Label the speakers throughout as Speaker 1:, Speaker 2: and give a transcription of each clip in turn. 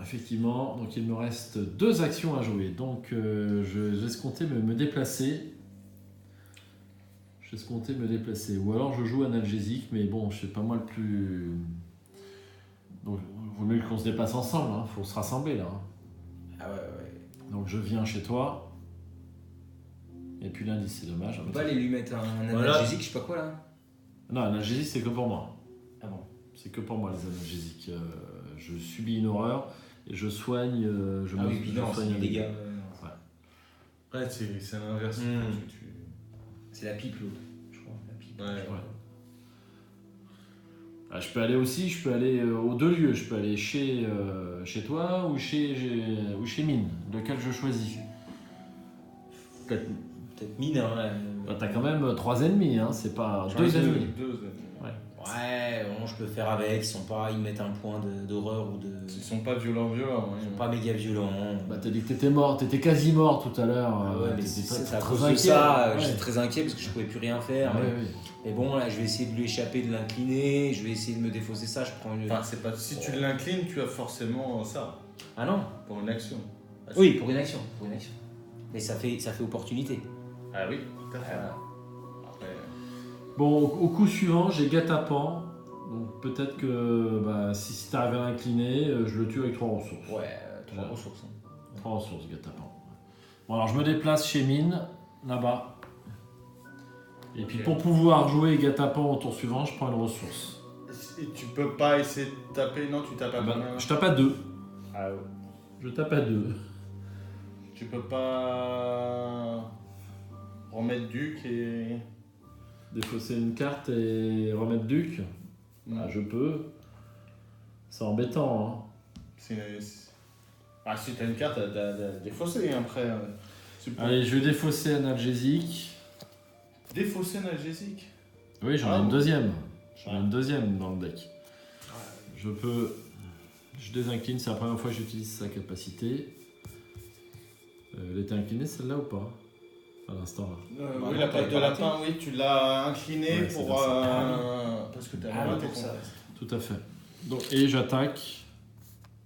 Speaker 1: effectivement, donc il me reste 2 actions à jouer. Donc je vais escompter me déplacer. Ou alors je joue analgésique, mais bon, je sais pas moi le plus. Donc il vaut mieux qu'on se déplace ensemble, hein. Faut se rassembler là.
Speaker 2: Ah ouais.
Speaker 1: Donc je viens chez toi. Et puis l'indice, c'est dommage.
Speaker 2: On peut pas aller lui mettre un analgésique, je sais pas quoi là.
Speaker 1: Non, analgésique, c'est que pour moi.
Speaker 2: Ah bon.
Speaker 1: C'est que pour moi les analgésiques. Je subis une horreur et je soigne. Je
Speaker 2: soigne les dégâts.
Speaker 3: Ouais, c'est l'inverse.
Speaker 2: C'est la pipe l'autre, je crois. La pipe.
Speaker 3: Ouais.
Speaker 1: Ah, je peux aller aux 2 lieux. Je peux aller chez toi ou chez Mine, lequel je choisis.
Speaker 2: Peut-être Mine, hein.
Speaker 1: T'as quand même 3 ennemis, hein, c'est pas 2 ennemis.
Speaker 2: Ouais, bon, je peux faire avec, ils mettent un point d'horreur ou de.
Speaker 3: Ils sont pas violents.
Speaker 2: Ils sont pas méga violents.
Speaker 1: Bah t'as dit que t'étais mort, t'étais quasi mort tout à l'heure.
Speaker 2: Ouais, mais c'est à
Speaker 1: très
Speaker 2: cause de
Speaker 1: inquiet.
Speaker 2: ça, j'étais très inquiet parce que je pouvais plus rien faire.
Speaker 1: Oui.
Speaker 2: Mais bon, là, je vais essayer de lui échapper, de l'incliner, je vais essayer de me défausser ça, je prends une.
Speaker 3: Enfin, c'est pas. Si tu l'inclines, tu as forcément ça.
Speaker 2: Ah non.
Speaker 3: Pour une action.
Speaker 2: Oui, pour une action. Mais ça fait opportunité.
Speaker 3: Ah oui, tout à fait.
Speaker 1: Bon, au coup suivant, j'ai Gatapan. Donc peut-être que si t'arrives à l'incliner, je le tue avec 3 ressources.
Speaker 2: Ouais, 3 ressources.
Speaker 1: 3 ressources, Gatapan. Bon, alors je me déplace chez Mine, là-bas. Et puis pour pouvoir jouer Gatapan au tour suivant, je prends une ressource.
Speaker 3: Et tu peux pas essayer de taper. Non, tu tapes à combien?
Speaker 1: Je tape à 2.
Speaker 3: Ah ouais.
Speaker 1: Je tape à 2.
Speaker 3: Tu peux pas remettre Duc et.
Speaker 1: Défausser une carte et remettre Duc. Ah, je peux. C'est embêtant. Hein.
Speaker 3: Ah, si t'as une carte, t'as défaussé après.
Speaker 1: Allez, je vais défausser analgésique.
Speaker 3: Défausser analgésique?
Speaker 1: Oui, j'en ai une deuxième. J'en ai une deuxième dans le deck. Je désincline, c'est la première fois que j'utilise sa capacité. Elle était inclinée celle-là ou pas? À l'instant là.
Speaker 3: Oui, la patte de lapin, oui, tu l'as inclinée pour.
Speaker 2: Parce que t'as
Speaker 3: pour ça.
Speaker 1: Tout à fait. Donc, et j'attaque.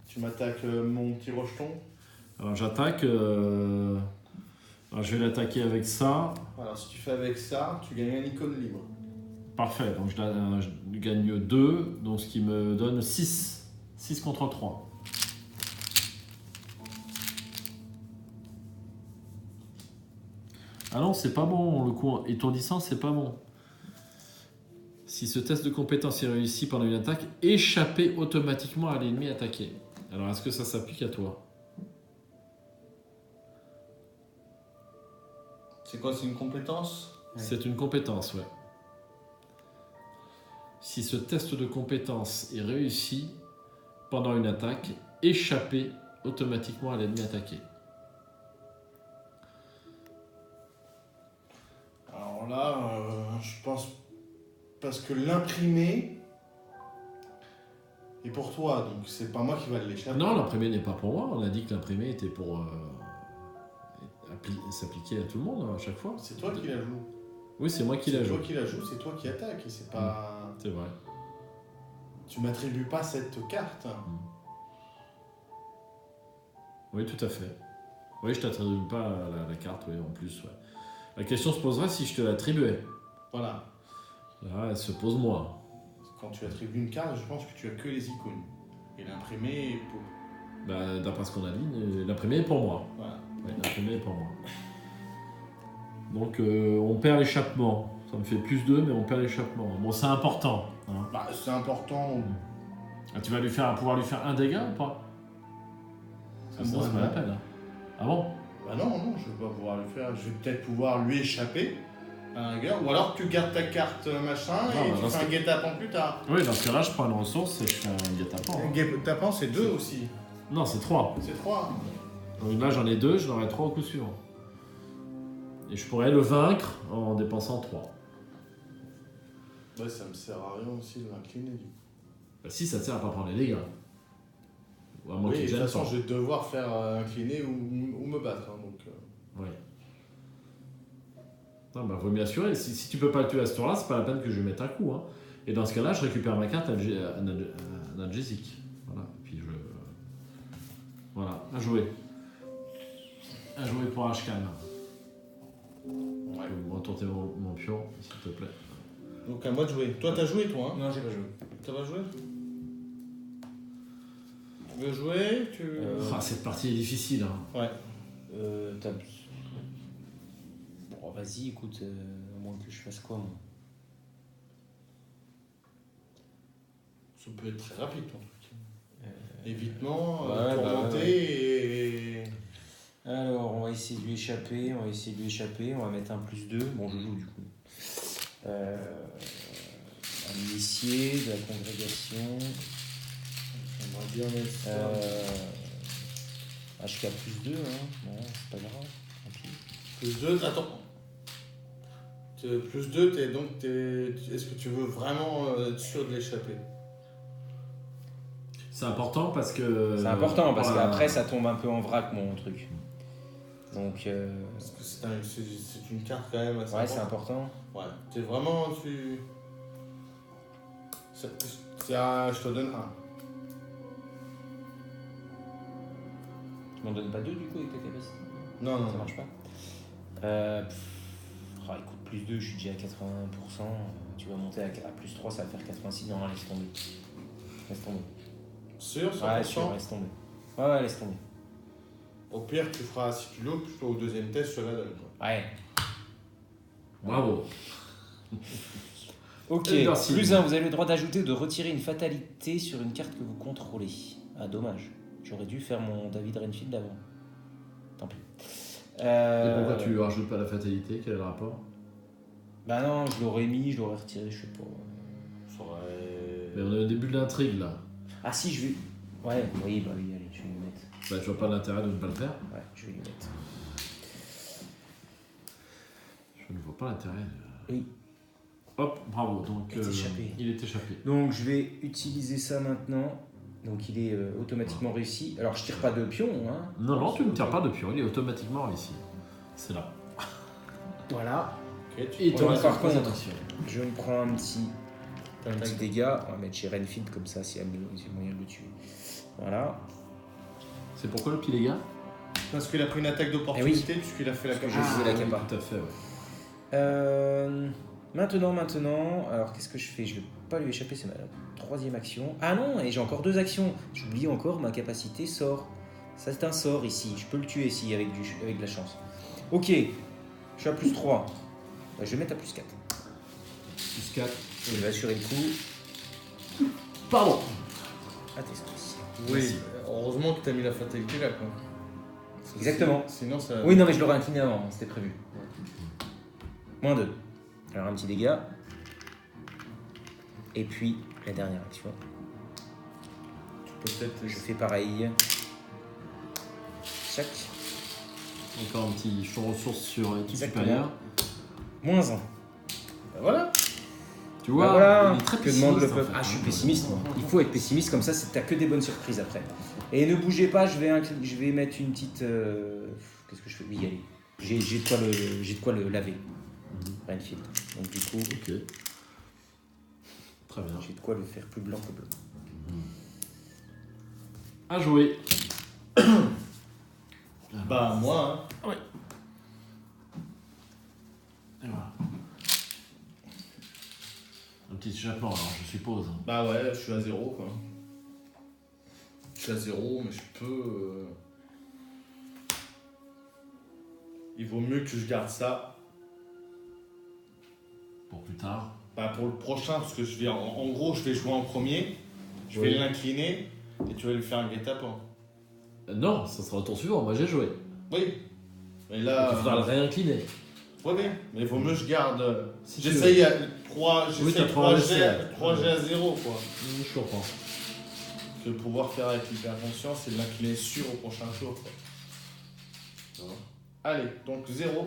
Speaker 3: Tu m'attaques mon petit rejeton.
Speaker 1: Alors j'attaque. Alors, je vais l'attaquer avec ça.
Speaker 3: Alors si tu fais avec ça, tu gagnes un icône libre.
Speaker 1: Parfait, donc je gagne 2, donc ce qui me donne 6. 6 contre 3. Ah non, c'est pas bon, le coup étourdissant, c'est pas bon. Si ce test de compétence est réussi pendant une attaque, échappez automatiquement à l'ennemi attaqué. Alors, est-ce que ça s'applique à toi?
Speaker 3: C'est quoi, c'est une compétence?
Speaker 1: C'est une compétence, ouais. Si ce test de compétence est réussi pendant une attaque, échappez automatiquement à l'ennemi attaqué.
Speaker 3: Alors là, je pense parce que l'imprimer est pour toi, donc c'est pas moi qui va l'échapper.
Speaker 1: Non, l'imprimé n'est pas pour moi. On a dit que l'imprimé était pour s'appliquer à tout le monde à chaque fois.
Speaker 3: C'est toi qui la joues.
Speaker 1: Oui, c'est moi qui la joue.
Speaker 3: C'est toi qui la joue, c'est toi qui attaque et c'est pas.
Speaker 1: C'est vrai.
Speaker 3: Tu m'attribues pas cette carte.
Speaker 1: Oui, tout à fait. Oui, je t'attribue pas la carte, oui, en plus. Ouais. La question se poserait si je te l'attribuais.
Speaker 3: Voilà.
Speaker 1: Là, elle se pose moi.
Speaker 3: Quand tu attribues une carte, je pense que tu as que les icônes. Et l'imprimé est pour.
Speaker 1: Bah, d'après ce qu'on a dit, l'imprimé est pour moi.
Speaker 3: Voilà.
Speaker 1: Ouais, l'imprimé est pour moi. Donc, on perd l'échappement. Ça me fait plus 2, mais on perd l'échappement. Bon, c'est important. Hein.
Speaker 3: Bah, c'est important.
Speaker 1: Ah, tu vas pouvoir lui faire un dégât ou pas? C'est pas la peine. Hein. Ah bon?
Speaker 3: Bah non, je vais pas pouvoir le faire. Je vais peut-être pouvoir lui échapper à la rigueur. Ou alors tu gardes ta carte machin et tu fais un guet-apens plus tard.
Speaker 1: Oui, dans ce cas-là, je prends une ressource et je fais un guet-apens.
Speaker 3: Un guet-apens, c'est 2 aussi.
Speaker 1: Non, c'est 3.
Speaker 3: C'est 3.
Speaker 1: Donc là, j'en ai 2, j'en aurai 3 au coup suivant. Et je pourrais le vaincre en dépensant 3.
Speaker 3: Ouais, ça me sert à rien aussi de l'incliner du coup.
Speaker 1: Bah, si, ça te sert à pas prendre les dégâts. Ou à moins
Speaker 3: Oui,
Speaker 1: qu'il
Speaker 3: de toute
Speaker 1: gêne
Speaker 3: façon,
Speaker 1: pas.
Speaker 3: je vais devoir faire incliner ou me battre. Hein, donc,
Speaker 1: Ouais. Non, bah, vaut mieux assurer. Si tu peux pas le tuer à ce tour-là, c'est pas la peine que je lui mette un coup. Hein. Et dans ce cas-là, je récupère ma carte analgésique. Voilà. Et puis À jouer. À jouer pour Ashkan.
Speaker 3: Ouais.
Speaker 1: Je vais retourner mon pion, s'il te plaît.
Speaker 3: Donc à moi de jouer. Toi, t'as joué, toi, hein?
Speaker 2: Non, j'ai pas joué.
Speaker 3: T'as pas joué? Tu veux jouer?
Speaker 1: Ah, cette partie est difficile. Hein.
Speaker 3: Ouais.
Speaker 2: T'as... Bon, vas-y, écoute, à moins que je fasse quoi, moi?
Speaker 3: Ça peut être très rapide, ton truc. Évitement,
Speaker 2: ouais,
Speaker 3: tourmenter
Speaker 2: ouais.
Speaker 3: et...
Speaker 2: Alors, on va essayer de lui échapper, on va mettre un +2. Bon, je joue du coup. Un initié de la congrégation.
Speaker 3: J'aimerais bien mettre ça.
Speaker 2: HK +2, hein. Bon, c'est pas grave, tant pis.
Speaker 3: Plus 2, attends. Plus 2, est-ce que tu veux vraiment être sûr de l'échapper?
Speaker 1: C'est important parce que...
Speaker 2: C'est important parce
Speaker 1: voilà.
Speaker 2: qu'après ça tombe un peu en vrac mon truc. Donc
Speaker 3: Parce que c'est une carte quand même assez
Speaker 2: ouais, c'est important.
Speaker 3: Ouais, t'es vraiment... je te donne un.
Speaker 2: Tu m'en donnes pas 2 du coup avec ta capacité?
Speaker 3: Non, non.
Speaker 2: Ça marche pas. Écoute, +2, je suis déjà à 80%. Tu vas monter à +3, ça va faire 86. Non, laisse tomber. Laisse tomber.
Speaker 3: Sûr, 100%?
Speaker 2: Ouais, sûr, laisse tomber. Ouais, laisse tomber.
Speaker 3: Au pire, tu feras, si tu loupes, au deuxième test, je te la donne.
Speaker 2: Ouais.
Speaker 1: Bravo.
Speaker 2: Ok,
Speaker 1: Et merci.
Speaker 2: +1, vous avez le droit d'ajouter ou de retirer une fatalité sur une carte que vous contrôlez. Ah, dommage. J'aurais dû faire mon David Renfield avant. Tant pis.
Speaker 1: Et pourquoi tu rajoutes pas la fatalité? Quel est le rapport?
Speaker 2: Bah non, je l'aurais mis, je l'aurais retiré, je sais pas.
Speaker 1: Mais on est au début de l'intrigue là.
Speaker 2: Ah si, je vais... Ouais, oui, allez, je vais lui mettre.
Speaker 1: Bah, je vois pas l'intérêt de ne pas le faire.
Speaker 2: Ouais, je vais lui mettre.
Speaker 1: Je ne vois pas l'intérêt.
Speaker 2: Oui.
Speaker 1: Hop, bravo. Donc,
Speaker 2: Il est échappé.
Speaker 1: il est échappé.
Speaker 2: Donc je vais utiliser ça maintenant. Donc il est automatiquement réussi. Alors je tire pas de pion, hein.
Speaker 1: Non, tu ne tires pas de pion, il est automatiquement réussi. C'est là.
Speaker 2: Voilà.
Speaker 3: Ok,
Speaker 1: Et
Speaker 3: prends
Speaker 1: toi,
Speaker 3: la-
Speaker 2: par contre,
Speaker 1: attention.
Speaker 2: je me prends un petit dégât. On va mettre chez Renfield comme ça, s'il y a moyen de le tuer. Voilà.
Speaker 1: C'est pourquoi le petit les gars?
Speaker 3: Parce qu'il a pris une attaque d'opportunité, puisqu'il a fait la
Speaker 2: Parce que
Speaker 3: capa.
Speaker 2: j'ai joué la
Speaker 1: oui,
Speaker 2: capa.
Speaker 1: tout à fait, ouais.
Speaker 2: Maintenant, alors qu'est-ce que je fais? Je vais pas lui échapper, c'est ma troisième action. Ah non, et j'ai encore 2 actions. J'oublie encore ma capacité sort. Ça c'est un sort ici, je peux le tuer ici avec de la chance. Ok, je suis à +3. Bah, je vais mettre à +4.
Speaker 1: +4.
Speaker 2: Je vais assurer le coup.
Speaker 1: Pardon.
Speaker 2: À tes soucis.
Speaker 3: Oui, heureusement que t'as mis la fatalité là, quoi.
Speaker 2: Exactement.
Speaker 3: Sinon, ça...
Speaker 2: Oui, non, mais je l'aurais incliné avant, c'était prévu. -2. Alors un petit dégât. Et puis la dernière action.
Speaker 3: Peut-être...
Speaker 2: Je fais pareil. Chac.
Speaker 1: Encore un petit champ ressources sur l'équipe
Speaker 2: Exactement.
Speaker 1: supérieure.
Speaker 2: -1.
Speaker 3: Bah, voilà.
Speaker 1: Tu vois,
Speaker 2: Bah voilà,
Speaker 1: il est très
Speaker 2: que
Speaker 1: pessimiste.
Speaker 2: demande le
Speaker 1: en
Speaker 2: peuple.
Speaker 1: fait.
Speaker 2: Ah, je suis pessimiste, moi. Il faut être pessimiste, comme ça, t'as que des bonnes surprises après. Et ne bougez pas, je vais mettre une petite. Qu'est-ce que je fais? Oui, allez. J'ai de quoi le laver. Renfield. Donc, du coup,
Speaker 1: Ok. Très bien.
Speaker 2: j'ai de quoi le faire plus blanc que bleu.
Speaker 1: À jouer.
Speaker 3: Bah, moi, hein.
Speaker 1: Et voilà. Un petit échappement, alors je suppose.
Speaker 3: Bah ouais, je suis à 0, quoi. Je suis à 0, mais je peux... Il vaut mieux que je garde ça
Speaker 1: Pour plus tard.
Speaker 3: bah, pour le prochain, parce que je vais en gros, je vais jouer en premier, je vais
Speaker 1: Oui.
Speaker 3: l'incliner, et tu vas lui faire un guet-apens.
Speaker 1: Non, ça sera au tour suivant. Moi j'ai joué.
Speaker 3: Oui. Mais là...
Speaker 1: Il faudra le réincliner.
Speaker 3: Oui, mais il vaut mieux que je garde...
Speaker 1: Si tu
Speaker 3: J'essaye à 3
Speaker 1: Oui, t'as 3
Speaker 3: G
Speaker 1: essais.
Speaker 3: à 0, quoi.
Speaker 1: Je comprends.
Speaker 3: Que pouvoir faire avec l'hyper-conscience, c'est de l'incliner sûr au prochain tour, quoi. Allez, donc 0.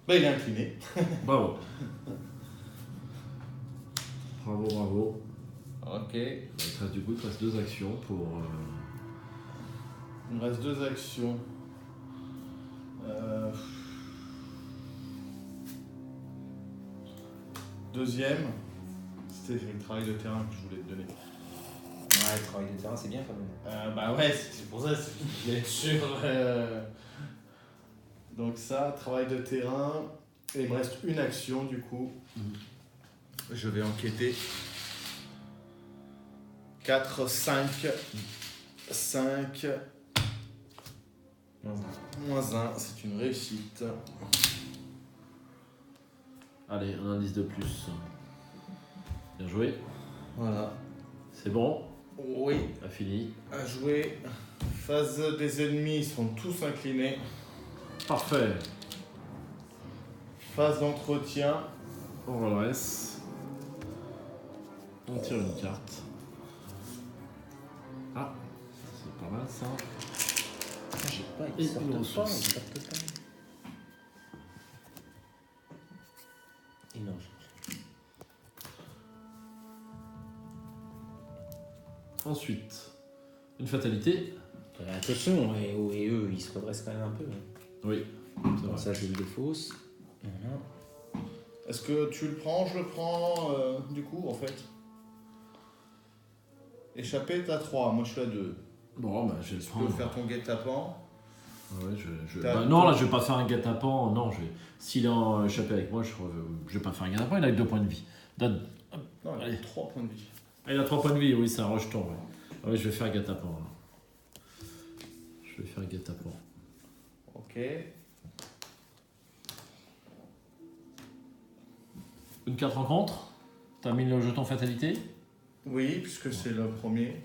Speaker 3: Bah, il est incliné.
Speaker 1: Bravo. Bravo.
Speaker 3: Ok.
Speaker 1: Il te reste, du coup, il te reste 2 actions pour...
Speaker 3: Il me reste 2 actions. Deuxième, c'était le travail de terrain que je voulais te donner.
Speaker 2: Ouais, le travail de terrain, c'est bien quand même.
Speaker 3: Bah ouais, c'est pour ça, c'est bien sûr. Donc ça, travail de terrain. Et il me reste une action du coup. Je vais enquêter. 4, 5, 5, moins 1, c'est une réussite.
Speaker 1: Allez, un indice de plus. Bien joué.
Speaker 3: Voilà.
Speaker 1: C'est bon.
Speaker 3: Oui,
Speaker 1: A fini.
Speaker 3: à jouer. Phase des ennemis, ils sont tous inclinés.
Speaker 1: Parfait.
Speaker 3: Phase d'entretien.
Speaker 1: On redresse. On tire une carte. Ah, c'est pas mal ça.
Speaker 2: J'ai pas,
Speaker 1: Et
Speaker 2: ils sortent
Speaker 1: une
Speaker 2: pas,
Speaker 1: ressource.
Speaker 2: ils sortent pas. Et non,
Speaker 1: Ensuite, une fatalité.
Speaker 2: attention, et eux, ils se redressent quand même un peu.
Speaker 1: Oui, c'est vrai.
Speaker 2: Ça, j'ai eu des fausses. Voilà.
Speaker 3: Est-ce que tu le prends, je le prends du coup en fait. Échappé, t'as 3, moi je suis à 2.
Speaker 1: Bon, bah, je vais le
Speaker 3: Tu
Speaker 1: prendre.
Speaker 3: peux faire ton guet-apens.
Speaker 1: Ouais,
Speaker 3: T'as-
Speaker 1: bah, non, là, je vais pas faire un guet-apens. Non, s'il est en échappé avec moi, je vais pas faire un guet-apens. Il a que 2 points de vie. Donne.
Speaker 3: Non, il
Speaker 1: Allez.
Speaker 3: a 3 points de vie.
Speaker 1: Ah, il a 3 points de vie, oui, c'est un rejeton. Ouais. Ah oui, je vais faire guet-apens. Là. Je vais faire guet-apens.
Speaker 3: Ok.
Speaker 1: Une carte rencontre. T'as mis le jeton fatalité.
Speaker 3: Oui, puisque c'est le premier.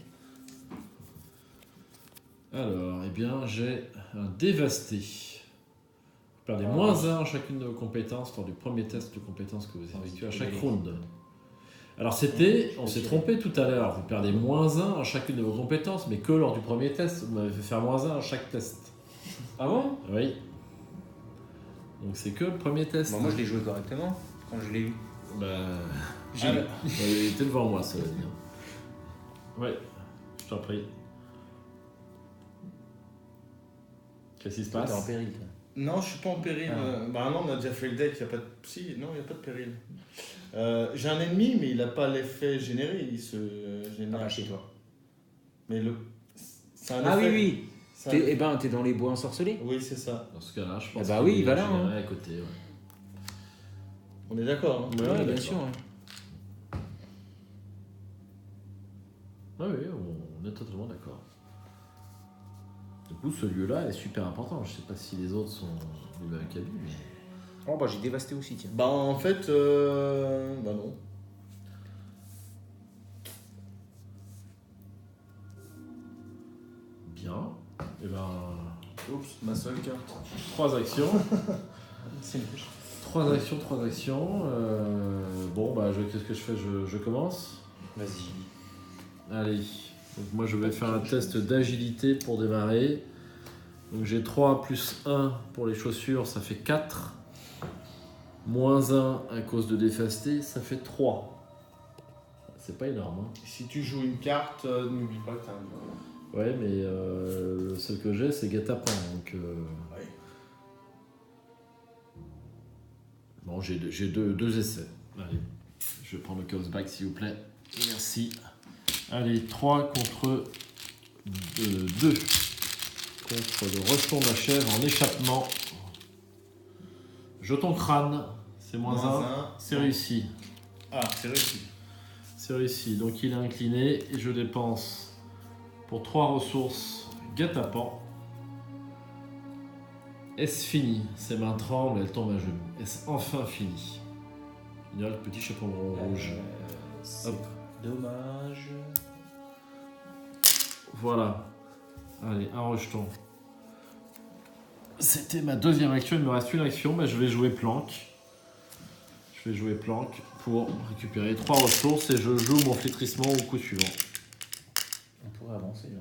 Speaker 1: Alors, eh bien, j'ai un dévasté. Vous perdez
Speaker 3: Ah.
Speaker 1: -1 en chacune de vos compétences lors du premier test de compétences que vous effectuez à chaque round. Alors c'était, on s'est trompé tout à l'heure, vous perdez -1 en chacune de vos compétences, mais que lors du premier test, vous m'avez fait faire -1 à chaque test.
Speaker 2: Ah bon?
Speaker 1: Oui. Donc c'est que le premier test.
Speaker 2: Bon, moi, je l'ai joué correctement quand je l'ai eu.
Speaker 1: Bah,
Speaker 3: Ah,
Speaker 1: il était devant moi, ça veut dire. Ouais, je t'en prie. Qu'est-ce qui se
Speaker 2: T'es en
Speaker 1: passe?
Speaker 2: péril, toi.
Speaker 3: Non, je suis pas en péril.
Speaker 2: Ah.
Speaker 3: Bah non, on a déjà fait le deck, il y a pas de... Si, non, il n'y a pas de péril. J'ai un ennemi, mais il n'a pas l'effet généré, il se génère.
Speaker 2: Ah, chez toi.
Speaker 3: Mais le... C'est un
Speaker 2: Ah oui,
Speaker 3: effet...
Speaker 2: oui.
Speaker 3: c'est un-
Speaker 2: T'es dans les bois ensorcelés.
Speaker 3: Oui, c'est ça.
Speaker 1: Dans ce cas-là, je pense.
Speaker 2: Ah bah
Speaker 1: qu'il
Speaker 2: oui,
Speaker 1: est
Speaker 2: voilà,
Speaker 1: généré
Speaker 2: hein.
Speaker 1: à côté. Ouais.
Speaker 3: On est d'accord, hein.
Speaker 1: Ouais,
Speaker 2: bien
Speaker 1: d'accord.
Speaker 2: sûr. Ouais.
Speaker 1: Ah oui, on est totalement d'accord. Du coup, ce lieu-là est super important. Je sais pas si les autres sont du même acabit, mais...
Speaker 2: Oh, bah, j'ai dévasté aussi, tiens.
Speaker 3: Bah en fait, bah non.
Speaker 1: Bien. Et ben...
Speaker 3: Oups, ma seule carte.
Speaker 1: 3 actions.
Speaker 2: C'est moche.
Speaker 1: 3 actions, 3 actions. Bon, bah, qu'est-ce que je fais? Je commence.
Speaker 2: Vas-y.
Speaker 1: Allez. Donc moi, je vais faire un test d'agilité pour démarrer. Donc j'ai 3 plus 1 pour les chaussures, ça fait 4. -1 à cause de défasté, ça fait 3. C'est pas énorme. Hein.
Speaker 3: Si tu joues une carte, n'oublie pas que t'as un...
Speaker 1: Ouais, mais celle que j'ai, c'est guet-apens. Donc,
Speaker 3: Ouais.
Speaker 1: bon, j'ai deux essais. Allez, je vais prendre le chaos back, s'il vous plaît. Merci. Allez, 3 contre 2. Contre le rejeton de la chèvre en échappement. Jeton crâne, c'est -1. C'est réussi.
Speaker 3: Ah, c'est réussi.
Speaker 1: C'est réussi. Donc il est incliné et je dépense pour 3 ressources guet-apens. Est-ce fini? Ses mains tremblent, elle tombe à genoux. Est-ce enfin fini? Il y a le petit chapeau rouge.
Speaker 2: C'est
Speaker 1: Hop.
Speaker 2: dommage.
Speaker 1: Voilà. Allez, un rejeton. C'était ma deuxième action, il me reste une action, mais je vais jouer planque. Je vais jouer planque pour récupérer 3 ressources et je joue mon flétrissement au coup suivant.
Speaker 2: On pourrait avancer là.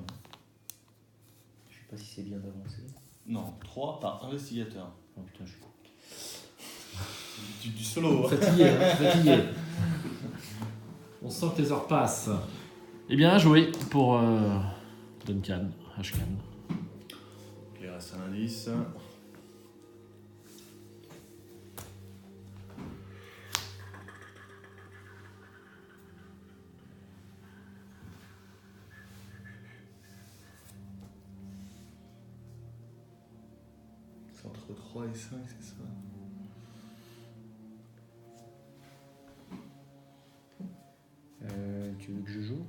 Speaker 2: Je sais pas si c'est bien d'avancer.
Speaker 3: Non, 3 par investigateur.
Speaker 2: Oh putain, je suis
Speaker 3: Du solo.
Speaker 1: Fatigué, hein, fatigué. On sent que les heures passent. Eh bien, joué pour Duncan, Ashcan.
Speaker 3: Il reste un indice. entre 3 et 5, c'est ça.
Speaker 2: Tu veux que je joue?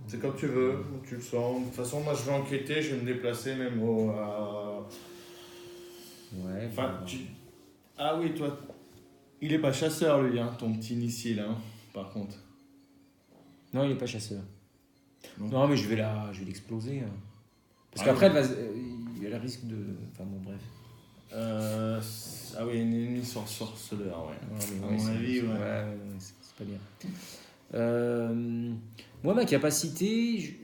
Speaker 3: C'est comme tu veux, tu le sens. De toute façon, moi je vais enquêter, je vais me déplacer même au.
Speaker 2: Ouais.
Speaker 3: Enfin, Ah oui, toi. Il est pas chasseur, lui, hein, ton petit initié là, hein, par contre.
Speaker 2: Non, il est pas chasseur. Non, mais je vais l'exploser. Hein. Parce
Speaker 3: Ah
Speaker 2: qu'après,
Speaker 3: oui.
Speaker 2: il y a le risque de. Enfin bon, bref.
Speaker 3: Ah oui, une ennemie sur sorceleur, ouais.
Speaker 2: Ouais,
Speaker 3: À mon avis, ouais.
Speaker 2: C'est pas bien. Moi, ma capacité,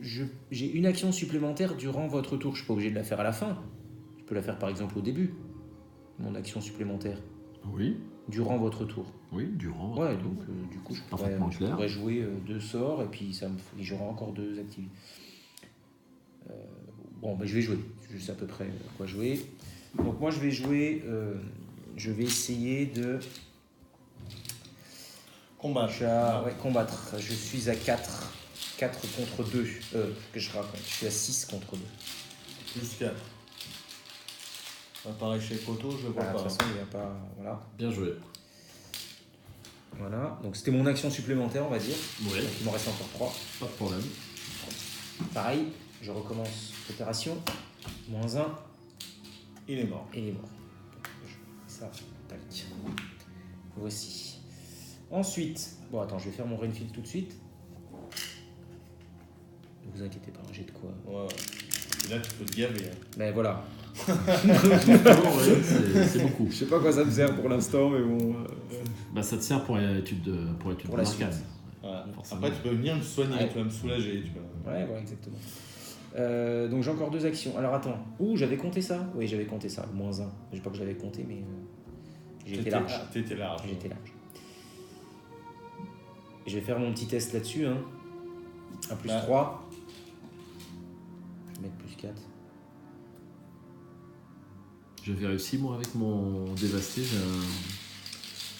Speaker 2: j'ai une action supplémentaire durant votre tour. Je suis pas obligé de la faire à la fin. Je peux la faire par exemple au début. Mon action supplémentaire.
Speaker 1: Oui,
Speaker 2: Durant votre tour.
Speaker 1: oui, durant.
Speaker 2: Ouais, donc du coup, je
Speaker 1: Parfaitement clair.
Speaker 2: pourrais jouer 2 sorts et puis j'aurai encore 2 activités. Bon, ben, je vais jouer. Je sais à peu près quoi jouer. Donc moi, je vais jouer. Je vais essayer de
Speaker 3: Combat.
Speaker 2: combattre. Je suis à 4. 4 contre 2. Que je raconte. Je suis à 6 contre 2.
Speaker 3: Plus 4. Pareil chez Koto, je vois
Speaker 2: De
Speaker 3: pas.
Speaker 2: toute façon, il n'y a pas. Voilà.
Speaker 1: Bien joué.
Speaker 2: Voilà. Donc c'était mon action supplémentaire, on va dire.
Speaker 1: Oui,
Speaker 2: Donc il m'en reste encore 3.
Speaker 1: pas de problème.
Speaker 2: Pareil, je recommence l'opération. -1.
Speaker 3: Il est mort.
Speaker 2: Et il est mort. Ça, tac. Voici. Ensuite, bon attends, je vais faire mon Rainfield tout de suite. Ne vous inquiétez pas, j'ai de quoi.
Speaker 3: Ouais. Et là, tu peux te gaver. Hein.
Speaker 2: Mais voilà.
Speaker 1: C'est beaucoup.
Speaker 2: Je sais pas quoi ça me sert pour l'instant, mais bon.
Speaker 1: Bah, ça te sert pour l'étude de
Speaker 2: Pour la
Speaker 1: l'arcane.
Speaker 2: suite.
Speaker 3: Voilà.
Speaker 1: Forcément.
Speaker 3: Après, tu peux venir me soigner,
Speaker 2: Ouais.
Speaker 3: tu vas me soulager. Tu vas...
Speaker 2: Ouais, exactement. Donc j'ai encore 2 actions. Alors attends. J'avais compté ça? Oui, j'avais compté ça. -1. Je sais pas que je l'avais compté, mais j'étais large.
Speaker 3: T'étais large.
Speaker 2: J'étais large. Et je vais faire mon petit test là-dessus. Hein. Un plus
Speaker 3: Bah.
Speaker 2: 3. Je vais mettre plus 4.
Speaker 1: J'avais réussi, moi, avec mon dévasté,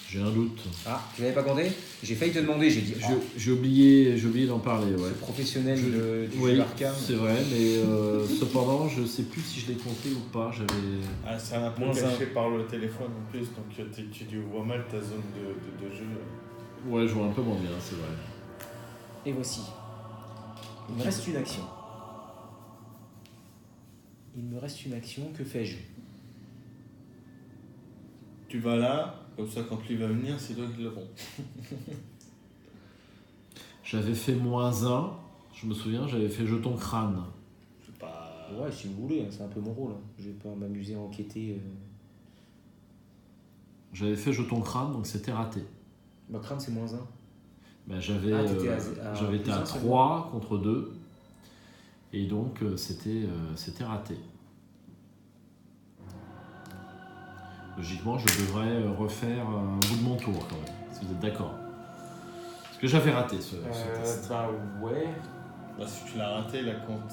Speaker 1: j'ai un doute.
Speaker 2: Ah, tu l'avais pas compté? J'ai failli te demander, j'ai dit.
Speaker 1: J'ai oublié d'en parler, ouais.
Speaker 2: Professionnel du
Speaker 1: Oui,
Speaker 2: jeu arcane.
Speaker 1: c'est vrai, mais cependant, je sais plus si je l'ai compté ou pas.
Speaker 3: Ah, c'est un peu
Speaker 2: -1.
Speaker 3: caché par le téléphone en plus, donc tu vois mal ta zone de jeu.
Speaker 1: Ouais, je vois un peu moins bien, c'est vrai.
Speaker 2: Et voici. Il me reste une action. Que fais-je?
Speaker 3: Tu vas là, comme ça quand lui va venir, c'est toi qui le prends.
Speaker 1: J'avais fait -1, je me souviens, j'avais fait jeton crâne.
Speaker 3: C'est pas.
Speaker 2: Ouais, si vous voulez, hein, c'est un peu mon rôle. Hein. Je vais pas m'amuser à enquêter.
Speaker 1: J'avais fait jeton crâne, donc c'était raté.
Speaker 2: Ma crâne, c'est -1.
Speaker 1: Ben, j'avais
Speaker 2: t'étais
Speaker 1: j'avais été à
Speaker 2: +1 seulement.
Speaker 1: 3 contre 2. Et donc, c'était raté. Logiquement, je devrais refaire un bout de mon tour, quand même, si vous êtes d'accord. Parce que j'avais raté ce test.
Speaker 2: Bah ouais.
Speaker 3: Bah, si tu l'as raté, la compte.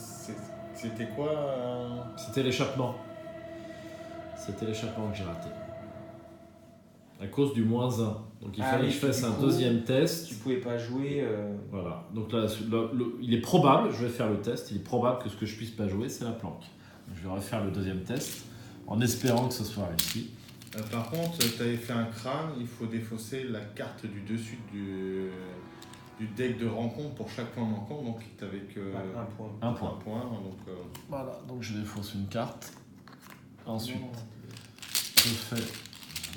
Speaker 3: C'était quoi
Speaker 1: C'était l'échappement. C'était l'échappement que j'ai raté. À cause du -1. Donc il fallait que je fasse un deuxième test.
Speaker 2: Tu pouvais pas jouer.
Speaker 1: Voilà. Donc là, il est probable, je vais faire le test, il est probable que ce que je puisse pas jouer, c'est la planque. Donc, je vais refaire le deuxième test en espérant que ce soit réussi.
Speaker 3: Par contre, tu avais fait un crâne, il faut défausser la carte du dessus du deck de rencontre pour chaque point manquant, donc tu n'avais que
Speaker 2: Un point.
Speaker 1: Un point.
Speaker 3: un point. Donc,
Speaker 1: Voilà, donc je défausse une carte. Ensuite, je fais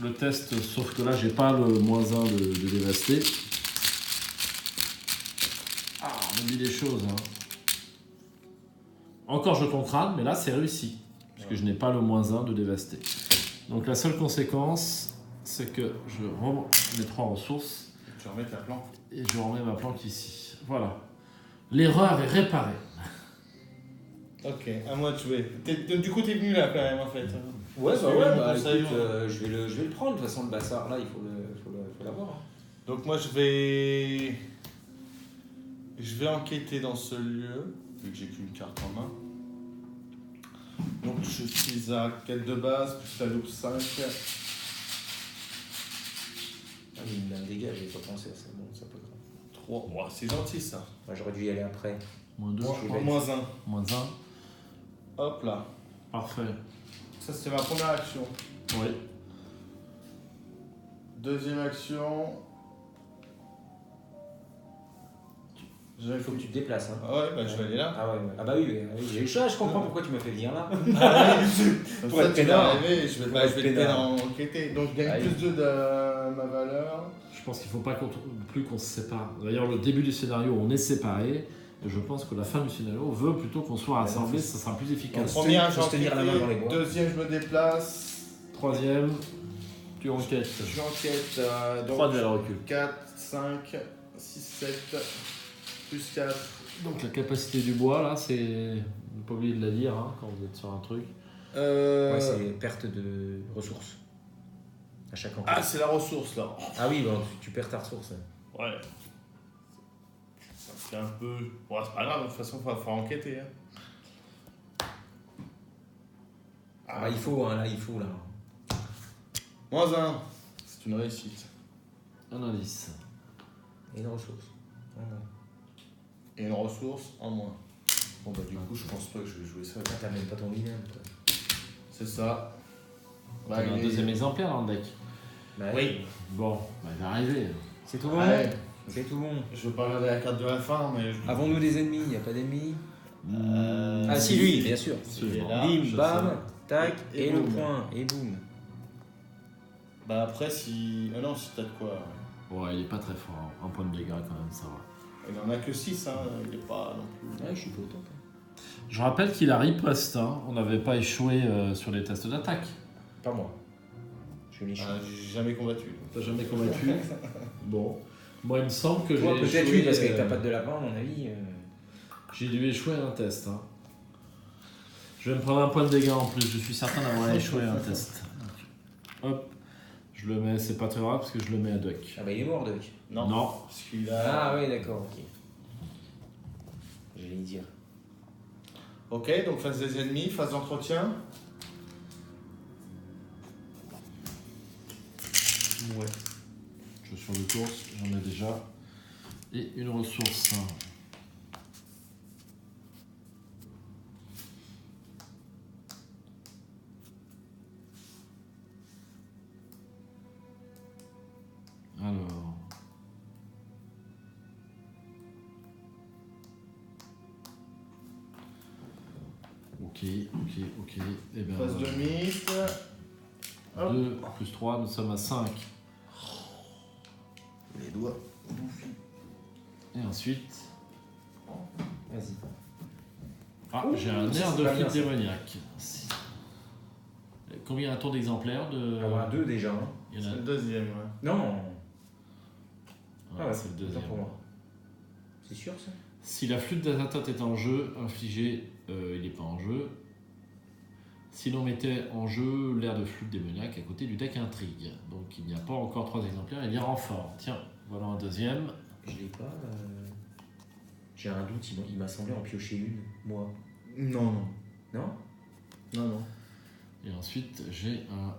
Speaker 1: le test, sauf que là, j'ai pas le -1 de dévasté. Ah, on oublie des choses. Hein. Encore jeton crâne, mais là, c'est réussi. Puisque je n'ai pas le -1 de dévasté. Donc la seule conséquence, c'est que je remets mes 3 ressources
Speaker 3: tu remets ta planque.
Speaker 1: et je remets ma planque ici. Voilà. L'erreur est réparée.
Speaker 3: Ok, à moi de jouer. Du coup, t'es venu là quand même en fait.
Speaker 2: Ouais,
Speaker 3: Parce que mon conseil,
Speaker 2: écoute, je vais le prendre. De toute façon, le bassard là, il faut l'avoir. Hein.
Speaker 3: Donc moi je vais enquêter dans ce lieu, vu que j'ai qu'une carte en main. Donc je suis à 4 de base, plus la loupe 5.
Speaker 2: Ah, mais il me met un dégât, j'avais pas pensé à ça. Bon, c'est pas grave.
Speaker 3: 3. Ouais, c'est gentil ça.
Speaker 2: Ouais, j'aurais dû y aller après.
Speaker 1: -2.
Speaker 3: -1.
Speaker 1: -1.
Speaker 3: Hop là.
Speaker 1: Parfait.
Speaker 3: Ça c'est ma première action.
Speaker 1: Oui.
Speaker 3: Deuxième action.
Speaker 2: Il faut que tu te déplaces. Hein.
Speaker 3: Ah ouais, bah je vais aller là.
Speaker 2: Ah ouais, ouais. Ah bah oui, j'ai eu ça, je comprends pourquoi tu m'as fait venir là.
Speaker 3: Pour
Speaker 2: Pour
Speaker 3: être
Speaker 2: être
Speaker 3: peinard.
Speaker 2: peinard.
Speaker 3: Je vais
Speaker 2: Pour être
Speaker 3: te
Speaker 2: peinard.
Speaker 3: enquêter. Donc je gagne
Speaker 2: Allez.
Speaker 3: plus 2 de ma valeur.
Speaker 1: Je pense qu'il ne faut pas plus qu'on se sépare. D'ailleurs, le début du scénario, on est séparés. Et je pense que la fin du scénario veut plutôt qu'on soit rassemblés, ça sera plus efficace.
Speaker 3: Première,
Speaker 2: faut se tenir la main dans les bois.
Speaker 3: Deuxième, je me déplace.
Speaker 1: Troisième, tu enquêtes.
Speaker 3: J'enquête.
Speaker 1: 3 de la recul.
Speaker 3: 4, 5, 6, 7, plus 4.
Speaker 1: Donc la capacité du bois, là, c'est... Ne pas oublier de la dire hein, quand vous êtes sur un truc.
Speaker 2: Ouais, c'est perte de ressources. À chaque enquête.
Speaker 3: Ah, c'est la ressource là.
Speaker 2: Ah oui, bon, tu perds ta ressource.
Speaker 3: Ouais. Ça fait un peu. Bon, c'est pas grave, de toute façon, il faut enquêter. Hein.
Speaker 2: Ah bah il faut, hein, là, il faut là.
Speaker 3: Moins 1. C'est une réussite.
Speaker 1: Un indice.
Speaker 2: Et une ressource.
Speaker 3: Et une ressource en moins. Bon, bah, du coup, je pense pas que je vais jouer ça.
Speaker 2: Ah, t'as même pas ton bilan.
Speaker 3: C'est ça.
Speaker 1: On a un deuxième exemplaire dans le deck.
Speaker 2: Bah,
Speaker 3: Oui.
Speaker 1: Bon, bah, il va arriver.
Speaker 2: C'est tout bon.
Speaker 3: Ouais.
Speaker 2: C'est tout bon.
Speaker 3: Je veux pas regarder la carte de la fin, mais.
Speaker 2: Avons-nous des ennemis? Il n'y a pas d'ennemis?
Speaker 1: Ah
Speaker 2: Ah si, lui, bien sûr.
Speaker 3: Il est là.
Speaker 2: Bim,
Speaker 1: je
Speaker 2: bam, tac,
Speaker 3: Et
Speaker 2: et le
Speaker 3: boum.
Speaker 2: point, et boum.
Speaker 3: Bah, après, si. Ah non, si t'as de quoi.
Speaker 1: Ouais, il est pas très fort. Hein. Un point de dégâts quand même, ça va.
Speaker 3: Il en a que 6, hein. Il est pas non plus.
Speaker 2: Ouais, je suis pas autant.
Speaker 1: Je rappelle qu'il a riposte. Hein. On n'avait pas échoué sur les tests d'attaque.
Speaker 2: Pas moi. Je l'ai
Speaker 3: Ah, j'ai jamais combattu.
Speaker 1: T'as jamais combattu. Bon. Moi, il me semble que
Speaker 2: Toi,
Speaker 1: j'ai
Speaker 2: peut-être
Speaker 1: échoué,
Speaker 2: oui, parce qu'avec ta patte de lapin, à mon avis.
Speaker 1: J'ai dû échouer un test. Hein. Je vais me prendre un point de dégâts en plus. Je suis certain d'avoir échoué un test. Donc, hop. Je le mets, c'est pas très grave parce que je le mets à duck.
Speaker 2: Ah bah il est mort, Doc.
Speaker 3: Non.
Speaker 1: Non.
Speaker 3: Parce qu'il a.
Speaker 2: Ah oui, d'accord, ok. J'allais dire.
Speaker 3: Ok, donc phase des ennemis, phase d'entretien.
Speaker 1: Ouais. Je suis sur de course, j'en ai déjà. Et une ressource. Alors. Ok. Et bien,
Speaker 3: Phase de mist. Hop.
Speaker 1: 2 plus 3, nous sommes à 5.
Speaker 3: Les doigts.
Speaker 1: Et ensuite.
Speaker 2: Vas-y.
Speaker 1: Ah, j'ai un
Speaker 2: ça,
Speaker 1: air
Speaker 2: c'est
Speaker 1: de
Speaker 2: pas bien,
Speaker 1: flûte
Speaker 2: ça.
Speaker 1: démoniaque. Combien a-t-on d'exemplaires de.
Speaker 2: Ah voilà, deux déjà. Hein.
Speaker 1: Il y
Speaker 3: C'est
Speaker 1: en a...
Speaker 3: le deuxième, ouais.
Speaker 2: Non.
Speaker 1: Ah,
Speaker 2: ouais,
Speaker 1: c'est le deuxième.
Speaker 2: autant pour moi. C'est sûr ça?
Speaker 1: Si la flûte d'Azathoth est en jeu, infligé, il n'est pas en jeu. Si l'on mettait en jeu l'air de flûte démoniaque à côté du deck intrigue. Donc il n'y a pas encore 3 exemplaires, il y a renfort. Tiens, voilà un deuxième.
Speaker 2: Je l'ai pas. J'ai un doute, il m'a semblé en piocher une, moi.
Speaker 3: Non, non.
Speaker 2: Non?
Speaker 3: Non.
Speaker 1: Et ensuite, j'ai un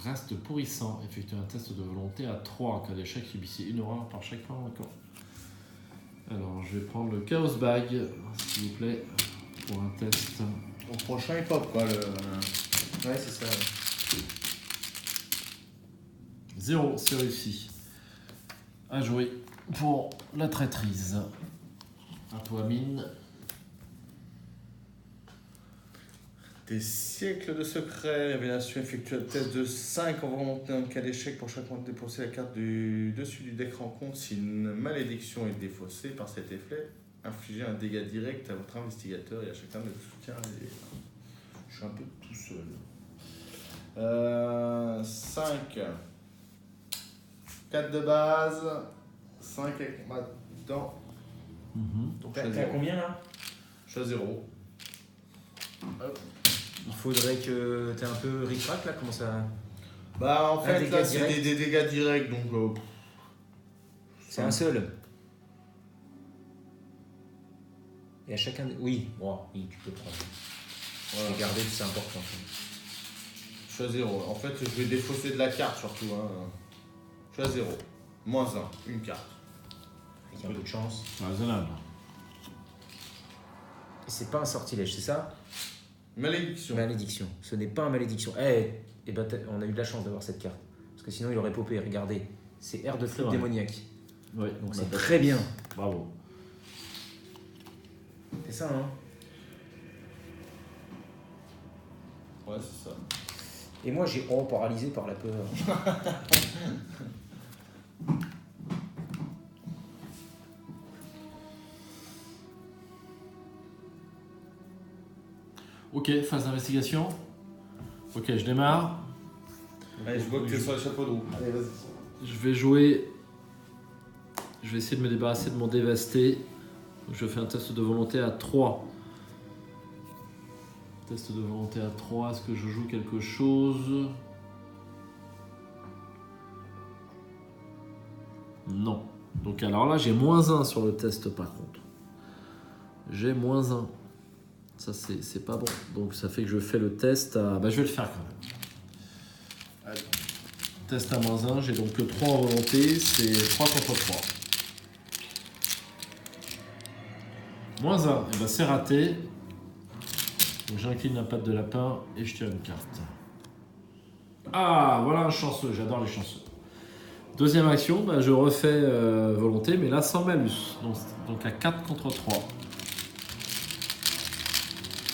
Speaker 1: reste pourrissant. Effectuez un test de volonté à 3. En cas d'échec, subissez une horreur par chaque fois encore. Alors, je vais prendre le Chaos Bag, s'il vous plaît, pour un test.
Speaker 3: Au prochain, il pop, quoi.
Speaker 2: Ouais, c'est ça. Ouais.
Speaker 1: 0, c'est réussi. À jouer pour la traîtrise. À toi, mine.
Speaker 3: Des siècles de secrets. Révélation effectue un test de 5 en volonté en cas d'échec pour chaque fois de déposer la carte du dessus du deck rencontre. Si une malédiction est défaussée par cet effet, infligez un dégât direct à votre investigateur et à chacun de vos soutiens. Et... Je suis un peu tout seul. 5. 4 de base. 5 avec ma dedans. Donc je suis à
Speaker 2: T'as
Speaker 3: 0.
Speaker 2: combien là?
Speaker 3: Je suis à 0. Hop.
Speaker 2: Il faudrait que t'aies un peu ric-rac là, comment ça.
Speaker 3: Bah en
Speaker 2: Un
Speaker 3: fait
Speaker 2: dégât
Speaker 3: là c'est
Speaker 2: direct.
Speaker 3: des dégâts directs donc
Speaker 2: C'est un seul. Et à chacun. Oui, bon, oui, tu peux prendre.
Speaker 3: voilà.
Speaker 2: Regarder, c'est important.
Speaker 3: Je suis à 0. En fait je vais défausser de la carte surtout. Hein. Je suis à 0. -1, une carte.
Speaker 2: Avec un peu de chance.
Speaker 1: Raisonnable.
Speaker 2: Et c'est pas un sortilège, c'est ça?
Speaker 3: Malédiction.
Speaker 2: Malédiction. Ce n'est pas un malédiction. On a eu de la chance d'avoir cette carte. Parce que sinon, il aurait popé. Regardez. C'est air de flûte
Speaker 1: vrai.
Speaker 2: démoniaque.
Speaker 1: Ouais,
Speaker 2: Donc
Speaker 1: on
Speaker 2: c'est
Speaker 1: a
Speaker 2: très bien.
Speaker 1: Bravo.
Speaker 2: C'est ça, hein.
Speaker 3: Ouais, c'est ça.
Speaker 2: Et moi, j'ai paralysé par la peur.
Speaker 1: Ok, phase d'investigation. Ok, je démarre.
Speaker 3: Allez, je vois que tu es sur le chapeau de roue. Allez, vas-y.
Speaker 1: Je vais jouer. Je vais essayer de me débarrasser de mon dévasté. Donc je fais un test de volonté à 3. Test de volonté à 3. Est-ce que je joue quelque chose? Non. Donc alors là, j'ai -1 sur le test par contre. J'ai -1. Ça, c'est pas bon. Donc ça fait que je fais le test à... Bah, je vais le faire quand même. Allez. Test à -1. J'ai donc que 3 en volonté. C'est 3 contre 3. -1. Et ben c'est raté. Donc j'incline la patte de lapin et je tire une carte. Ah, voilà un chanceux. J'adore les chanceux. Deuxième action, bah, je refais volonté, mais là sans malus. Donc à 4 contre 3.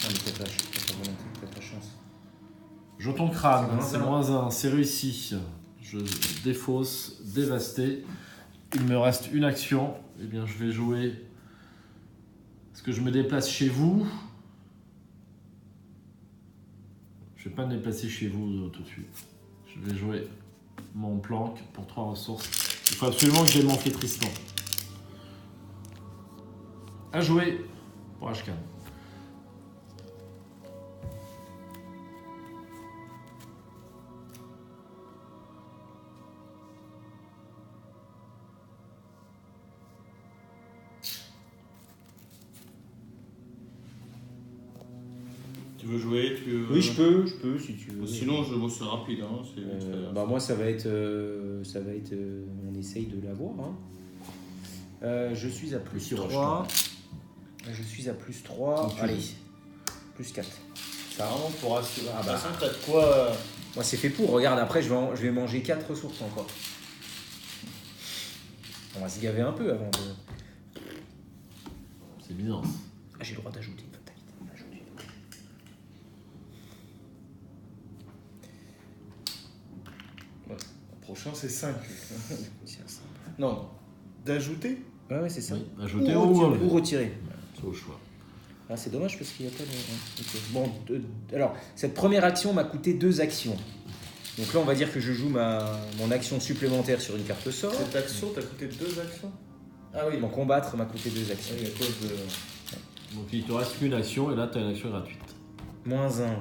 Speaker 2: Ah, mais peut-être la volonté, peut-être la chance.
Speaker 1: Jeton crâne,
Speaker 2: C'est
Speaker 1: c'est
Speaker 2: -1.
Speaker 1: -1. C'est réussi. Je défausse, dévasté. Il me reste une action. Eh bien, je vais jouer. Est-ce que je me déplace chez vous? Je ne vais pas me déplacer chez vous tout de suite. Je vais jouer mon planque pour 3 ressources. Il faut absolument que j'ai mon Tristan. À jouer pour Ashkan.
Speaker 3: Tu veux jouer
Speaker 2: Oui, je peux, si tu veux.
Speaker 3: Sinon, je bosse rapide. Hein. C'est vite fait.
Speaker 2: Bah moi, ça va être, on essaye de l'avoir. Hein. Je suis à plus
Speaker 1: Ici,
Speaker 2: 3. Je suis à plus 3.
Speaker 1: Ok.
Speaker 2: Allez, plus 4.
Speaker 3: C'est vraiment pour assurer.
Speaker 2: Ah
Speaker 3: De
Speaker 2: bah.
Speaker 3: toute façon, t'as de quoi.
Speaker 2: Moi, c'est fait pour. Regarde, après, je vais manger 4 ressources encore. On va se gaver un peu avant de...
Speaker 1: C'est bizarre.
Speaker 2: Ah, j'ai le droit d'ajouter une fatalité. Ajouter.
Speaker 3: Le prochain, c'est 5.
Speaker 2: C'est un simple.
Speaker 3: Non, d'ajouter.
Speaker 2: Ouais, c'est ça.
Speaker 1: Oui, ajouter
Speaker 2: Ou
Speaker 1: ou
Speaker 2: retirer.
Speaker 1: enlever.
Speaker 2: Ou retirer.
Speaker 1: C'est au choix.
Speaker 2: Ah, c'est dommage parce qu'il n'y a pas de... Ok. Bon, alors, cette première action m'a coûté 2 actions. Donc là, on va dire que je joue mon action supplémentaire sur une carte sort.
Speaker 3: Cette action, t'as coûté 2 actions. Ah oui,
Speaker 2: Mon combattre m'a coûté 2 actions.
Speaker 3: oui, à cause de.
Speaker 1: Donc il te reste une action et là tu as une action gratuite.
Speaker 2: -1,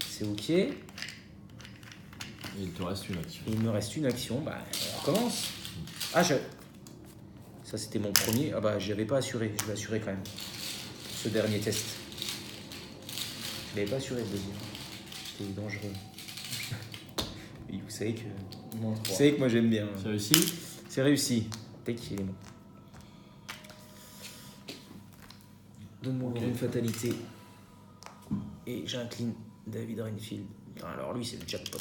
Speaker 2: c'est ok.
Speaker 1: Et il te reste une action.
Speaker 2: Et il me reste une action. Bah, on commence. Ah, ça, c'était mon premier. Ah bah, je l'avais pas assuré. Je vais assurer quand même. Ce dernier test. Je l'avais pas assuré, le deuxième. C'était dangereux. Et vous savez que...
Speaker 3: Non,
Speaker 2: Vous savez que moi, j'aime bien.
Speaker 1: C'est réussi.
Speaker 2: C'est réussi. Dès qu'il est bon. Donne-moi
Speaker 1: Ok.
Speaker 2: une fatalité. Et j'incline David Renfield. Putain, alors lui, c'est le jackpot.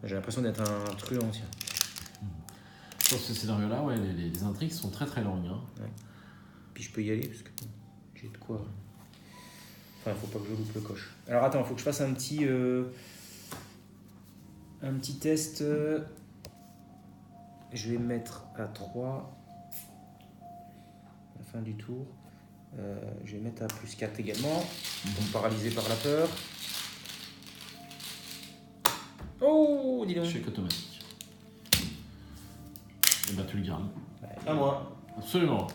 Speaker 2: J'ai l'impression d'être un truand, tiens.
Speaker 1: Sur ce scénario-là, ouais, les intrigues sont très très longues. Hein.
Speaker 2: Puis je peux y aller parce que j'ai de quoi. Enfin, il faut pas que je loupe le coche. Alors attends, il faut que je fasse un petit test. Je vais me mettre à 3. À la fin du tour. Je vais mettre à plus 4 également. Donc paralysé par la peur. Oh, dis donc.
Speaker 1: Chèque automatique. Et bah tu le gardes.
Speaker 3: À moi.
Speaker 1: Absolument.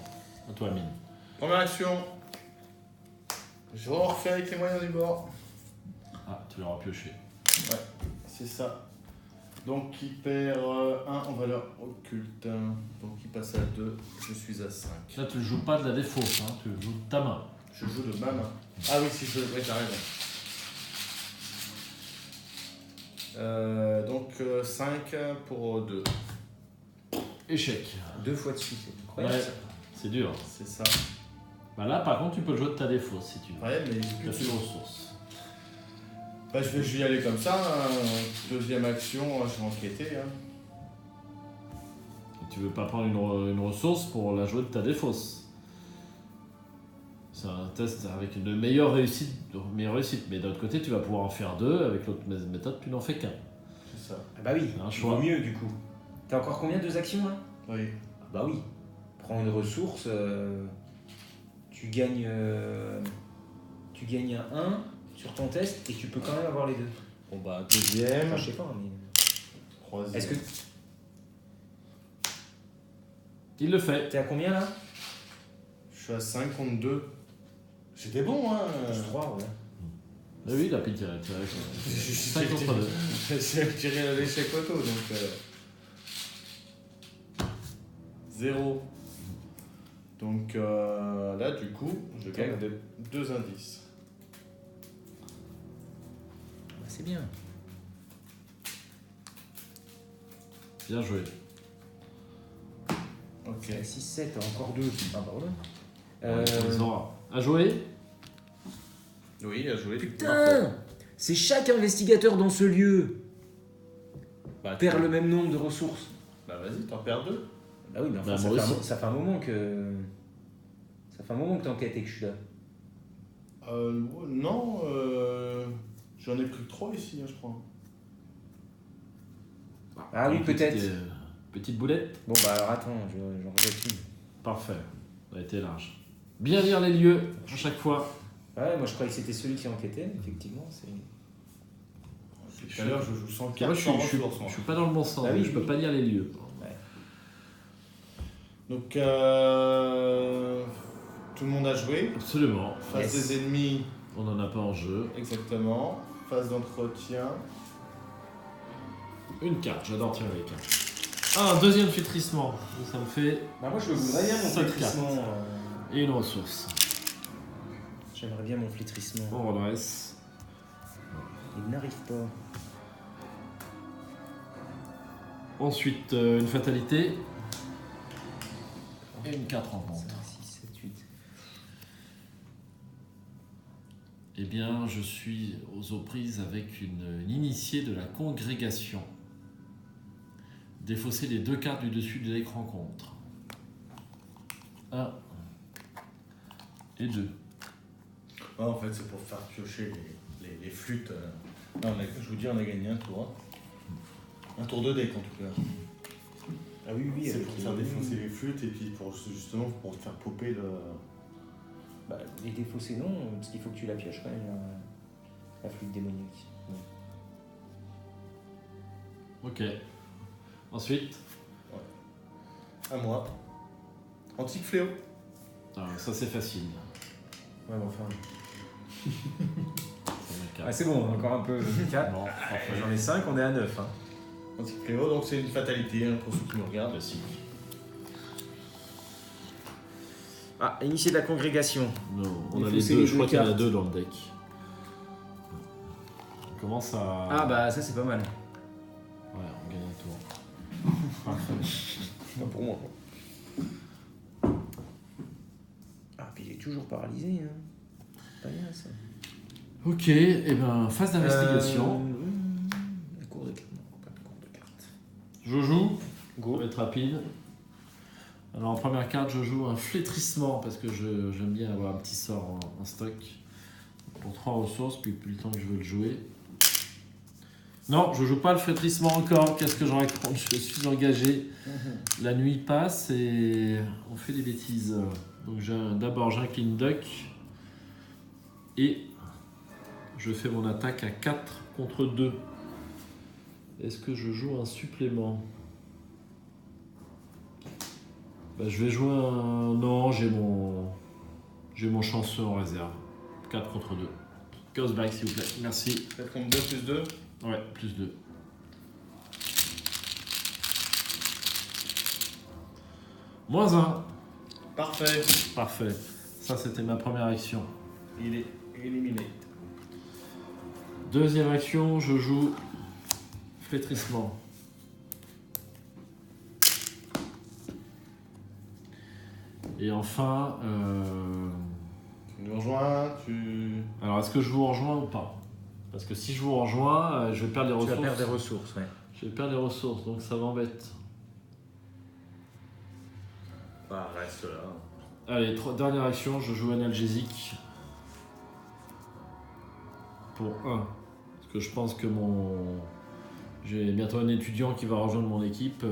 Speaker 1: À toi, Amine.
Speaker 3: Première action. Je refais avec les moyens du bord.
Speaker 1: Ah, tu l'auras pioché.
Speaker 3: Ouais, c'est ça. Donc il perd 1 en valeur occulte. Donc il passe à 2. Je suis à 5.
Speaker 1: Là, tu ne joues pas de la défausse, hein. Tu joues de ta main.
Speaker 3: Je joue de ma main. Ah oui, si je veux. Ouais, t'as raison. Donc 5 pour 2.
Speaker 1: Échec.
Speaker 2: 2 fois de suite, c'est incroyable.
Speaker 1: Ouais,
Speaker 2: Ça.
Speaker 1: c'est dur.
Speaker 3: C'est ça.
Speaker 1: Bah là, par contre, tu peux le jouer de ta défausse si tu veux.
Speaker 3: Ouais, mais
Speaker 1: Tu as fait une ressource.
Speaker 3: bah, je vais y aller comme ça. Hein. Deuxième action, je vais enquêter. Hein.
Speaker 1: Et tu veux pas prendre une ressource pour la jouer de ta défausse. C'est un test avec une meilleure réussite. Mais d'un autre côté, tu vas pouvoir en faire 2. Avec l'autre méthode, tu n'en fais qu'un.
Speaker 3: C'est ça.
Speaker 2: Ah bah oui,
Speaker 1: C'est un
Speaker 2: il
Speaker 1: choix.
Speaker 2: vaut mieux du coup. T'as encore combien de actions là?
Speaker 3: Oui.
Speaker 2: Ah bah oui. Prends une ressource, tu gagnes un 1 sur ton test et tu peux quand même avoir les deux.
Speaker 3: Bon, bah, deuxième.
Speaker 2: Enfin, je sais pas, mais.
Speaker 3: Troisième.
Speaker 2: Est-ce que
Speaker 1: Il le fait.
Speaker 2: t'es à combien là?
Speaker 3: Je suis à 5 contre 2. C'était bon, hein.
Speaker 2: 3, ouais.
Speaker 1: Ah oui, il a pitié. 5 contre 2.
Speaker 3: J'ai tiré l'échec auto, donc. 0. Donc là, du coup, je gagne 2 indices.
Speaker 2: Bah, c'est bien.
Speaker 1: Bien joué.
Speaker 3: Ok.
Speaker 2: 6, 7, encore 2. Ah bah ouais.
Speaker 1: Ils aura. À jouer.
Speaker 3: Oui, à jouer.
Speaker 2: Putain! C'est chaque investigateur dans ce lieu
Speaker 3: Bah,
Speaker 2: perd le même nombre de ressources.
Speaker 3: Bah, vas-y, t'en perds 2.
Speaker 2: Bah oui, mais enfin,
Speaker 1: Bah,
Speaker 2: ça,
Speaker 1: moi
Speaker 2: fait
Speaker 1: aussi.
Speaker 2: ça fait un moment que. Ça fait un moment que t'enquêtes et que je suis là.
Speaker 3: Non, j'en ai pris que 3 ici, hein, je crois.
Speaker 2: Ah oui,
Speaker 1: Une
Speaker 2: peut-être.
Speaker 1: Petite boulette.
Speaker 2: Bon bah alors attends, j'en rejette une.
Speaker 1: Parfait. Ça a été large. Bien lire les lieux à chaque fois.
Speaker 2: Ouais, moi je croyais que c'était celui qui enquêtait, effectivement. C'est...
Speaker 3: Tout à l'heure, je joue sans
Speaker 1: Moi,
Speaker 3: carte,
Speaker 1: je
Speaker 3: sans
Speaker 1: suis
Speaker 3: ressources. moi.
Speaker 1: pas dans le bon sens.
Speaker 2: Ah oui,
Speaker 1: Je peux
Speaker 2: oui.
Speaker 1: pas lire les lieux.
Speaker 3: Donc, tout le monde a joué.
Speaker 1: Absolument.
Speaker 3: Face
Speaker 2: Yes.
Speaker 3: des ennemis,
Speaker 1: On n'en a pas en jeu.
Speaker 3: exactement. Phase d'entretien.
Speaker 1: Une carte. J'adore tirer les cartes. Ah, un deuxième flétrissement. Ça me fait.
Speaker 2: Bah moi je le voudrais bien mon
Speaker 1: Cinq
Speaker 2: flétrissement.
Speaker 1: Et une ressource.
Speaker 2: J'aimerais bien mon flétrissement.
Speaker 1: On redresse.
Speaker 2: Il n'arrive pas.
Speaker 1: Ensuite, une fatalité. Et une carte rencontre.
Speaker 2: 5, 6, 7, 8.
Speaker 1: Eh bien, je suis aux prises avec une initiée de la congrégation. Défausser les 2 cartes du dessus de l'écran rencontre. 1 et 2.
Speaker 3: Ah, en fait, c'est pour faire piocher les flûtes. Non, je vous dis, on a gagné un tour. Hein. Un tour de deck en tout cas.
Speaker 2: Ah oui, oui,
Speaker 3: C'est
Speaker 2: avec
Speaker 3: pour
Speaker 2: les-
Speaker 3: faire défoncer les flûtes et puis justement pour faire popper le.
Speaker 2: Bah, les défausser non, parce qu'il faut que tu la pioches quand même, la flûte démoniaque. Ouais.
Speaker 1: Ok. Ensuite,
Speaker 3: À moi. Antique fléau.
Speaker 1: ça c'est facile.
Speaker 2: Ouais, mais enfin.
Speaker 1: C'est ma carte.
Speaker 2: Ah, c'est bon, on a encore un peu. 4.
Speaker 1: Non, parfait.
Speaker 2: J'en ai 5, on est à 9. Hein.
Speaker 3: Antique fléau, donc c'est une fatalité hein, pour ceux qui nous regardent.
Speaker 1: Classique.
Speaker 2: Ah, initié de la congrégation.
Speaker 1: Non, on a les
Speaker 2: Défausser
Speaker 1: deux,
Speaker 2: les
Speaker 1: je crois
Speaker 2: deux
Speaker 1: qu'il y en a
Speaker 2: cartes.
Speaker 1: 2 dans le deck. On commence à.
Speaker 2: Ah bah ça c'est pas mal.
Speaker 1: Ouais, on gagne un tour. Parfait.
Speaker 2: Pas pour moi. Ah, puis il est toujours paralysé. Hein. Pas bien ça.
Speaker 1: Ok, et ben phase d'investigation.
Speaker 2: La cour de cartes. Non, pas de cour de cartes.
Speaker 1: Je joue.
Speaker 2: Go.
Speaker 1: Ça va être rapide. Alors en première carte, je joue un flétrissement parce que j'aime bien avoir un petit sort en stock. Pour 3 ressources, puis plus le temps que je veux le jouer. Non, je joue pas le flétrissement encore. Qu'est-ce que je raconte? Je suis engagé. La nuit passe et on fait des bêtises. Donc d'abord j'incline duck et je fais mon attaque à 4 contre 2. Est-ce que je joue un supplément? Bah, je vais jouer un... Non, j'ai mon chanceux en réserve. 4 contre 2. Chaos back s'il vous plaît. Merci.
Speaker 3: 4 contre 2 plus 2.
Speaker 1: Ouais, plus 2. Moins 1.
Speaker 3: Parfait.
Speaker 1: Parfait. Ça, c'était ma première action.
Speaker 3: Il est éliminé.
Speaker 1: Deuxième action, je joue flétrissement. Et enfin,
Speaker 3: Tu nous rejoins,
Speaker 1: Alors, est-ce que je vous rejoins ou pas? Parce que si je vous rejoins, je vais perdre des
Speaker 2: Tu
Speaker 1: ressources.
Speaker 2: vas perdre des ressources, ouais.
Speaker 1: Je vais perdre des ressources, donc ça m'embête.
Speaker 3: Bah, reste là.
Speaker 1: Allez, dernière action, je joue analgésique. Pour 1. Parce que je pense que j'ai bientôt un étudiant qui va rejoindre mon équipe.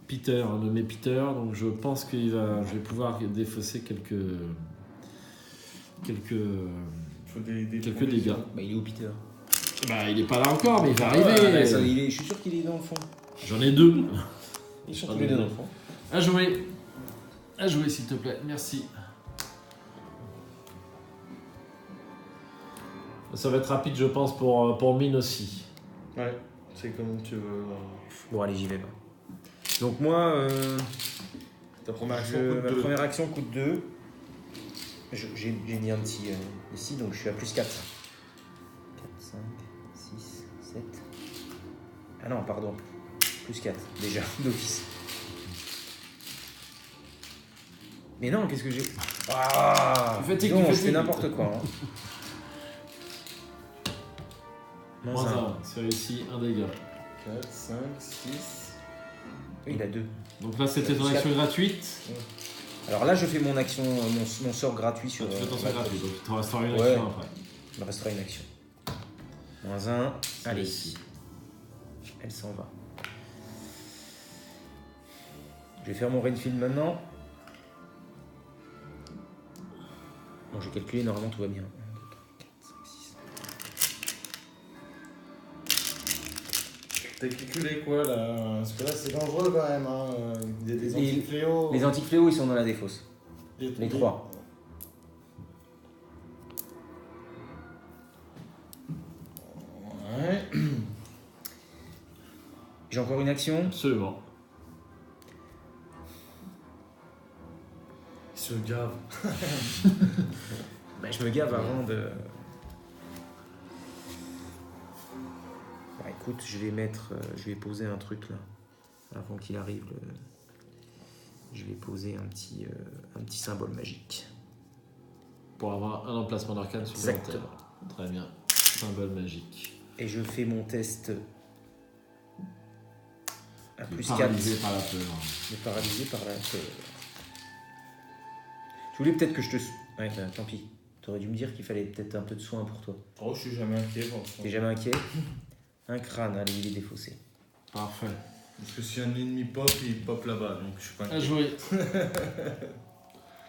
Speaker 1: Peter, un nommé Peter. Donc je pense que je vais pouvoir défausser quelques
Speaker 3: Il faut des
Speaker 1: dégâts.
Speaker 2: Bah, il est où, Peter?
Speaker 1: Bah, il est pas là encore, mais il va
Speaker 2: Ouais,
Speaker 1: arriver.
Speaker 2: je suis sûr qu'il est dans le fond.
Speaker 1: J'en ai 2.
Speaker 2: Ils sont tous les deux dans le fond.
Speaker 1: À jouer. À jouer, s'il te plaît. Merci. Ça va être rapide, je pense, pour Mine aussi.
Speaker 3: Ouais, c'est comme tu veux.
Speaker 2: Bon, allez, j'y vais. Donc, moi,
Speaker 3: Ta première action coûte
Speaker 2: ma
Speaker 3: 2.
Speaker 2: première action coûte 2. J'ai mis un petit ici, donc je suis à plus 4. 4, 5, 6, 7. Ah non, pardon. Plus 4, déjà, d'office. Mais non, qu'est-ce que j'ai. Ah,
Speaker 1: Tu fatigues,
Speaker 2: non,
Speaker 1: tu
Speaker 2: je fais
Speaker 1: fatigues.
Speaker 2: n'importe quoi. Hein.
Speaker 1: Moins 1, c'est réussi, un dégât.
Speaker 3: 4, 5, 6.
Speaker 2: Oui, il a 2.
Speaker 1: Donc là, c'était ton action gratuite.
Speaker 2: Alors là, je fais mon action, mon sort gratuit sur.
Speaker 1: Tu fais ton sort gratuit, donc tu restera une
Speaker 2: Ouais.
Speaker 1: action après.
Speaker 2: Il me restera une action. Moins 1. Allez. Elle s'en va. Je vais faire mon Rainfield maintenant. Bon, j'ai calculé, normalement tout va bien. 1, 2, 3, 4, 5, 6.
Speaker 3: T'as calculé quoi là? Parce que là c'est dangereux quand même. Hein. Il y a des anti-fléaux.
Speaker 2: Les anti-fléaux, ils sont dans la défausse. Les 3.
Speaker 3: Ouais.
Speaker 2: J'ai encore une action.
Speaker 1: Absolument.
Speaker 3: Il se gave.
Speaker 2: Bah, je me gave avant de. Bah, écoute, je vais poser un truc là. Avant qu'il arrive. Je vais poser un petit symbole magique.
Speaker 1: Pour avoir un emplacement d'arcane supplémentaire.
Speaker 2: Exactement.
Speaker 1: Très bien. Symbole magique.
Speaker 2: Et je fais mon test à plus 4.
Speaker 1: Paralysé par la peur.
Speaker 2: Mais paralysé par la peur. Je voulais peut-être que je te. Ouais, tant pis. T'aurais dû me dire qu'il fallait peut-être un peu de soin pour toi.
Speaker 3: Oh, je suis jamais inquiet pour ça.
Speaker 2: T'es jamais inquiet? Un crâne, allez, il est défaussé.
Speaker 1: Parfait.
Speaker 3: Parce que si un ennemi pop, il pop là-bas, donc je suis pas
Speaker 1: À
Speaker 3: inquiet.
Speaker 1: jouer.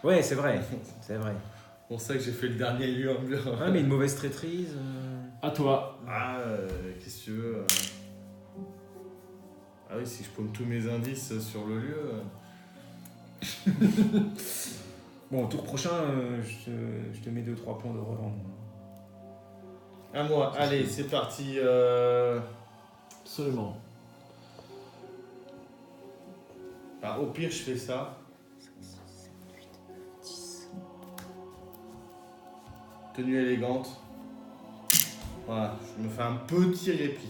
Speaker 2: Ouais, c'est vrai. C'est vrai.
Speaker 3: C'est pour ça que j'ai fait le dernier lieu en bleu.
Speaker 2: Ah, mais une mauvaise traîtrise.
Speaker 1: À toi.
Speaker 3: Ah, qu'est-ce que tu veux Ah oui, si je paume tous mes indices sur le lieu.
Speaker 2: Bon, au tour prochain, je te mets 2-3 points de revente.
Speaker 3: À moi, allez, c'est parti.
Speaker 1: Absolument.
Speaker 3: Ah, au pire, je fais ça. Tenue élégante. Voilà, je me fais un petit répit.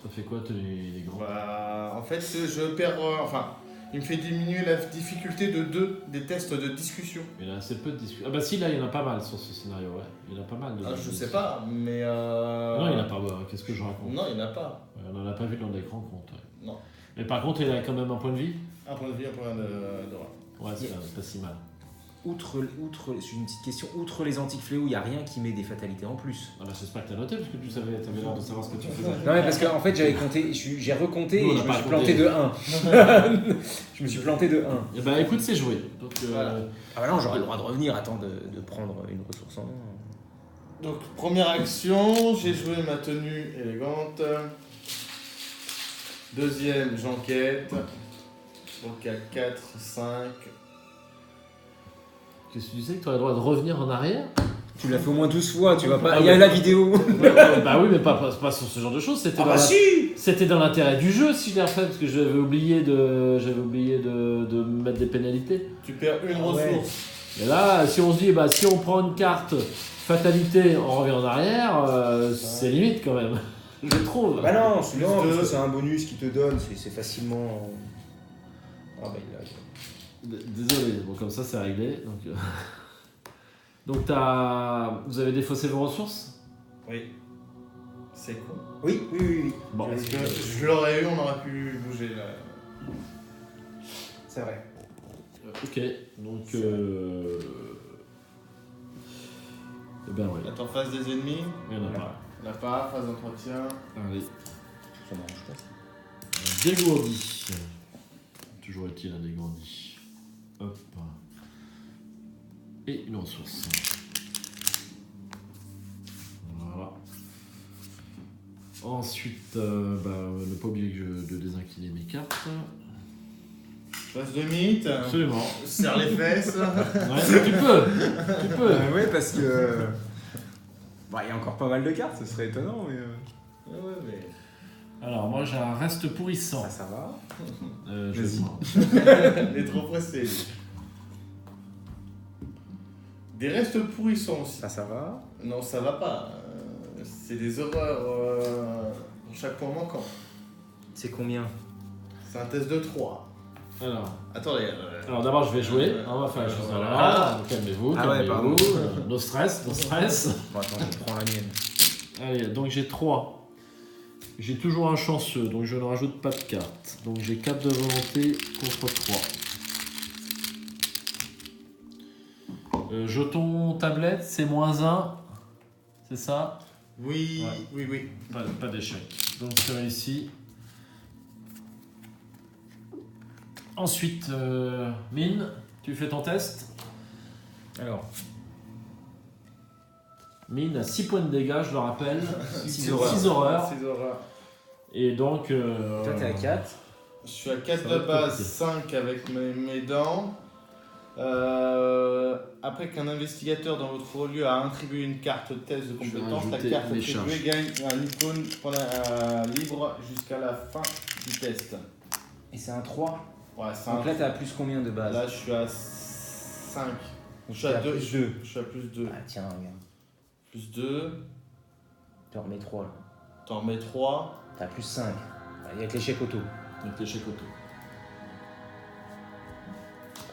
Speaker 1: Ça fait quoi, les grands?
Speaker 3: Bah, en fait, je perds. Enfin, il me fait diminuer la difficulté de 2 des tests de discussion.
Speaker 1: Il y a assez peu de discussions. Ah bah si, là, il y en a pas mal sur ce scénario, ouais. Il y en a pas mal.
Speaker 3: Ah, je sais pas, mais.
Speaker 1: Non, il n'y en a pas. Qu'est-ce que je raconte?
Speaker 3: Non, il n'y en a pas.
Speaker 1: Ouais, on n'en a pas vu dans l'écran compte. Ouais.
Speaker 3: Non.
Speaker 1: Mais par contre, il a quand même un point de vie.
Speaker 3: Un point de vie, un point de.
Speaker 1: Ouais, c'est pas si mal.
Speaker 2: Outre, c'est une petite question, outre les antiques fléaux, il n'y a rien qui met des fatalités en plus.
Speaker 1: Ah bah j'espère que t'as noté parce que tu avais l'air de savoir ce que tu faisais.
Speaker 2: Non, mais parce qu'en fait, j'avais compté, j'ai recompté
Speaker 1: Nous, on
Speaker 2: et
Speaker 1: n'a
Speaker 2: je me
Speaker 1: pas
Speaker 2: suis
Speaker 1: compté.
Speaker 2: planté de 1. Je me suis planté de 1.
Speaker 1: Et bah écoute, c'est joué. Donc,
Speaker 2: Voilà. Ah bah non, j'aurais le droit de revenir, attends, de prendre une ressource en main.
Speaker 3: Donc, première action, j'ai joué ma tenue élégante. Deuxième, j'enquête. Donc, à 4, 5.
Speaker 1: qu'est-ce que tu sais que tu aurais le droit de revenir en arrière?
Speaker 2: Tu l'as fait au moins 12 fois, tu vas pas.
Speaker 1: Ah
Speaker 2: Il y a
Speaker 1: ouais.
Speaker 2: la vidéo.
Speaker 1: Bah oui, mais pas sur ce genre de choses. C'était
Speaker 2: Ah bah si.
Speaker 1: C'était dans l'intérêt du jeu si je l'ai refait parce que j'avais oublié de mettre des pénalités.
Speaker 3: Tu perds une
Speaker 2: Ah ouais.
Speaker 3: ressource.
Speaker 1: Et là, si on se dit, bah si on prend une carte fatalité, on revient en arrière, c'est limite quand même. Je trouve.
Speaker 2: Bah non, celui-là,
Speaker 3: Plus
Speaker 2: parce
Speaker 3: deux.
Speaker 2: que c'est un bonus qui te donne, c'est facilement. Ah bah il a.
Speaker 1: Désolé, bon, comme ça c'est réglé. Donc vous avez défaussé vos ressources?
Speaker 3: Oui. C'est con.
Speaker 2: Oui.
Speaker 1: Bon,
Speaker 3: Parce que je l'aurais eu, on aurait pu bouger là.
Speaker 2: C'est vrai.
Speaker 1: ok, donc... Eh ben oui,
Speaker 3: Attends, face des ennemis.
Speaker 1: il n'y en a pas.
Speaker 3: La pas, phase d'entretien.
Speaker 1: Allez,
Speaker 2: Ça m'arrange pas.
Speaker 1: dégourdi. Toujours est-il un dégourdi. Hop. Et une ressource. Voilà. Ensuite, ne pas oublier de désincliner mes cartes.
Speaker 3: Phase de mythe.
Speaker 1: Absolument.
Speaker 3: Serre les fesses.
Speaker 1: Ouais, tu peux.
Speaker 2: Oui, parce que. Il y a encore pas mal de cartes, ce serait étonnant, mais.
Speaker 3: Ouais, mais.
Speaker 1: Alors, moi j'ai un reste pourrissant.
Speaker 2: Ça va.
Speaker 1: Je
Speaker 2: Vas-y.
Speaker 3: Il est trop pressé. lui. Des restes pourrissants aussi.
Speaker 2: Ça va.
Speaker 3: Non, ça va pas. C'est des horreurs pour chaque point manquant.
Speaker 2: C'est combien?
Speaker 3: C'est un test de 3.
Speaker 1: Alors,
Speaker 3: Attendez.
Speaker 1: alors d'abord je vais jouer. On va faire les choses.
Speaker 3: Voilà.
Speaker 1: Voilà. Calmez-vous,
Speaker 2: Ah ouais,
Speaker 1: calmez-vous. No stress.
Speaker 2: Bon, attends, je prends la mienne.
Speaker 1: Allez, donc j'ai 3. J'ai toujours un chanceux, donc je ne rajoute pas de cartes. Donc j'ai 4 de volonté contre 3. Jeton tablette, c'est -1. C'est ça?
Speaker 3: Oui,
Speaker 1: Ouais.
Speaker 3: oui.
Speaker 1: Pas d'échec. Donc c'est réussi. Ensuite, Mine, tu fais ton test.
Speaker 2: Alors,
Speaker 1: Mine à 6 points de dégâts, je le rappelle.
Speaker 2: 6
Speaker 1: horreurs.
Speaker 3: 6 horreurs.
Speaker 1: Et donc...
Speaker 2: toi t'es à 4.
Speaker 3: Je suis à 4
Speaker 1: Ça
Speaker 3: de
Speaker 1: va être
Speaker 3: base,
Speaker 1: compliqué.
Speaker 3: 5 avec mes dents. Après qu'un investigateur dans votre lieu a attribué une carte test de
Speaker 1: Je vais
Speaker 3: compétence, la
Speaker 1: rajouter
Speaker 3: carte
Speaker 1: les
Speaker 3: attribuée
Speaker 1: charges.
Speaker 3: gagne un icône libre jusqu'à la fin du test.
Speaker 2: Et c'est un 3.
Speaker 3: Ouais, c'est
Speaker 2: Donc
Speaker 3: un...
Speaker 2: là, t'as plus combien de base?
Speaker 3: Là, je suis à 5.
Speaker 2: Donc
Speaker 3: Je suis à
Speaker 2: t'as
Speaker 3: 2.
Speaker 2: plus 2.
Speaker 3: Je suis à plus 2.
Speaker 2: Ah, tiens, regarde.
Speaker 3: Plus 2.
Speaker 2: Tu en remets 3 là.
Speaker 3: T'en remets 3.
Speaker 2: T'as plus 5. Il y a que l'échec auto.
Speaker 1: Donc l'échec auto.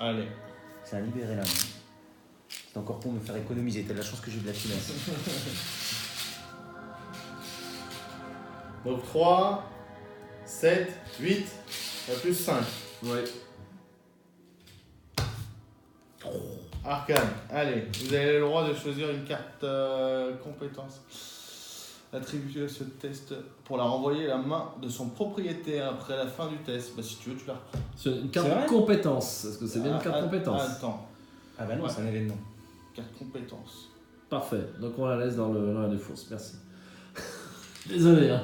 Speaker 3: Allez.
Speaker 2: C'est un libéré là. C'est encore pour me faire économiser. T'as de la chance que j'ai de la finesse.
Speaker 3: Donc 3, 7, 8, et plus 5.
Speaker 1: Ouais.
Speaker 3: Arcane. Allez, vous avez le droit de choisir une carte compétence attribuée à ce test pour la renvoyer à la main de son propriétaire après la fin du test. Bah, si tu veux, tu la reprends.
Speaker 1: C'est une
Speaker 2: C'est vrai
Speaker 1: carte compétence. Est-ce que c'est bien une carte
Speaker 3: Ah,
Speaker 1: compétence?
Speaker 3: Attends,
Speaker 2: Ah bah non,
Speaker 3: Ouais.
Speaker 2: c'est un événement.
Speaker 3: carte compétence.
Speaker 1: Parfait. Donc on la laisse dans la défausse. Merci. Désolé. Hein.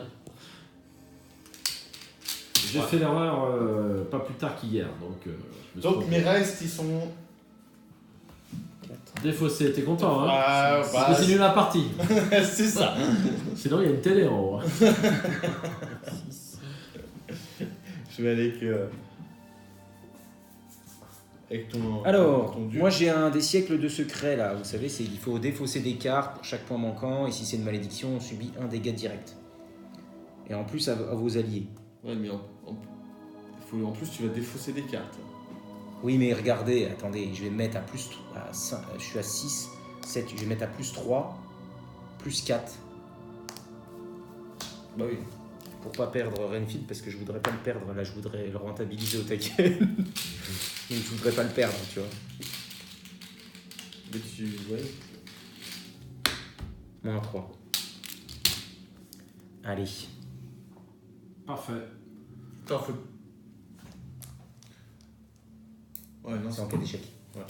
Speaker 1: J'ai fait l'erreur pas plus tard qu'hier. Donc, je me suis
Speaker 3: Donc
Speaker 1: trompé.
Speaker 3: mes restes, ils sont...
Speaker 1: Défaussé, t'es content, hein?
Speaker 3: Ah,
Speaker 1: C'est
Speaker 3: bah,
Speaker 1: que c'est nul la partie.
Speaker 3: c'est ça.
Speaker 1: Sinon, il y a une télé en haut. Hein.
Speaker 3: Je vais aller avec ton...
Speaker 2: Alors,
Speaker 3: ton dieu.
Speaker 2: moi j'ai un des siècles de secret là. Vous savez, il faut défausser des cartes pour chaque point manquant. Et si c'est une malédiction, on subit un dégât direct. Et en plus à vos alliés.
Speaker 3: Ouais, mais en plus, tu vas défausser des cartes.
Speaker 2: Oui, mais regardez, attendez, je vais mettre à plus. À 5, je suis à 6, 7. Je vais mettre à plus 3, plus 4. Bah oui. Pour pas perdre Renfield, parce que je voudrais pas le perdre. Là, je voudrais le rentabiliser au taquet. Donc je voudrais pas le perdre, tu vois.
Speaker 3: Mais tu... Ouais.
Speaker 2: Moins 3. Allez.
Speaker 1: Parfait.
Speaker 3: T'en fais... Ouais, non,
Speaker 2: C'est en cas d'échec.
Speaker 3: Ouais.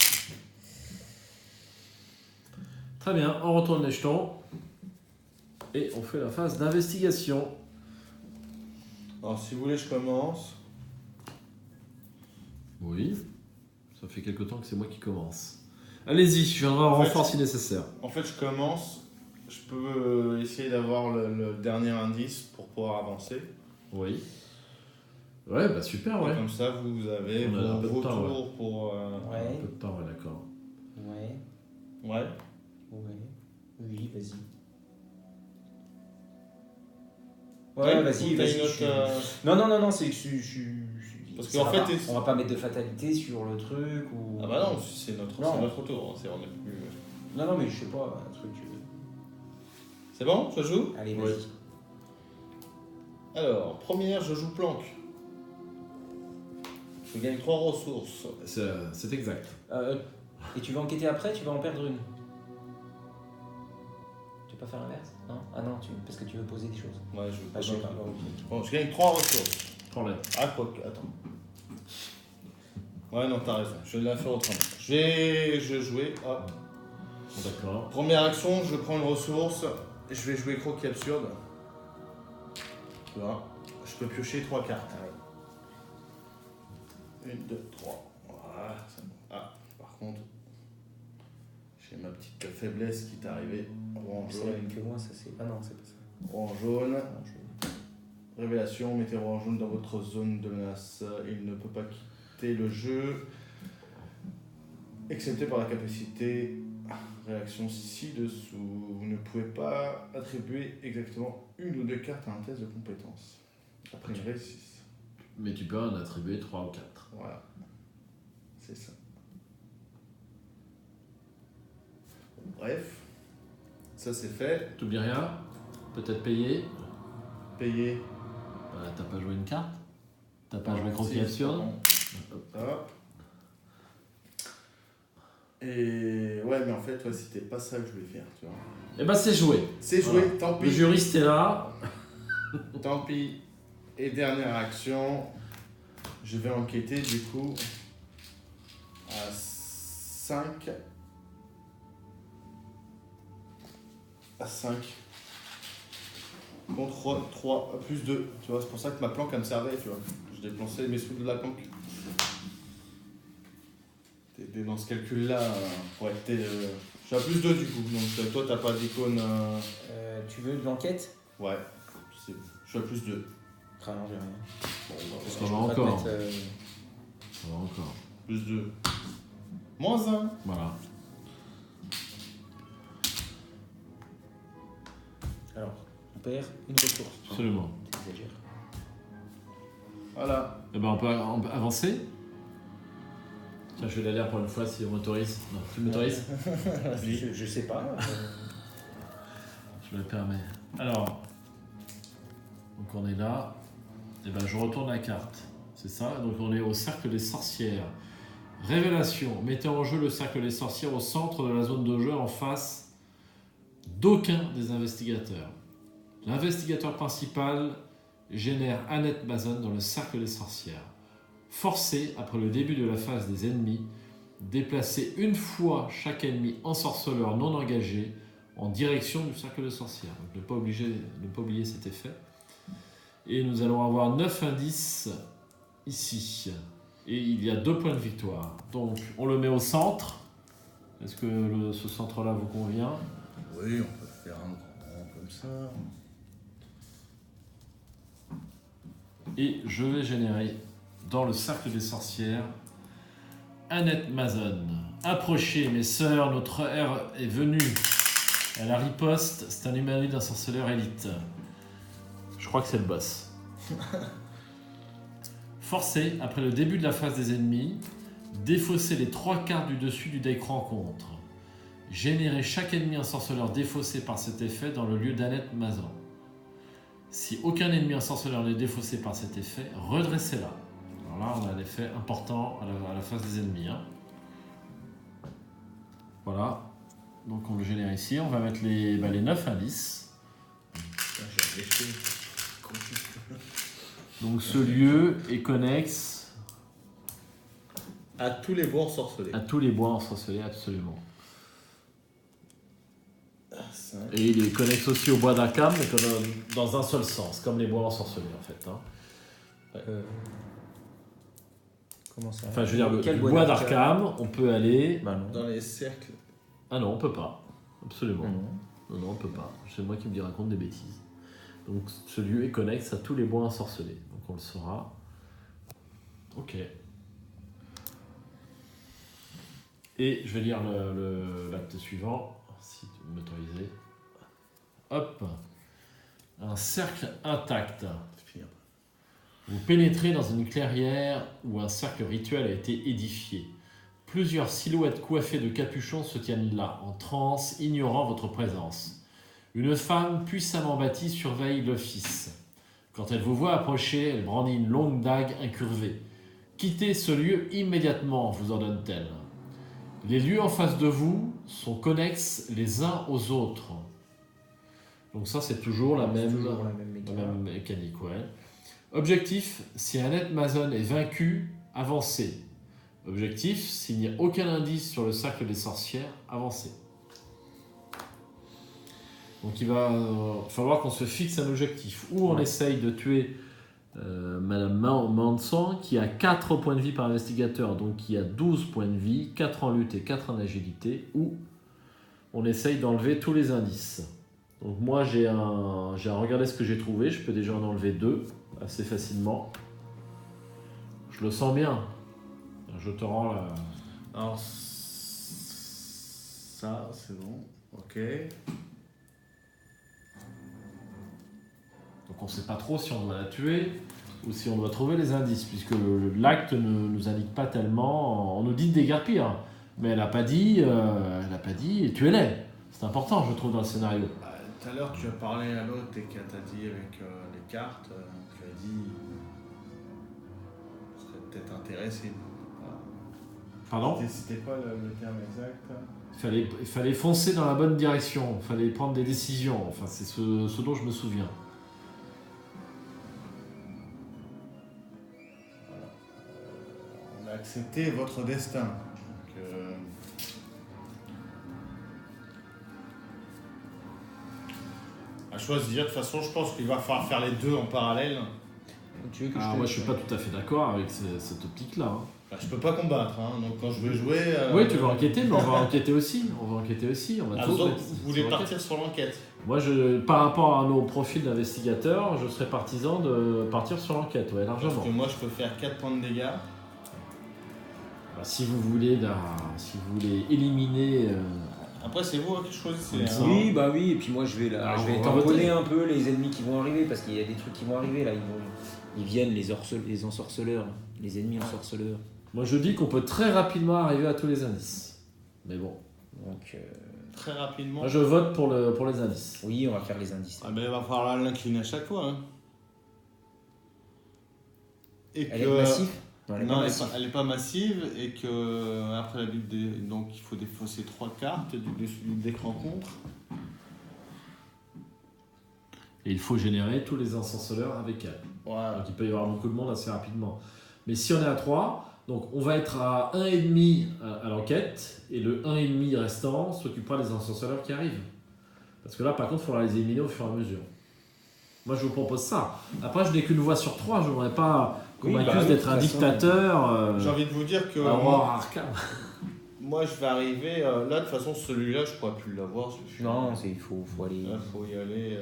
Speaker 1: Très bien, on retourne les jetons. Et on fait la phase d'investigation.
Speaker 3: Alors, si vous voulez, je commence.
Speaker 1: Oui. Ça fait quelque temps que c'est moi qui commence. Allez-y, je viendrai en
Speaker 3: En fait,
Speaker 1: renfort si nécessaire.
Speaker 3: En fait, je commence. Je peux essayer d'avoir le dernier indice pour pouvoir avancer.
Speaker 1: Oui. Ouais, bah super,
Speaker 3: Et
Speaker 1: ouais.
Speaker 3: comme ça, vous avez
Speaker 1: On a un peu de
Speaker 3: vos
Speaker 1: temps,
Speaker 3: tours pour...
Speaker 1: Un
Speaker 2: Ouais.
Speaker 1: peu de temps, ouais, d'accord.
Speaker 2: Ouais.
Speaker 3: Ouais.
Speaker 2: Ouais. Oui, vas-y. Ouais, vas-y,
Speaker 3: t'as
Speaker 2: vas-y.
Speaker 3: une autre,
Speaker 2: Non, c'est que je suis.
Speaker 3: Parce
Speaker 2: Ça
Speaker 3: qu'en
Speaker 2: va
Speaker 3: fait,
Speaker 2: pas- on va pas mettre de fatalité sur le truc ou.
Speaker 3: ah bah non, c'est notre tour. On est plus...
Speaker 2: Non, mais je sais pas, un truc.
Speaker 3: C'est bon, je joue?
Speaker 2: Allez,
Speaker 1: Ouais.
Speaker 2: vas-y.
Speaker 3: Alors, première, je joue planque. Je gagne 3 ressources.
Speaker 1: C'est exact.
Speaker 2: Et tu vas enquêter après, tu vas en perdre une. Tu veux pas faire l'inverse? Non? Ah non, parce que tu veux poser des choses.
Speaker 3: Ouais, je veux
Speaker 2: Ah,
Speaker 3: pas.
Speaker 2: je sais pas.
Speaker 3: Bon, je gagne 3 ressources.
Speaker 1: Prends-le.
Speaker 3: Ah, quoi que, attends. Ouais, non, t'as raison. Je vais la faire autrement. Je vais jouer. Hop.
Speaker 1: D'accord.
Speaker 3: Première action, je prends une ressource. Je vais jouer croquis absurde. Tu vois, je peux piocher 3 cartes. 1, 2, 3. Voilà, c'est bon. Ah, par contre, j'ai ma petite faiblesse qui est arrivée. Orange
Speaker 2: C'est la
Speaker 3: jaune.
Speaker 2: même que moi, ça c'est. Ah non, c'est pas ça.
Speaker 3: Orange jaune.
Speaker 2: Non, je-
Speaker 3: Révélation, mettez orange jaune dans votre zone de menace. Il ne peut pas quitter le jeu, excepté par la capacité. Réaction ci-dessous. Vous ne pouvez pas attribuer exactement une ou 2 cartes à un test de compétence. Après une réussite.
Speaker 1: Mais tu peux en attribuer 3 ou 4.
Speaker 3: Voilà. C'est ça. Bref. Ça c'est fait.
Speaker 1: T'oublies rien? Peut-être payer?
Speaker 3: Payé.
Speaker 1: Bah, t'as pas joué une carte? T'as pas joué
Speaker 3: Si,
Speaker 1: croquis absurde?
Speaker 3: Hop. Et ouais, mais en fait, ouais, c'était pas ça que je voulais faire, tu vois.
Speaker 1: Eh ben c'est joué.
Speaker 3: C'est joué,
Speaker 1: Voilà.
Speaker 3: tant
Speaker 1: Le
Speaker 3: pis.
Speaker 1: juriste est là.
Speaker 3: Tant pis. Et dernière action, je vais enquêter du coup à 5. À 5. Contre 3, plus 2. Tu vois, c'est pour ça que ma planque, elle me servait, tu vois. Je dépensais mes sous de la planque. T'es dans ce calcul-là, pour être... je suis à plus 2 du coup, donc toi, t'as pas d'icône...
Speaker 2: Tu veux de l'enquête?
Speaker 3: Ouais, je suis à plus 2.
Speaker 2: Ah non, j'ai rien.
Speaker 3: Bon,
Speaker 1: Ça
Speaker 2: Je
Speaker 1: va
Speaker 2: peux pas te
Speaker 1: encore.
Speaker 2: mettre,
Speaker 1: Ça va encore.
Speaker 3: plus 2. Moins 1.
Speaker 1: Voilà.
Speaker 2: Alors, on perd une ressource.
Speaker 1: Absolument.
Speaker 2: T'exagères.
Speaker 3: Voilà.
Speaker 1: Eh ben on peut avancer. Tiens, je vais la lire pour une fois si on m'autorise. Non, tu m'autorises?
Speaker 2: Je sais pas.
Speaker 1: Je me le permets. Alors, donc on est là. Et ben je retourne la carte. C'est ça. Donc on est au cercle des sorcières. Révélation. Mettez en jeu le cercle des sorcières au centre de la zone de jeu en face d'aucun des investigateurs. L'investigateur principal génère Annette Mason dans le cercle des sorcières. Forcez, après le début de la phase des ennemis, déplacer une fois chaque ennemi ensorceleur non engagé en direction du cercle des sorcières. Donc ne pas oublier cet effet. Et nous allons avoir 9 indices ici. Et il y a 2 points de victoire. Donc on le met au centre. Est-ce que ce centre-là vous convient?
Speaker 3: Oui, on peut faire un grand comme ça.
Speaker 1: Et je vais générer dans le cercle des sorcières Annette Mason. Approchez, mes sœurs, notre ère est venue. Elle a riposte, c'est un humanoïde, un sorceleur élite. Je crois que c'est le boss. Forcez, après le début de la phase des ennemis, défaussez les 3 cartes du dessus du deck rencontre. Générez chaque ennemi ensorceleur défaussé par cet effet dans le lieu d'Annette Mason. Si aucun ennemi ensorceleur n'est défaussé par cet effet, redressez-la. Alors là, on a l'effet important à la phase des ennemis. Hein. Voilà. Donc on le génère ici. On va mettre les 9 indices.
Speaker 3: Putain, j'ai réfléchi.
Speaker 1: Donc ce lieu est connexe
Speaker 3: À tous les bois ensorcelés.
Speaker 1: à tous les bois ensorcelés, absolument.
Speaker 3: 5.
Speaker 1: Et il est connexe aussi au bois d'Arkham, mais dans un seul sens, comme les bois ensorcelés en fait. Hein.
Speaker 2: Comment ça?
Speaker 1: Enfin, je veux dire, le
Speaker 2: Quel
Speaker 1: bois d'Arkham, on peut aller...
Speaker 2: Bah non.
Speaker 3: Dans les cercles.
Speaker 1: Ah non, on peut pas. Absolument.
Speaker 2: Non.
Speaker 1: Non, on peut pas. C'est moi qui me raconte des bêtises. Donc ce lieu est connexe à tous les bois ensorcelés. Donc on le saura. Ok. Et je vais lire l'acte suivant, si tu veux m'autoriser. Hop. Un cercle intact. Vous pénétrez dans une clairière où un cercle rituel a été édifié. Plusieurs silhouettes coiffées de capuchons se tiennent là, en transe, ignorant votre présence. Une femme puissamment bâtie surveille l'office. Quand elle vous voit approcher, elle brandit une longue dague incurvée. « Quittez ce lieu immédiatement », vous ordonne-t-elle. Les lieux en face de vous sont connexes les uns aux autres. Donc ça, c'est toujours la même mécanique. Ouais. Objectif, si un être mason est vaincu, avancez. Objectif, s'il n'y a aucun indice sur le cercle des sorcières, avancez. Donc il va falloir qu'on se fixe un objectif. Ou on essaye de tuer Madame Manson, qui a 4 points de vie par investigateur, donc qui a 12 points de vie, 4 en lutte et 4 en agilité, ou on essaye d'enlever tous les indices. Donc moi j'ai regardé ce que j'ai trouvé, je peux déjà en enlever 2 assez facilement. Je le sens bien. Je te rends la...
Speaker 3: Alors, ça, c'est bon. Ok.
Speaker 1: Donc on ne sait pas trop si on doit la tuer ou si on doit trouver les indices, puisque l'acte ne nous indique pas tellement. On nous dit de déguerpir, mais elle n'a pas dit tuez-les. C'est important, je trouve, dans le scénario.
Speaker 3: Tout à l'heure, tu as parlé à l'autre et qu'elle t'a dit avec les cartes, tu as dit je serais peut-être intéressé. Voilà.
Speaker 1: Pardon ?
Speaker 3: C'était quoi le terme exact ?
Speaker 1: Il fallait foncer dans la bonne direction, il fallait prendre des décisions. Enfin, c'est ce dont je me souviens.
Speaker 3: Voilà. On a accepté votre destin. Donc, à choisir. De toute façon, je pense qu'il va falloir faire les deux en parallèle.
Speaker 2: Tu veux que
Speaker 1: Moi, je suis pas tout à fait d'accord avec cette optique-là. Hein.
Speaker 3: Bah, je peux pas combattre, hein. Donc quand je veux jouer...
Speaker 1: Oui, tu vas enquêter, mais on va enquêter aussi. On va tout
Speaker 3: donc, vous voulez partir sur l'enquête ?
Speaker 1: Moi, par rapport à nos profils d'investigateurs, je serais partisan de partir sur l'enquête, ouais, largement.
Speaker 3: Parce que moi, je peux faire 4 points de dégâts.
Speaker 1: Si vous voulez éliminer...
Speaker 3: Après, c'est vous qui choisissez.
Speaker 1: Ça.
Speaker 2: Oui, bah oui, et puis moi je vais
Speaker 1: on va
Speaker 2: tamponner
Speaker 1: voter.
Speaker 2: un peu les ennemis qui vont arriver, parce qu'il y a des trucs qui vont arriver là, ils viennent, les ensorceleurs, les ennemis ensorceleurs.
Speaker 1: Moi, je dis qu'on peut très rapidement arriver à tous les indices. Mais bon.
Speaker 2: Donc,
Speaker 3: Très rapidement.
Speaker 1: Moi, je vote pour les indices.
Speaker 2: oui, on va faire les indices.
Speaker 3: Ah ben, il va falloir l'incliner à chaque fois. Hein. Et
Speaker 2: Elle est massive ? Non,
Speaker 3: Non, elle n'est pas massive et que après la butte donc il faut défausser 3 cartes du dessus du deck rencontre.
Speaker 1: Et il faut générer tous les ensorceleurs avec elle.
Speaker 3: Voilà.
Speaker 1: Donc il peut y avoir beaucoup de monde assez rapidement. Mais si on est à 3, donc on va être à 1,5 à l'enquête, et le 1,5 restant s'occupera des ensorceleurs qui arrivent. Parce que là, par contre, il faudra les éliminer au fur et à mesure. Moi, je vous propose ça. Après, je n'ai qu'une voix sur 3, je ne voudrais pas qu'on m'accuse d'être un dictateur.
Speaker 3: J'ai envie de vous dire que moi je vais arriver là, de toute façon celui-là je ne pourrais plus l'avoir.
Speaker 2: Non, il faut aller.
Speaker 3: Il faut y aller.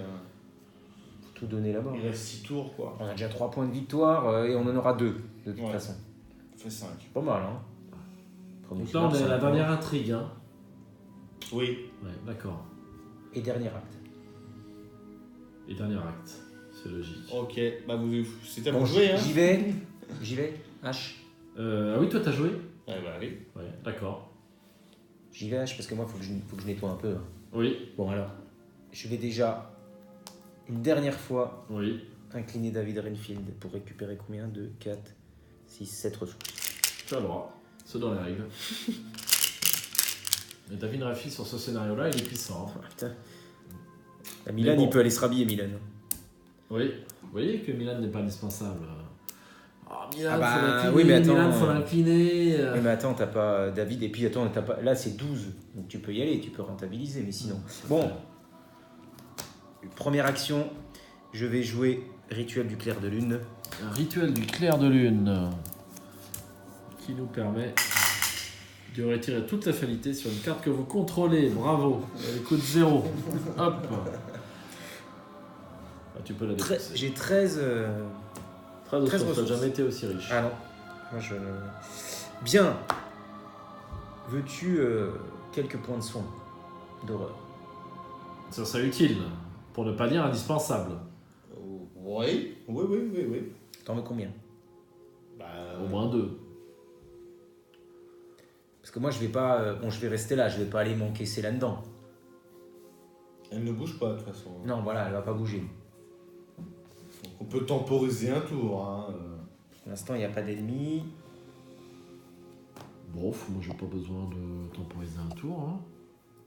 Speaker 2: Faut tout donner là-bas.
Speaker 3: Il reste 6 tours quoi.
Speaker 2: On a déjà 3 points de victoire et on en aura 2 de toute façon.
Speaker 3: Ça fait 5.
Speaker 2: Pas mal, hein.
Speaker 1: Donc là, on est à la dernière intrigue. Hein.
Speaker 3: Oui.
Speaker 1: Ouais, d'accord.
Speaker 2: Et dernier acte.
Speaker 1: Et dernier acte. C'est logique.
Speaker 3: Ok, bah c'est à
Speaker 2: Bon,
Speaker 3: vous jouer. Hein.
Speaker 2: J'y vais. H.
Speaker 1: Ah oui, toi, t'as joué ?
Speaker 3: Ouais, bah oui.
Speaker 1: Ouais, d'accord.
Speaker 2: J'y vais H parce que moi, faut que je nettoie un peu. Hein.
Speaker 1: Oui.
Speaker 2: Bon, alors, je vais déjà une dernière fois
Speaker 1: Oui.
Speaker 2: incliner David Renfield pour récupérer combien ? 2, 4, 6, 7 ressources.
Speaker 1: Tu as le droit. C'est dans les règles. Mais David Renfield sur ce scénario-là, il est puissant.
Speaker 2: Oh, putain. La Milan,
Speaker 1: bon.
Speaker 2: il peut aller se rhabiller, Milan.
Speaker 1: Oui. Vous voyez que Milan n'est pas indispensable. Milan,
Speaker 2: Ah bah,
Speaker 1: faut l'incliner.
Speaker 2: oui, mais attends,
Speaker 1: Milan, faut l'incliner.
Speaker 2: Mais attends, t'as pas David, et puis attends, t'as pas... là c'est 12, donc tu peux y aller, tu peux rentabiliser, mais sinon. Bon, première action, je vais jouer Rituel du clair de lune.
Speaker 1: Un rituel du clair de lune qui nous permet de retirer toute la fatalité sur une carte que vous contrôlez. Bravo. Elle coûte 0. Hop. Ah, tu peux la déplacer.
Speaker 2: J'ai 13...
Speaker 1: 13
Speaker 2: 13
Speaker 1: ressources, t'as
Speaker 2: ressources.
Speaker 1: jamais été aussi riche.
Speaker 2: Ah non, moi je... Bien. Veux-tu quelques points de soin d'horreur?
Speaker 1: Ça serait utile, pour ne pas dire indispensable.
Speaker 3: Oui.
Speaker 2: T'en veux combien?
Speaker 1: Au moins 2.
Speaker 2: Parce que moi, je vais pas. Bon, je vais rester là, je vais pas aller m'encaisser là-dedans.
Speaker 3: Elle ne bouge pas de toute façon.
Speaker 2: Non, voilà, elle va pas bouger.
Speaker 3: Donc on peut temporiser un tour. Hein.
Speaker 2: Pour l'instant, il n'y a pas d'ennemis.
Speaker 1: Bon, moi j'ai pas besoin de temporiser un tour. Hein.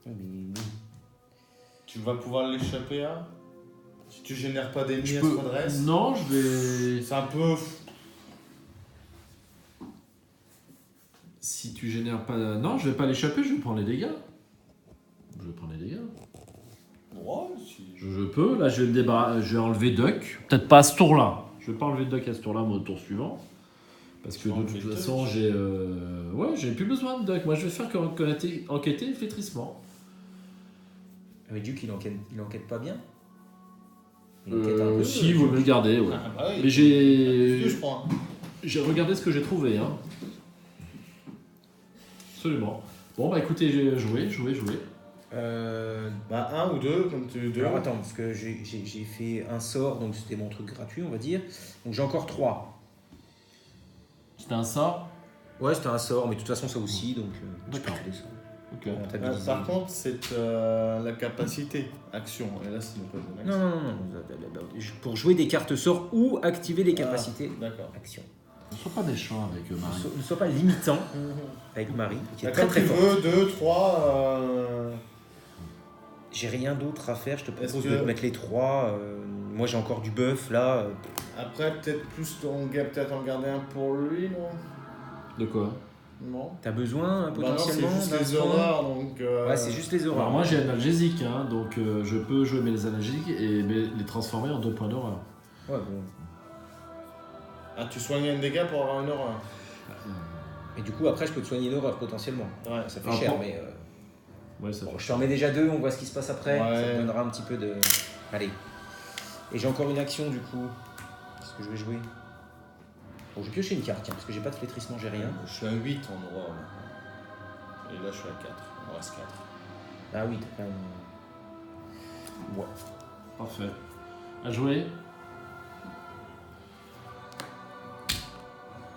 Speaker 2: Mais...
Speaker 3: Tu vas pouvoir l'échapper à. Si tu génères pas d'ennemis,
Speaker 1: Je
Speaker 3: elle
Speaker 1: peux...
Speaker 3: se redresse.
Speaker 1: Non, je vais...
Speaker 3: C'est un peu.
Speaker 1: Si tu génères pas... Non, je vais pas l'échapper, je vais prendre les dégâts. Je vais prendre les dégâts.
Speaker 3: Ouais, si.
Speaker 1: Je peux, là je vais le débarrasser, je vais enlever Duck. Peut-être pas à ce tour-là. Je vais pas enlever Duck à ce tour-là, mais au tour suivant. Parce que de toute façon, j'ai... Ouais, j'ai plus besoin de Duck. Moi je vais faire enquêter le flétrissement.
Speaker 2: Mais Duke, il enquête pas bien. Il enquête un peu.
Speaker 1: Si, vous le gardez, ouais.
Speaker 3: Ah, bah oui,
Speaker 1: Mais j'ai...
Speaker 3: je crois.
Speaker 1: J'ai regardé ce que j'ai trouvé, hein. Absolument. Bon, bah écoutez, j'ai joué.
Speaker 3: Bah, 1 ou 2, comme tu veux.
Speaker 2: Alors attends, parce que j'ai fait un sort, donc c'était mon truc gratuit, on va dire. Donc j'ai encore 3.
Speaker 1: C'était un sort.
Speaker 2: Ouais, c'était un sort, mais de toute façon, ça aussi, donc tu peux
Speaker 1: D'accord.
Speaker 2: faire des sorts.
Speaker 1: Ok.
Speaker 2: Rentabiliser.
Speaker 3: Par contre, c'est la capacité action. Et là, ce n'est pas une action.
Speaker 2: Non. Pour jouer des cartes sorts ou activer les capacités
Speaker 3: D'accord.
Speaker 2: action.
Speaker 1: Ne sois pas méchant avec Marie.
Speaker 2: Ne sois pas limitant avec Marie, qui est très
Speaker 3: D'accord,
Speaker 2: très
Speaker 3: tu
Speaker 2: forte.
Speaker 3: veux 2, 3.
Speaker 2: J'ai rien d'autre à faire, je te propose
Speaker 3: Est-ce
Speaker 2: de
Speaker 3: que-
Speaker 2: te mettre les 3. Moi j'ai encore du buff là.
Speaker 3: Après, peut-être plus peut-être en garder un pour lui, non?
Speaker 1: De quoi?
Speaker 3: Non.
Speaker 2: T'as besoin
Speaker 3: Bah non, c'est
Speaker 2: potentiellement
Speaker 3: juste
Speaker 2: d'un
Speaker 3: les
Speaker 2: soin
Speaker 3: horreurs, donc.
Speaker 2: Ouais, c'est juste les horreurs.
Speaker 1: Alors moi j'ai un analgésique, hein, donc je peux jouer mes analgésiques et les transformer en 2 points d'horreur.
Speaker 2: Ouais, bon.
Speaker 3: Ah, tu soignes un dégât pour avoir une horreur.
Speaker 2: Et du coup, après, je peux te soigner une horreur potentiellement.
Speaker 3: Ouais.
Speaker 2: Ça fait
Speaker 1: Ah,
Speaker 2: cher,
Speaker 1: bon.
Speaker 2: mais.
Speaker 1: Ouais, ça
Speaker 2: Bon,
Speaker 1: fait.
Speaker 2: je t'en mets déjà 2, on voit ce qui se passe après.
Speaker 3: Ouais.
Speaker 2: Ça te donnera un petit peu de. Allez. Et j'ai encore une action du coup. Qu'est-ce que je vais jouer? Bon, je vais piocher une carte, tiens, parce que j'ai pas de flétrissement, j'ai rien.
Speaker 3: Je suis à 8 en horreur maintenant. Et là, je suis à 4. Il me reste 4.
Speaker 2: Ah oui, t'as quand même. Ouais.
Speaker 1: Parfait. À jouer.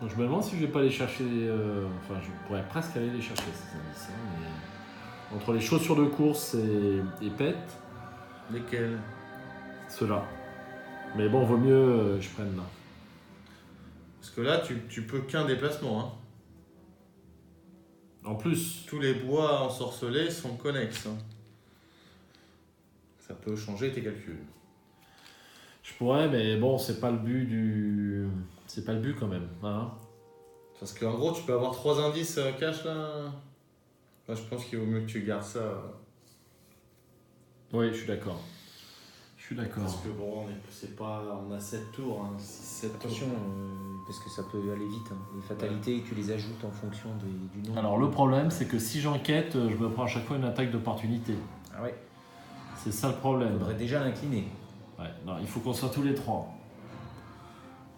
Speaker 1: Donc, je me demande si je vais pas aller chercher. Enfin, je pourrais presque aller les chercher ces indices. Hein, mais... Entre les chaussures de course et pète,
Speaker 3: Lesquels?
Speaker 1: ceux-là. Mais bon, vaut mieux je prenne là.
Speaker 3: Parce que là, tu peux qu'un déplacement. Hein.
Speaker 1: En plus,
Speaker 3: Tous les bois ensorcelés sont connexes. Hein. Ça peut changer tes calculs.
Speaker 1: je pourrais, mais bon, c'est pas le but du. C'est pas le but quand même. Hein.
Speaker 3: Parce qu'en gros, tu peux avoir 3 indices cash là. Moi, je pense qu'il vaut mieux que tu gardes ça.
Speaker 1: Oui, je suis d'accord. Je suis d'accord.
Speaker 3: Parce que bon, on a 7 tours. Hein, 6, 7
Speaker 2: Attention, parce que ça peut aller vite. Hein. Les fatalités, tu les ajoutes en fonction du nombre.
Speaker 1: Alors le problème, c'est que si j'enquête, je me prends à chaque fois une attaque d'opportunité.
Speaker 2: Ah ouais,
Speaker 1: C'est ça le
Speaker 2: il
Speaker 1: problème.
Speaker 2: faudrait déjà l'incliner.
Speaker 1: Ouais, non, il faut qu'on soit tous les 3.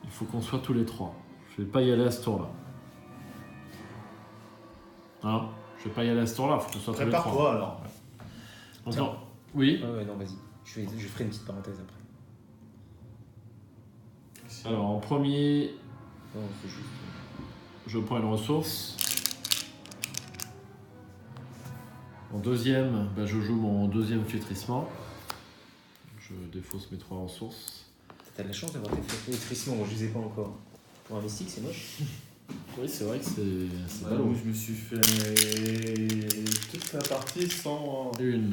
Speaker 1: Il faut qu'on soit tous les 3. Je vais pas y aller à ce tour-là. Hein? Je vais pas y aller à ce tour-là, il faut qu'on soit tous les 3.
Speaker 3: Prépare-toi alors.
Speaker 1: Encore. Oui.
Speaker 2: Ouais, non, vas-y. Je ferai une petite parenthèse après.
Speaker 1: Alors en premier,
Speaker 2: Non, c'est juste.
Speaker 1: je prends une ressource. En deuxième, bah, je joue mon deuxième flétrissement. Je défausse mes 3 ressources.
Speaker 2: T'as de la chance d'avoir tes flétrissements, moi je les ai pas encore. Pour un mystique, c'est moche.
Speaker 1: Oui, c'est vrai que c'est
Speaker 3: Bah,
Speaker 1: ballot.
Speaker 3: moi, je me suis fait toute la partie sans
Speaker 1: Une.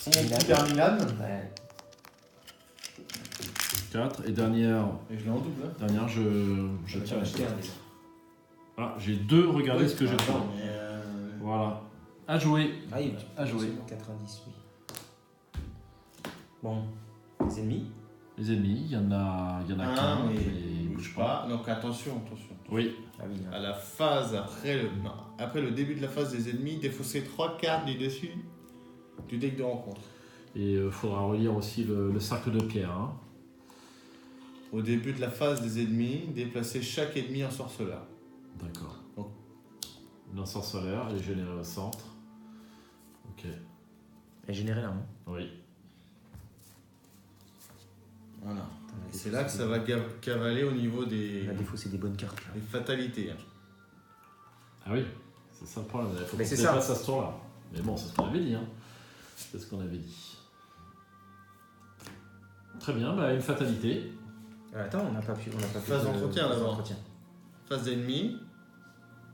Speaker 3: mon petit Milan.
Speaker 2: Ouais.
Speaker 1: 4. Et dernière,
Speaker 3: Et je l'ai en double. Hein.
Speaker 1: dernière je
Speaker 2: J'en
Speaker 1: tire.
Speaker 2: ai acheté un déjà.
Speaker 1: Ah, j'ai 2, regardez ce que j'ai trouvé.
Speaker 3: Mais,
Speaker 1: Voilà. À jouer.
Speaker 2: Ah, il
Speaker 1: À jouer.
Speaker 2: 90, oui. Bon, les ennemis.
Speaker 1: Les ennemis, il y en a qu'un,
Speaker 3: mais
Speaker 1: mais
Speaker 3: il
Speaker 1: il
Speaker 3: bouge pas. Donc attention.
Speaker 1: Oui.
Speaker 2: Ah oui,
Speaker 3: À la phase après le début de la phase des ennemis, défausser 3 cartes du dessus du deck de rencontre.
Speaker 1: Et il faudra relire aussi le cercle de pierre. Hein.
Speaker 3: Au début de la phase des ennemis, déplacer chaque ennemi en sorceleur.
Speaker 1: D'accord.
Speaker 3: Donc.
Speaker 1: Une ensorceleur, elle est générée au centre. Ok.
Speaker 2: elle est générée là, hein.
Speaker 1: Oui.
Speaker 3: Voilà.
Speaker 2: Attends,
Speaker 3: Et c'est là que ça va cavaler au niveau des,
Speaker 2: La défaut, c'est des bonnes cartes. Là.
Speaker 3: des fatalités.
Speaker 1: Ah oui, c'est ça le problème. Il faut
Speaker 2: Mais
Speaker 1: qu'on
Speaker 2: c'est
Speaker 1: se
Speaker 2: ça.
Speaker 1: dépasse à ce tour-là. Mais bon, c'est ce qu'on avait dit. Hein. C'est ce qu'on avait dit. Très bien, bah, une fatalité.
Speaker 2: Attends, on n'a pas pu.
Speaker 3: Phase d'entretien,
Speaker 2: phase
Speaker 3: d'abord.
Speaker 2: d'entretien.
Speaker 3: Phase d'ennemi,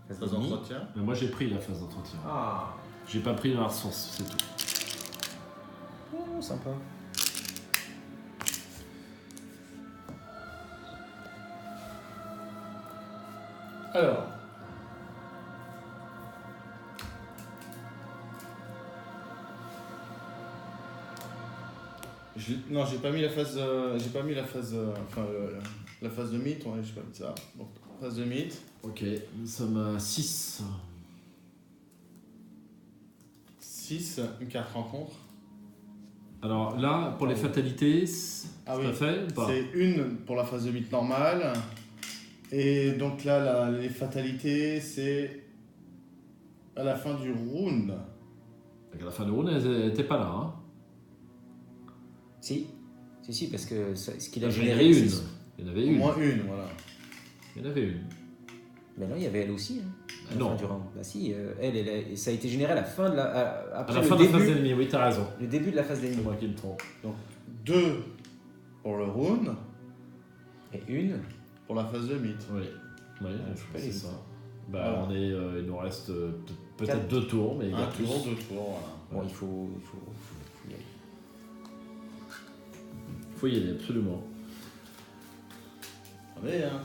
Speaker 2: Phase
Speaker 3: phase
Speaker 2: d'ennemi.
Speaker 3: d'entretien.
Speaker 1: Mais moi j'ai pris la phase d'entretien.
Speaker 2: Ah,
Speaker 1: J'ai pas pris la ressource, c'est tout.
Speaker 2: oh, sympa.
Speaker 3: Alors. Non, j'ai pas mis la phase. J'ai pas mis la phase. La phase de mythe, ouais, j'ai pas mis ça. Donc, phase de mythe.
Speaker 1: Ok, nous sommes à 6.
Speaker 3: 6, une carte rencontre.
Speaker 1: Alors là, pour les fatalités, c'est
Speaker 3: Ah
Speaker 1: tout
Speaker 3: oui,
Speaker 1: à fait ou pas?
Speaker 3: C'est une pour la phase de mythe normale. Et donc là, les fatalités, c'est à la fin du round.
Speaker 1: À la fin de round, elle n'était pas là. Hein.
Speaker 2: Si, parce que ce qu'il a
Speaker 1: Il y en
Speaker 2: généré.
Speaker 1: avait une. Il y en avait
Speaker 3: Au
Speaker 1: une.
Speaker 3: moins une, voilà.
Speaker 1: Il y en avait une.
Speaker 2: Mais non, il y avait elle aussi. Hein, à la
Speaker 1: Non.
Speaker 2: fin du round. Bah si, elle, ça a été généré à la fin de la. Après
Speaker 1: À la
Speaker 2: le
Speaker 1: fin de la
Speaker 2: début,
Speaker 1: phase d'ennemi, oui, t'as raison.
Speaker 2: le début de la phase
Speaker 1: C'est
Speaker 2: d'ennemi.
Speaker 1: moi qui me trompe.
Speaker 3: Donc 2 pour le round,
Speaker 2: Et une.
Speaker 3: pour la phase de mythe.
Speaker 1: Oui, oui,
Speaker 2: je sais pas
Speaker 1: c'est
Speaker 2: les
Speaker 1: ça.
Speaker 2: autres.
Speaker 1: Bah,
Speaker 3: Voilà.
Speaker 1: il nous reste peut-être
Speaker 2: Quatre.
Speaker 1: 2 tours, mais il y a
Speaker 3: Un
Speaker 1: plus.
Speaker 3: tour, 2 tours, voilà.
Speaker 2: Bon, il faut y aller.
Speaker 1: Faut y aller, absolument.
Speaker 3: Allez, hein.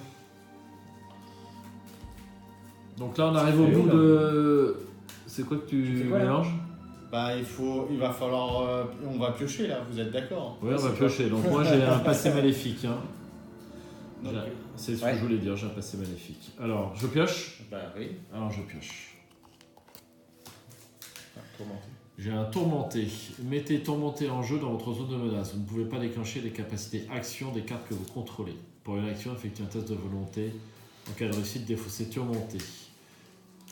Speaker 1: Donc là, on arrive au
Speaker 2: C'est
Speaker 1: bout
Speaker 2: où, là
Speaker 1: de. C'est quoi que
Speaker 2: Tu
Speaker 1: tu
Speaker 2: fais quoi, là
Speaker 1: mélanges?
Speaker 3: Bah, il va falloir. On va piocher là, vous êtes d'accord?
Speaker 1: Oui, on va
Speaker 3: C'est
Speaker 1: piocher. Donc moi, j'ai un passé maléfique. Hein.
Speaker 3: pas- Donc,
Speaker 1: C'est ce
Speaker 2: Ouais.
Speaker 1: que je voulais dire, j'ai un passé maléfique. Alors, je pioche.
Speaker 3: bah oui.
Speaker 1: Alors, je pioche.
Speaker 3: Tourmenté.
Speaker 1: J'ai un tourmenté. Mettez tourmenté en jeu dans votre zone de menace. Vous ne pouvez pas déclencher les capacités action des cartes que vous contrôlez. Pour une action, effectuez un test de volonté. En cas de réussite, défaussez tourmenté.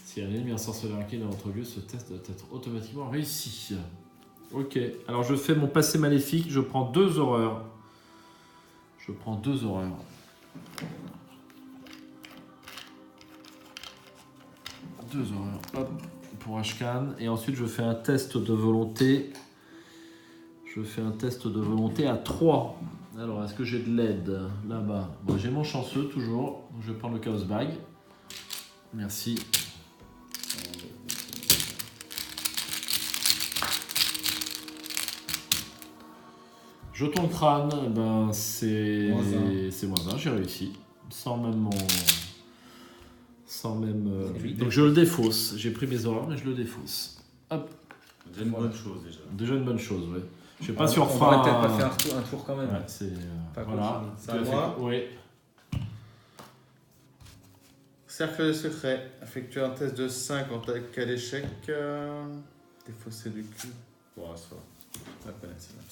Speaker 1: Si un ennemi ensorcelé inquiet dans votre lieu, ce test doit être automatiquement réussi. Ok. Alors je fais mon passé maléfique. Je prends 2 horreurs. Je prends 2 horreurs. Deux horreurs. Hop. Pour Ashkan. Et ensuite, je fais un test de volonté. Je fais un test de volonté à 3. Alors, est-ce que j'ai de l'aide là-bas? Bon, j'ai mon chanceux toujours. Donc, je vais prendre le Chaos Bag. Merci. Jeton de crâne, ben c'est
Speaker 3: Moins un.
Speaker 1: c'est moins 1, j'ai réussi. Sans même mon. Sans même.
Speaker 2: Oui.
Speaker 1: Donc je le défausse. J'ai pris mes horreurs, mais je le défausse. Hop.
Speaker 3: C'est une bonne chose déjà.
Speaker 1: Déjà une bonne chose, ouais. Je sais pas
Speaker 2: On
Speaker 1: si on
Speaker 2: aurait
Speaker 1: refera.
Speaker 2: peut-être pas fait un tour quand même.
Speaker 1: Ouais, c'est.
Speaker 2: Pas
Speaker 1: voilà.
Speaker 2: cool.
Speaker 3: C'est à moi.
Speaker 1: Oui.
Speaker 3: Cercle de secret. Effectuez un test de 5 en cas d'échec. Défausser du cul. Bon, ça va. On va connaître celle-là.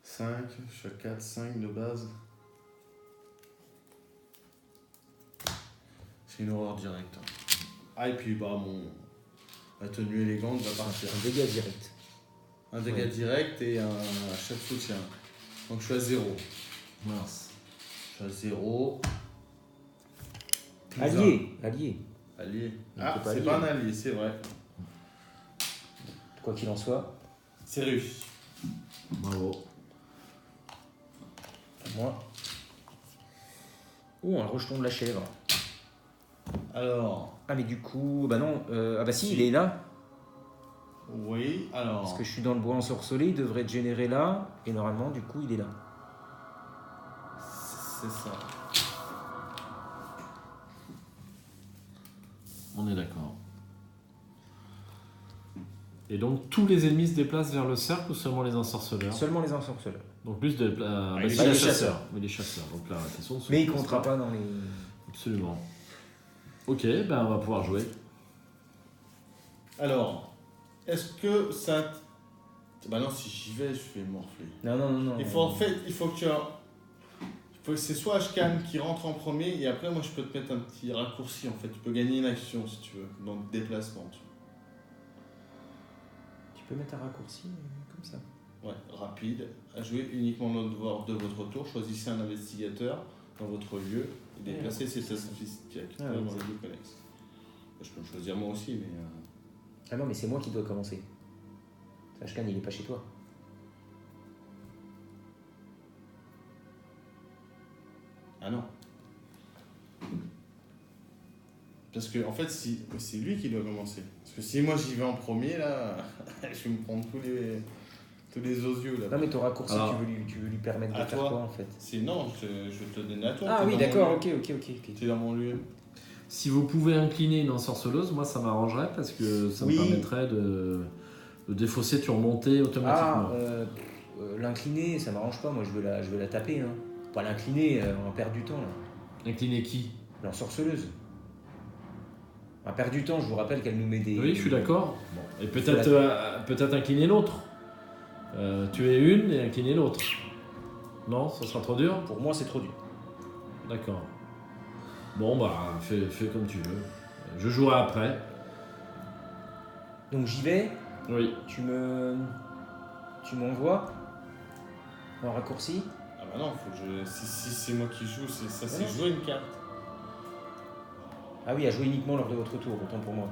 Speaker 3: 5, je suis à 4, 5 de base. C'est une horreur directe. Ah, et puis, bah, la tenue élégante va partir.
Speaker 2: Un dégât direct.
Speaker 3: Un dégât
Speaker 2: Ouais.
Speaker 3: direct et un chat de soutien. Donc, je suis à 0.
Speaker 1: Mince.
Speaker 3: Je suis à 0.
Speaker 2: Allié.
Speaker 3: Allié.
Speaker 2: Il
Speaker 3: Ah,
Speaker 2: peut pas
Speaker 3: c'est
Speaker 2: allier.
Speaker 3: pas un allié, c'est vrai.
Speaker 2: Quoi qu'il en soit,
Speaker 3: C'est réussi.
Speaker 1: Bravo.
Speaker 2: moi. Oh, un rejeton de la chèvre.
Speaker 3: Alors,
Speaker 2: Ah, mais du coup, bah non. Ah, bah si,
Speaker 3: Si.
Speaker 2: il est là.
Speaker 3: oui, alors.
Speaker 2: Parce que je suis dans le bois ensorcelé, il devrait être généré là. Et normalement, du coup, il est là.
Speaker 3: C'est ça.
Speaker 1: On est d'accord. Et donc tous les ennemis se déplacent vers le cercle ou seulement les ensorceleurs?
Speaker 2: Seulement les ensorceleurs.
Speaker 1: Donc plus de.
Speaker 3: les
Speaker 1: c'est les
Speaker 2: chasseurs.
Speaker 1: chasseurs. Oui, les chasseurs. Donc là, ils sont
Speaker 2: Mais il comptera pas dans les.
Speaker 1: Absolument. Ok, ben on va pouvoir jouer.
Speaker 3: Alors, est-ce que ça. Bah non, si j'y vais, je vais morfler.
Speaker 2: Non.
Speaker 3: Il faut en fait, il faut que c'est soit Ashkan qui rentre en premier et après moi je peux te mettre un petit raccourci en fait. Tu peux gagner une action si tu veux, dans le déplacement. Tu vois.
Speaker 2: Tu peux mettre un raccourci comme ça.
Speaker 3: Ouais, rapide. À jouer uniquement lors de votre tour. Choisissez un investigateur dans votre lieu et déplacez ces statistiques dans le lieu connexe. Je peux me choisir moi aussi, mais.
Speaker 2: Ah non, mais c'est moi qui dois commencer. Ashkan, il est pas chez toi.
Speaker 3: Ah non. Parce que en fait, c'est lui qui doit commencer. Parce que si moi j'y vais en premier, là, je vais me prendre tous les osios là.
Speaker 2: Non, mais ton raccourci,
Speaker 1: Alors,
Speaker 2: tu veux lui permettre
Speaker 3: à
Speaker 2: de faire
Speaker 3: toi.
Speaker 2: quoi en fait?
Speaker 3: Non, je te donne à toi.
Speaker 2: Ah
Speaker 3: t'es
Speaker 2: oui,
Speaker 3: dans
Speaker 2: d'accord,
Speaker 3: mon
Speaker 2: ok.
Speaker 3: lieu. T'es dans mon lieu.
Speaker 1: Si vous pouvez incliner une ensorceleuse, moi ça m'arrangerait parce que ça me permettrait de défausser, tu remonter automatiquement.
Speaker 2: L'incliner, ça m'arrange pas, moi je veux la taper. Hein. Pas l'incliner, on va perdre du temps là.
Speaker 1: Incliner qui?
Speaker 2: L'ensorceleuse. On va perdre du temps, je vous rappelle qu'elle nous met des.
Speaker 1: Oui, je suis d'accord. Bon. Et peut-être incliner l'autre. Tuer une et incliner l'autre. Non, ça sera trop dur?
Speaker 2: Pour moi, c'est trop dur.
Speaker 1: D'accord. Bon, bah, fais comme tu veux. Je jouerai après.
Speaker 2: Donc j'y vais,
Speaker 1: Oui.
Speaker 2: tu m'envoies en raccourci.
Speaker 3: Ah bah non, faut que si c'est moi qui joue, c'est
Speaker 2: Ouais.
Speaker 3: jouer une carte.
Speaker 2: Ah oui, à jouer uniquement lors de votre tour, autant pour moi.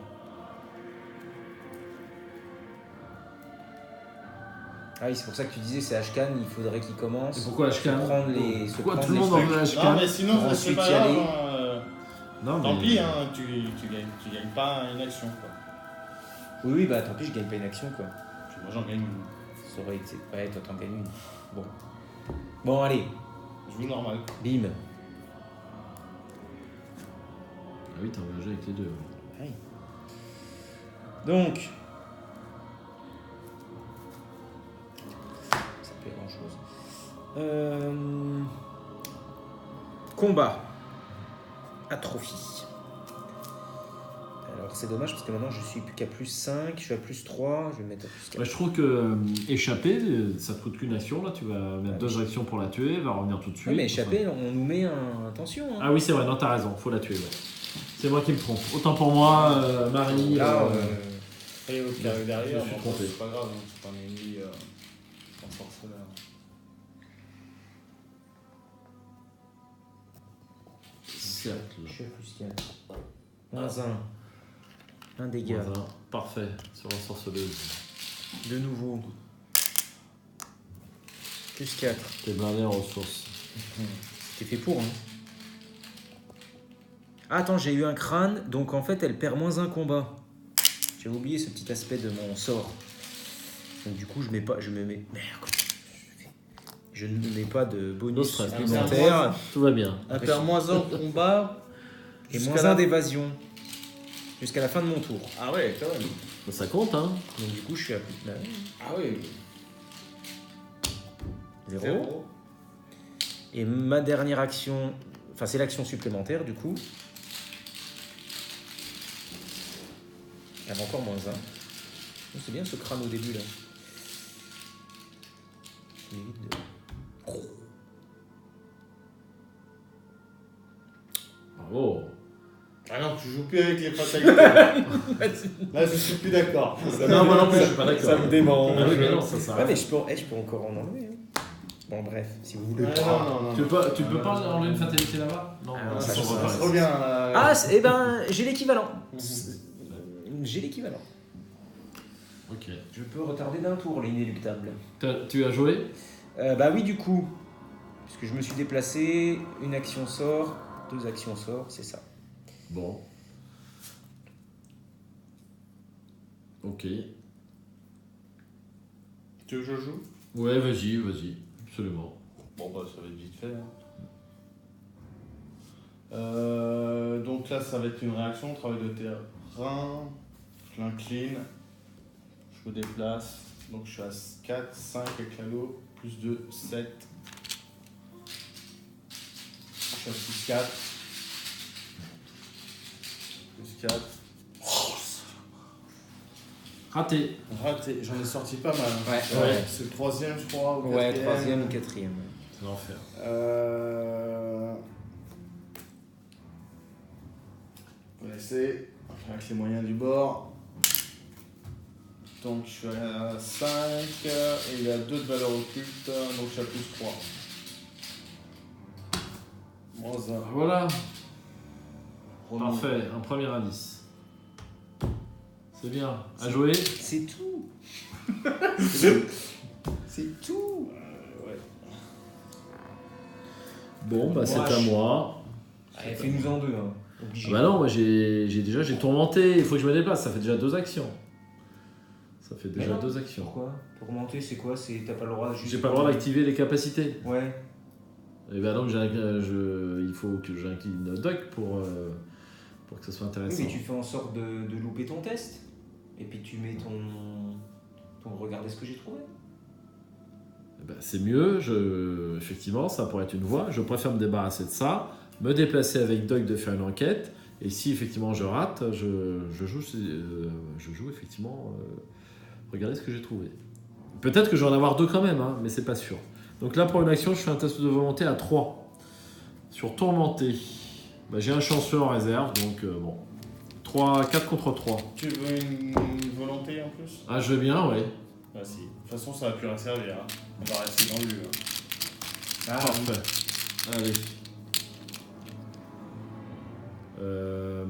Speaker 2: Ah oui, c'est pour ça que tu disais, c'est Ashkan, il faudrait qu'il commence.
Speaker 1: Et pourquoi Ashkan? Pourquoi tout le monde en veut
Speaker 3: Non,
Speaker 1: Ashkan?
Speaker 3: mais sinon,
Speaker 2: Pour
Speaker 3: c'est
Speaker 2: ensuite
Speaker 3: pas
Speaker 2: y
Speaker 3: grave.
Speaker 2: aller.
Speaker 1: Non,
Speaker 3: Tant
Speaker 1: mais-
Speaker 3: pis, hein, tu gagnes pas une action. Quoi.
Speaker 2: Oui, bah tant pis, je gagne pas une action quoi.
Speaker 3: Puis moi, j'en gagne une.
Speaker 2: Ça aurait été. Ouais, toi t'en gagnes une. Bon. Bon, allez,
Speaker 3: Je joue normal.
Speaker 2: bim.
Speaker 1: Ah oui, t'as engagé avec les deux.
Speaker 2: Oui. Donc. Ça fait grand chose. Combat. Atrophie. Alors c'est dommage parce que maintenant je suis plus qu'à plus 5, je suis à plus 3, je vais me mettre à plus 4.
Speaker 1: Ouais, je trouve que échapper, ça te coûte qu'une action. Là, tu vas mettre deux actions pour la tuer, elle va revenir tout de suite.
Speaker 2: Oui, mais échapper, on nous met un. Attention. Hein.
Speaker 1: Ah oui, c'est vrai, non, t'as raison, faut la tuer. Ouais. C'est moi qui me trompe. Autant pour moi, Marie.
Speaker 2: Là,
Speaker 3: Et l'autre qui arrive derrière,
Speaker 1: je suis
Speaker 3: mais
Speaker 1: trompé.
Speaker 3: c'est pas grave, hein, c'est pas un ennemi en sorceleur.
Speaker 1: Cercle.
Speaker 2: je suis à plus 4. Moins 1. Un dégât.
Speaker 1: Voilà, parfait, sur la sorceleuse.
Speaker 2: De nouveau. Plus 4.
Speaker 1: T'es blindé en ressources.
Speaker 2: C'était fait pour, hein. Ah, attends, j'ai eu un crâne, donc en fait, elle perd moins un combat. J'ai oublié ce petit aspect de mon sort. Donc du coup, je me mets... Merde. Je ne mets pas de bonus
Speaker 1: D'autres
Speaker 2: supplémentaire.
Speaker 1: Tout va bien.
Speaker 3: Elle perd moins 1 au combat.
Speaker 2: Et
Speaker 3: jusqu'à
Speaker 2: moins
Speaker 3: la-
Speaker 2: 1 d'évasion. Jusqu'à la fin de mon tour.
Speaker 3: Ah ouais, quand même.
Speaker 1: Ça compte, hein.
Speaker 2: Donc du coup, je suis à plus de
Speaker 3: Ah oui.
Speaker 2: 0. Et ma dernière action... Enfin, c'est l'action supplémentaire, du coup. Elle a encore moins 1. C'est bien ce crâne au début, là. Ça m'évite de...
Speaker 1: Bravo.
Speaker 3: Ah non, tu joues plus avec les fatalités. Là, je suis plus d'accord.
Speaker 1: Non, moi non plus, je suis pas d'accord.
Speaker 2: Ça me démange.
Speaker 1: Ah oui, mais non, ça sert à
Speaker 2: Ouais,
Speaker 1: rien.
Speaker 2: mais je peux encore en enlever. Hein. Bon, bref, si vous voulez.
Speaker 3: Non.
Speaker 1: Tu peux pas enlever une fatalité là-bas? Non,
Speaker 2: Ah,
Speaker 1: ça
Speaker 2: ça,
Speaker 1: s'en
Speaker 2: ça,
Speaker 1: va
Speaker 3: Ça
Speaker 1: pas.
Speaker 3: revient. là.
Speaker 2: Ah, eh ben, j'ai l'équivalent. J'ai l'équivalent.
Speaker 1: Ok.
Speaker 2: Je peux retarder d'un tour l'inéluctable.
Speaker 1: Tu as joué?
Speaker 2: Bah oui, du coup. Puisque je me suis déplacé, une action sort, 2 actions sort, c'est ça.
Speaker 1: Bon. Ok.
Speaker 3: Tu veux que je joue?
Speaker 1: Ouais, vas-y, absolument.
Speaker 3: Bon, bah, ça va être vite fait. Hein. Donc là, ça va être une réaction, travail de terrain. Je l'incline. Je me déplace. Donc je suis à 4, 5 avec l'anneau. Plus 2, 7. Je suis à plus 4. Plus 4.
Speaker 1: Raté.
Speaker 3: Raté. J'en ai sorti pas mal. Hein.
Speaker 2: Ouais.
Speaker 3: C'est le troisième, je crois. Ou
Speaker 2: Ouais,
Speaker 3: quatrième.
Speaker 2: 3e ou 4e.
Speaker 1: C'est l'enfer.
Speaker 3: On va laisser avec les moyens du bord. Donc je suis à 5 et il a 2 de valeur occulte, donc j'ai plus 3. Moins 1.
Speaker 1: Voilà, parfait, un premier indice. C'est bien, à jouer.
Speaker 2: C'est tout. C'est tout.
Speaker 3: Ouais.
Speaker 1: Bon, bah c'est
Speaker 2: Moi,
Speaker 1: à moi.
Speaker 2: Allez, fais-nous en deux. Hein. Obligé.
Speaker 1: Ah bah non, moi j'ai tourmenté, il faut que je me déplace, ça fait déjà 2 actions. Ça fait déjà 2 actions.
Speaker 2: Pourquoi? Pour remonter, c'est quoi? T'as pas le droit juste...
Speaker 1: J'ai pas le droit d'activer les capacités.
Speaker 2: Ouais.
Speaker 1: Et bah donc il faut que j'incline Duck pour que ça soit
Speaker 2: Oui,
Speaker 1: intéressant.
Speaker 2: mais tu fais en sorte de louper ton test. Et puis tu mets ton regardez ce que j'ai trouvé.
Speaker 1: Eh ben, c'est mieux, effectivement, ça pourrait être une voie. Je préfère me débarrasser de ça, me déplacer avec Doc de faire une enquête. Et si effectivement je rate, je joue effectivement. Regardez ce que j'ai trouvé. Peut-être que je vais en avoir 2 quand même, hein, mais c'est pas sûr. Donc là, pour une action, je fais un test de volonté à 3. Sur tourmenté, bah, j'ai un chanceux en réserve, donc bon. 4 contre 3.
Speaker 3: Tu veux une volonté en plus?
Speaker 1: Ah, je veux bien, oui.
Speaker 3: Bah si. De toute façon, ça va plus rien servir. Hein. On va rester dans le lieu.
Speaker 2: Ah,
Speaker 1: Parfait. Allez.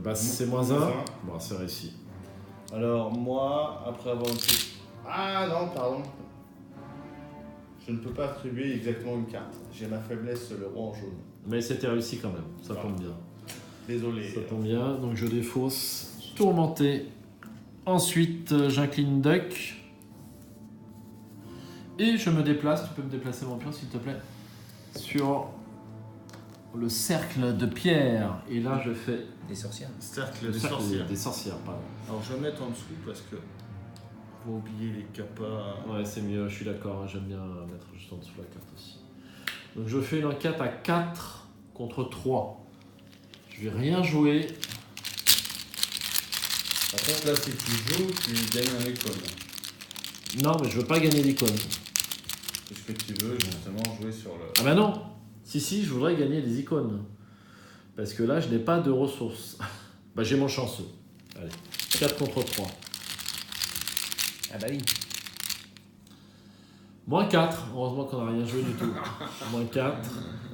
Speaker 1: Bah, c'est moins 1. Bon, c'est réussi.
Speaker 3: Alors, moi, après avoir été... Ah non, pardon. Je ne peux pas attribuer exactement une carte. J'ai ma faiblesse, le roi en jaune.
Speaker 1: Mais c'était réussi quand même, ça tombe bien.
Speaker 3: Désolé.
Speaker 1: Ça tombe bien, donc je défausse. Tourmenté. Ensuite, j'incline Duck. Et je me déplace, tu peux me déplacer mon pion s'il te plaît, sur le cercle de pierre. Et là, je fais
Speaker 2: des sorcières.
Speaker 3: Cercle des sorcières.
Speaker 1: Des sorcières, pardon.
Speaker 3: Alors, je vais mettre en dessous parce que... Faut oublier les capas.
Speaker 1: Ouais, c'est mieux, je suis d'accord, hein, j'aime bien mettre juste en dessous la carte aussi. Donc je fais une enquête à 4 contre 3. Je vais rien jouer.
Speaker 3: Par contre, là, si tu joues, tu gagnes un icône.
Speaker 1: Non, mais je veux pas gagner l'icône.
Speaker 3: Est-ce que tu veux justement jouer sur le...
Speaker 1: Ah bah non. Si, je voudrais gagner les icônes. Parce que là, je n'ai pas de ressources. Bah j'ai mon chanceux. Allez, 4 contre 3.
Speaker 2: Ah bah oui.
Speaker 1: Moins 4, heureusement qu'on n'a rien joué du tout. Moins 4.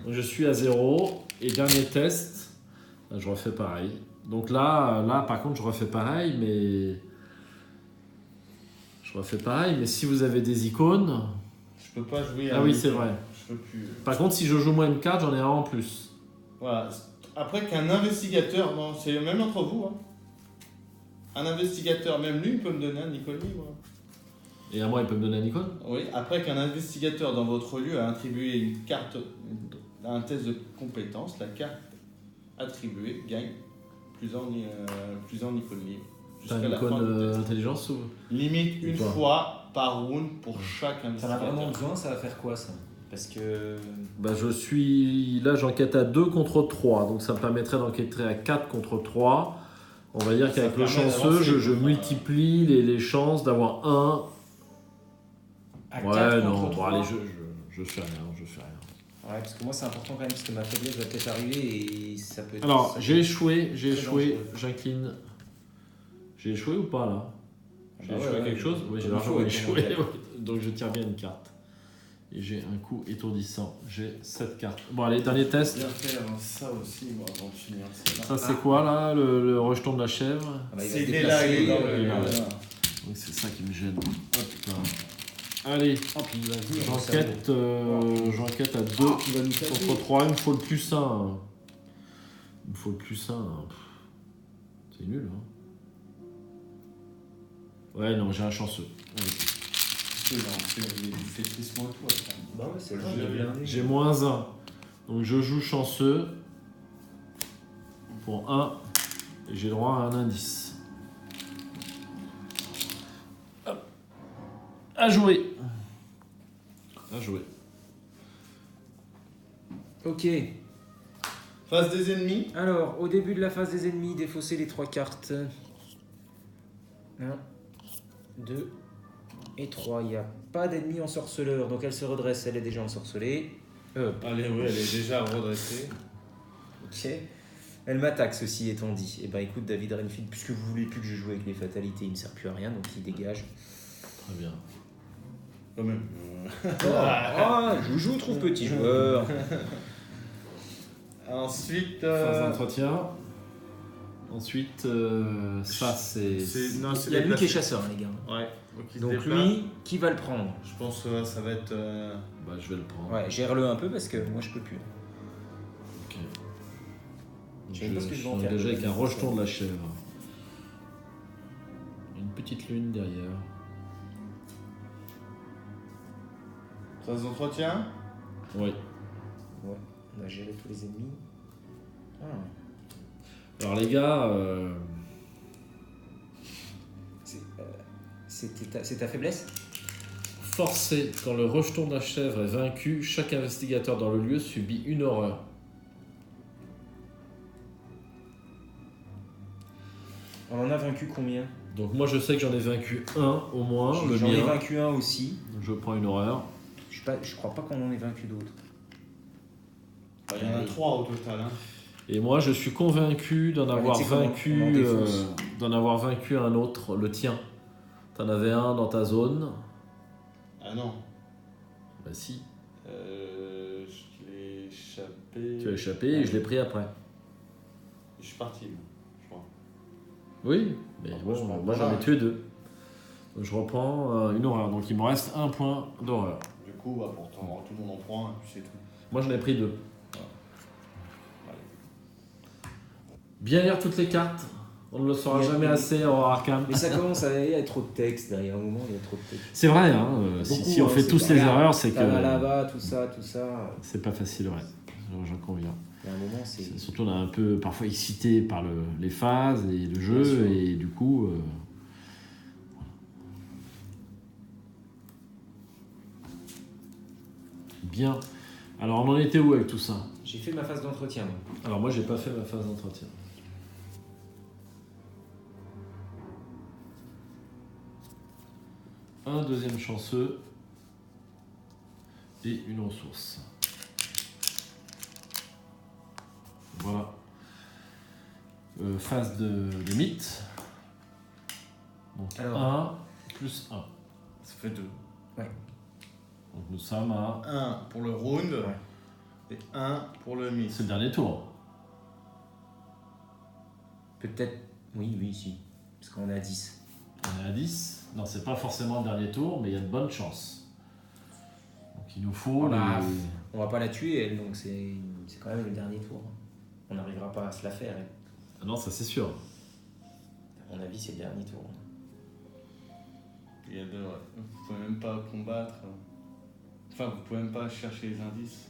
Speaker 1: Donc je suis à 0. Et dernier test, là, je refais pareil. Donc là, par contre, je refais pareil, mais... si vous avez des icônes...
Speaker 3: Je peux pas jouer
Speaker 1: Ah oui, c'est vrai.
Speaker 3: Je peux plus...
Speaker 1: Par contre, si je joue moins une carte, j'en ai un en plus.
Speaker 3: Voilà. Après qu'un investigateur, non, c'est même entre vous, hein. Un investigateur, même lui, il peut me donner un icône libre.
Speaker 1: Et à moi, il peut me donner un icône?
Speaker 3: Oui, après qu'un investigateur dans votre lieu a attribué une carte à un test de compétence, la carte attribuée gagne plus en icône libre.
Speaker 1: T'as
Speaker 3: Jusqu'à
Speaker 1: une
Speaker 3: la fin du
Speaker 1: icône
Speaker 3: test.
Speaker 1: intelligence ou...
Speaker 3: Limite une
Speaker 1: pas
Speaker 3: fois par round pour chaque
Speaker 2: T'en as
Speaker 3: investigateur.
Speaker 2: vraiment besoin, ça va faire quoi ça? Parce que...
Speaker 1: Bah je suis... Là, j'enquête à 2 contre 3. Donc ça me permettrait d'enquêter à 4 contre 3. On va dire
Speaker 3: Ça
Speaker 1: qu'avec le
Speaker 3: permet
Speaker 1: chanceux,
Speaker 3: d'avancer,
Speaker 1: je
Speaker 3: quoi.
Speaker 1: multiplie les chances d'avoir un...
Speaker 2: à
Speaker 1: Ouais,
Speaker 2: 4
Speaker 1: non,
Speaker 2: contre
Speaker 1: bon,
Speaker 2: 3.
Speaker 1: allez, je fais rien.
Speaker 2: Ouais, parce que moi c'est important quand même, parce que ma faiblesse va peut-être arriver et ça peut être...
Speaker 1: Alors,
Speaker 2: ça
Speaker 1: j'ai
Speaker 2: peut
Speaker 1: échoué,
Speaker 2: très dangereux.
Speaker 1: j'incline. J'ai échoué ou pas là? J'ai
Speaker 2: Ah ouais,
Speaker 1: échoué
Speaker 2: ouais,
Speaker 1: quelque chose? Oui, j'ai
Speaker 2: comme
Speaker 1: largement
Speaker 2: il faut,
Speaker 1: échoué.
Speaker 2: comme
Speaker 1: Donc je tire bien une carte. Et j'ai un coup étourdissant. J'ai 7 cartes. Bon, allez, dernier test.
Speaker 3: Bien faire ça aussi, moi, avant de finir.
Speaker 1: Ça, c'est quoi là? Le rejeton de la chèvre?
Speaker 2: Ah bah, il va
Speaker 3: C'est
Speaker 2: se
Speaker 3: il est là, il est
Speaker 2: déplacer,
Speaker 3: dans le...
Speaker 1: il est là.
Speaker 3: voilà.
Speaker 1: Donc c'est ça qui me gêne. Hop là. Allez,
Speaker 2: Oh, puis il va venir, le
Speaker 1: j'enquête à 2
Speaker 2: il va nous taper.
Speaker 1: contre 3. Il me faut le plus 1. C'est nul, hein. Ouais, non, j'ai un chanceux. Allez.
Speaker 3: C'est tristement toi.
Speaker 2: Bah ouais, c'est
Speaker 3: Je
Speaker 2: vrai,
Speaker 3: l'ai bien.
Speaker 1: J'ai moins 1. Donc je joue chanceux pour 1 et j'ai droit à un indice. Hop. À jouer.
Speaker 2: Ok.
Speaker 3: Face des ennemis.
Speaker 2: Alors, au début de la phase des ennemis, défausser les 3 cartes. 1, 2 et 3. Il n'y a pas d'ennemi ensorceleur, donc elle se redresse, elle est déjà ensorcelée.
Speaker 3: Allez, oui, elle est déjà redressée.
Speaker 2: Ok. Elle m'attaque, ceci étant dit. Eh ben écoute, David Renfield, puisque vous voulez plus que je joue avec les fatalités, il ne sert plus à rien, donc il dégage.
Speaker 1: Très bien.
Speaker 3: Quand même.
Speaker 2: Joujou trouve petit joueur.
Speaker 3: Ensuite,
Speaker 1: Phase d'entretien. Ensuite, ça c'est.
Speaker 3: non,
Speaker 2: Il y a lui qui est chasseur, hein, les gars.
Speaker 3: Ouais. Donc, il se
Speaker 2: Donc
Speaker 3: déplace.
Speaker 2: lui, qui va le prendre?
Speaker 3: Je pense que ça va être.
Speaker 1: Bah, je vais le prendre.
Speaker 2: Ouais, gère-le un peu parce que moi je peux plus.
Speaker 1: Ok.
Speaker 2: Je sais pas ce que je vais en
Speaker 1: suis
Speaker 2: faire.
Speaker 1: engagé avec un rejeton de la chèvre. Une petite lune derrière.
Speaker 3: Phase d'entretien.
Speaker 1: Oui.
Speaker 2: Ouais, on a géré tous les ennemis. Ah.
Speaker 1: Alors les gars,
Speaker 2: C'est ta faiblesse?
Speaker 1: forcé, quand le rejeton de la chèvre est vaincu, chaque investigateur dans le lieu subit une horreur.
Speaker 2: On en a vaincu combien?
Speaker 1: Donc moi je sais que j'en ai vaincu un au moins, le
Speaker 2: J'en ai
Speaker 1: mien.
Speaker 2: vaincu un aussi.
Speaker 1: Donc je prends une horreur.
Speaker 2: Je crois pas qu'on en ait vaincu d'autres.
Speaker 3: Il y en a 3 au total. Hein.
Speaker 1: Et moi je suis convaincu d'en avoir
Speaker 2: tu sais comment
Speaker 1: vaincu,
Speaker 2: on en défonce.
Speaker 1: un autre, le tien. T'en avais un dans ta zone.
Speaker 3: Ah non.
Speaker 1: Bah si,
Speaker 3: Je l'ai échappé.
Speaker 1: tu as échappé et je l'ai pris après.
Speaker 3: Je suis parti, moi, je crois.
Speaker 1: Oui, mais
Speaker 3: Ah,
Speaker 1: bon,
Speaker 3: je prends
Speaker 1: moi
Speaker 3: pas
Speaker 1: j'en ai
Speaker 3: mal.
Speaker 1: tué 2. Donc je reprends une horreur. Donc il me reste un point d'horreur.
Speaker 3: Du coup, bah, pourtant, tout le monde en prend un, et puis c'est tout.
Speaker 1: Moi j'en ai pris 2. Bien lire toutes les cartes. On ne le saura
Speaker 2: Oui,
Speaker 1: jamais
Speaker 2: oui.
Speaker 1: assez en Arkham.
Speaker 2: Mais ça commence à y avoir trop de texte derrière un moment, il y a trop de texte.
Speaker 1: C'est vrai, hein,
Speaker 2: Beaucoup,
Speaker 1: si on fait
Speaker 2: c'est
Speaker 1: tous
Speaker 2: pas
Speaker 1: les
Speaker 2: grave.
Speaker 1: erreurs, c'est que
Speaker 2: Là-bas, tout ça.
Speaker 1: c'est pas facile, ouais. J'en conviens.
Speaker 2: Il y a un moment, c'est.
Speaker 1: Surtout on est un peu parfois excité par les phases et le
Speaker 2: Bien
Speaker 1: jeu
Speaker 2: sûr.
Speaker 1: et du coup. Bien. Alors on en était où avec tout ça?
Speaker 2: J'ai fait ma phase d'entretien. moi.
Speaker 1: Alors moi j'ai pas fait ma phase d'entretien. Un deuxième chanceux et une ressource. Voilà. Phase de limite. Donc
Speaker 2: Alors.
Speaker 1: 1 plus 1.
Speaker 3: Ça fait 2.
Speaker 1: Donc nous sommes à...
Speaker 3: 1 pour le round et 1 pour le mid.
Speaker 1: C'est le dernier tour.
Speaker 2: Peut-être. Oui, si. Parce qu'on est à 10.
Speaker 1: On est à 10. Non, c'est pas forcément le dernier tour, mais il y a de bonnes chances. Donc il nous faut...
Speaker 2: Bah,
Speaker 1: les-
Speaker 2: On va pas la tuer, elle, donc c'est quand même le dernier tour. On n'arrivera pas à se la faire. elle.
Speaker 1: Ah non, ça c'est sûr.
Speaker 2: À mon avis, c'est le dernier tour.
Speaker 3: Il y a 2, ouais. Vous pouvez même pas combattre. Enfin, vous pouvez même pas chercher les indices.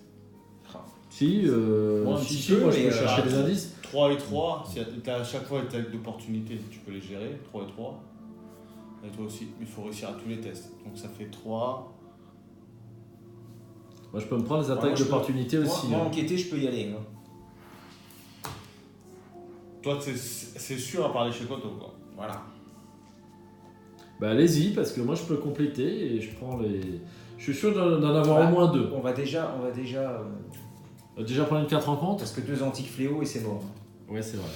Speaker 1: Si,
Speaker 2: Bon, un
Speaker 1: si,
Speaker 2: petit
Speaker 1: si,
Speaker 2: peu,
Speaker 1: moi je
Speaker 2: mais,
Speaker 1: peux chercher
Speaker 3: ah,
Speaker 1: des indices.
Speaker 3: 3 et 3, à chaque fois tu as d'opportunités, tu peux les gérer. 3 et 3. Et toi aussi, il faut réussir à tous les tests. Donc ça fait 3.
Speaker 1: Moi je peux me prendre les
Speaker 2: Moi,
Speaker 1: attaques
Speaker 2: je peux-
Speaker 1: d'opportunité aussi.
Speaker 2: Moi,
Speaker 1: hein.
Speaker 2: enquêter, je peux y aller.
Speaker 3: Toi, c'est sûr à part les chez Koto, quoi.
Speaker 2: Voilà.
Speaker 1: Bah allez-y, parce que moi je peux compléter et je prends les... Je suis sûr d'en avoir
Speaker 2: Bah,
Speaker 1: au moins 2.
Speaker 2: On va déjà.
Speaker 1: Déjà prendre une carte en compte?
Speaker 2: Parce que 2 antiques fléaux et c'est mort.
Speaker 1: Ouais, c'est vrai.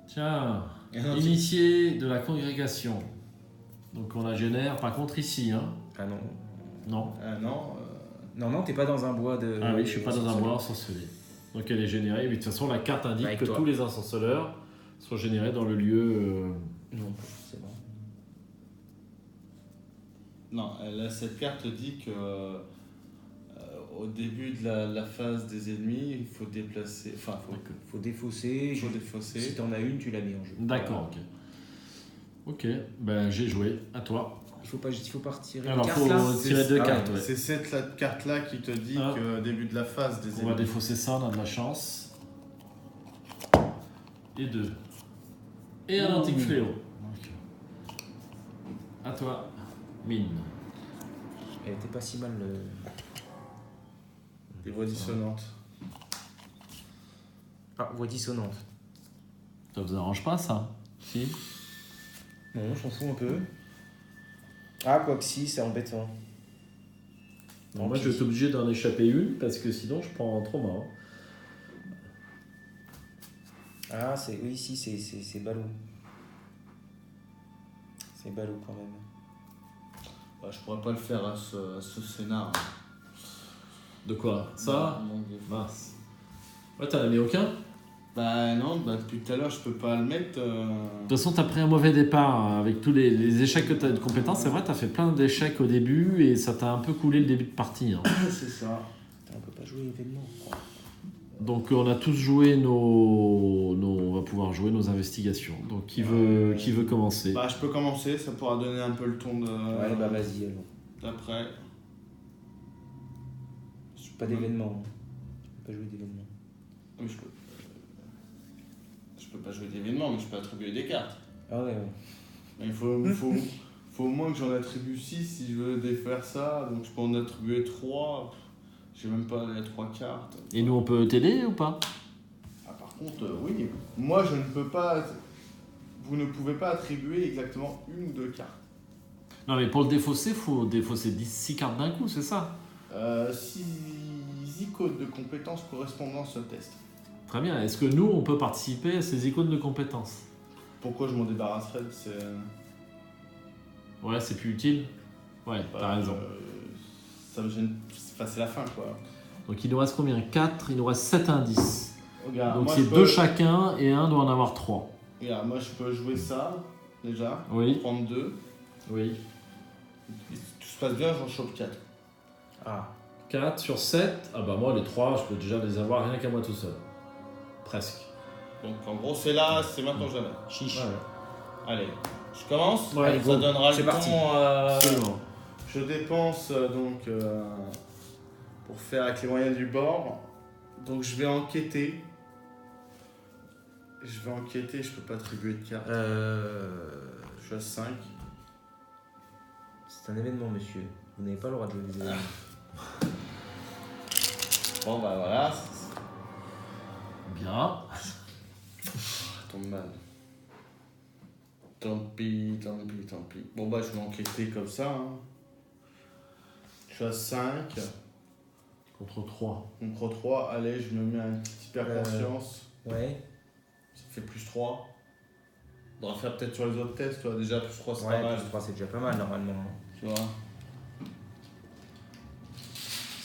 Speaker 1: Tiens,
Speaker 3: Et un
Speaker 1: initié de la congrégation. Donc on la génère par contre ici, hein.
Speaker 2: Ah non.
Speaker 1: Non.
Speaker 3: Ah non.
Speaker 2: Non, t'es pas dans un bois de.
Speaker 1: Ah oui, je suis pas dans un bois ensorcelé. Donc elle est générée. Mais de toute façon, la carte indique
Speaker 2: Avec
Speaker 1: que
Speaker 2: toi.
Speaker 1: tous les ensorceleurs sont générés dans le lieu.
Speaker 2: Non, pas forcément.
Speaker 3: Non, cette carte dit que au début de la phase des ennemis, il faut déplacer. Enfin,
Speaker 2: Faut défausser.
Speaker 3: il faut défausser.
Speaker 2: Si t'en as une, tu la mets en jeu.
Speaker 1: D'accord, ok. Ok, ben j'ai joué. À toi.
Speaker 2: Il faut pas retirer
Speaker 1: Alors,
Speaker 2: une carte
Speaker 1: faut
Speaker 2: là.
Speaker 1: tirer 2
Speaker 2: Ah
Speaker 1: cartes.
Speaker 2: ouais.
Speaker 1: Ouais.
Speaker 3: C'est cette carte-là qui te dit
Speaker 1: Ah.
Speaker 3: que au début de la phase des
Speaker 1: On va
Speaker 3: ennemis.
Speaker 1: défausser ça, on a de la chance. Et 2. Et un antique fléau. Donc, à toi, mine.
Speaker 2: Elle était pas si mal.
Speaker 3: Des voix dissonantes.
Speaker 2: Ah, voix dissonante.
Speaker 1: Ça vous arrange pas ça? Si.
Speaker 2: Non, je m'en fous un peu. Ah, quoi que si, c'est embêtant.
Speaker 1: Bon, moi je vais être obligé d'en échapper une parce que sinon je prends un trauma. Hein.
Speaker 2: Ah, oui, si, c'est ballot. C'est ballot quand même.
Speaker 3: Bah, je pourrais pas le faire à ce scénar.
Speaker 1: De quoi? Ça?
Speaker 3: Mon Dieu.
Speaker 1: Mince. Ouais, t'en as mis aucun?
Speaker 3: Bah non, bah, depuis tout à l'heure je peux pas le mettre.
Speaker 1: De toute façon, t'as pris un mauvais départ hein, avec tous les échecs que t'as de compétences. C'est vrai, t'as fait plein d'échecs au début et ça t'a un peu coulé le début de partie. Hein.
Speaker 3: C'est ça.
Speaker 2: On peut pas jouer événement.
Speaker 1: Donc, on a tous joué on va pouvoir jouer nos investigations. Donc, qui veut commencer?
Speaker 3: Bah je peux commencer, ça pourra donner un peu le ton de.
Speaker 2: Ouais, bah vas-y alors.
Speaker 3: D'après.
Speaker 2: Pas d'événement. Je peux pas jouer d'événement.
Speaker 3: Oui, je peux pas jouer d'événement, mais je peux attribuer des cartes.
Speaker 2: Ah ouais.
Speaker 3: Mais il faut au moins que j'en attribue 6 si je veux défaire ça. Donc je peux en attribuer 3. J'ai même pas les 3 cartes.
Speaker 1: Et nous, on peut t'aider ou pas?
Speaker 3: Ah, par contre, oui. Moi, je ne peux pas. Vous ne pouvez pas attribuer exactement 1 ou 2 cartes.
Speaker 1: Non, mais pour le défausser, il faut défausser 6 cartes d'un coup, c'est ça?
Speaker 3: 6 icônes de compétences correspondant à ce test.
Speaker 1: Très bien. Est-ce que nous, on peut participer à ces icônes de compétences?
Speaker 3: Pourquoi je m'en débarrasserais de ces.
Speaker 1: Ouais, c'est plus utile. Ouais, t'as raison.
Speaker 3: Ça me gêne. Enfin, c'est la fin, quoi.
Speaker 1: Donc il nous reste combien? 4, il nous reste 7 indices.
Speaker 3: Regarde,
Speaker 1: Donc
Speaker 3: moi,
Speaker 1: c'est
Speaker 3: je
Speaker 1: 2
Speaker 3: peux...
Speaker 1: chacun et un doit en avoir 3.
Speaker 3: Regarde, moi je peux jouer ça, déjà.
Speaker 1: Oui.
Speaker 3: Prendre 2.
Speaker 1: Oui.
Speaker 3: Si tout se passe bien, j'en chope 4.
Speaker 2: Ah.
Speaker 1: 4 sur 7. Ah bah moi les 3, je peux déjà les avoir rien qu'à moi tout seul. Presque.
Speaker 3: Donc en gros, c'est là, c'est maintenant jamais.
Speaker 2: Chiche.
Speaker 1: Ouais.
Speaker 3: Allez, je commence.
Speaker 1: Ouais,
Speaker 3: Allez, ça donnera
Speaker 2: c'est
Speaker 3: le
Speaker 2: parti.
Speaker 3: ton.
Speaker 1: Absolument.
Speaker 3: Je dépense pour faire avec les moyens du bord. Donc je vais enquêter. Je peux pas attribuer de carte. Je suis à 5.
Speaker 2: C'est un événement, monsieur. Vous n'avez pas le droit de jouer des événements.
Speaker 3: Bon bah voilà,
Speaker 1: Bien.
Speaker 3: ça tombe mal. Tant pis. Bon bah je vais enquêter comme ça. Hein. Je suis à 5.
Speaker 1: Contre 3.
Speaker 3: Contre 3, allez, je me mets un petit hyper conscience.
Speaker 2: Ouais.
Speaker 3: Ça fait plus 3. On va faire peut-être sur les autres tests, toi. Déjà, plus 3, c'est
Speaker 2: Ouais,
Speaker 3: pas mal.
Speaker 2: plus 3, c'est déjà pas mal normalement.
Speaker 3: Tu vois.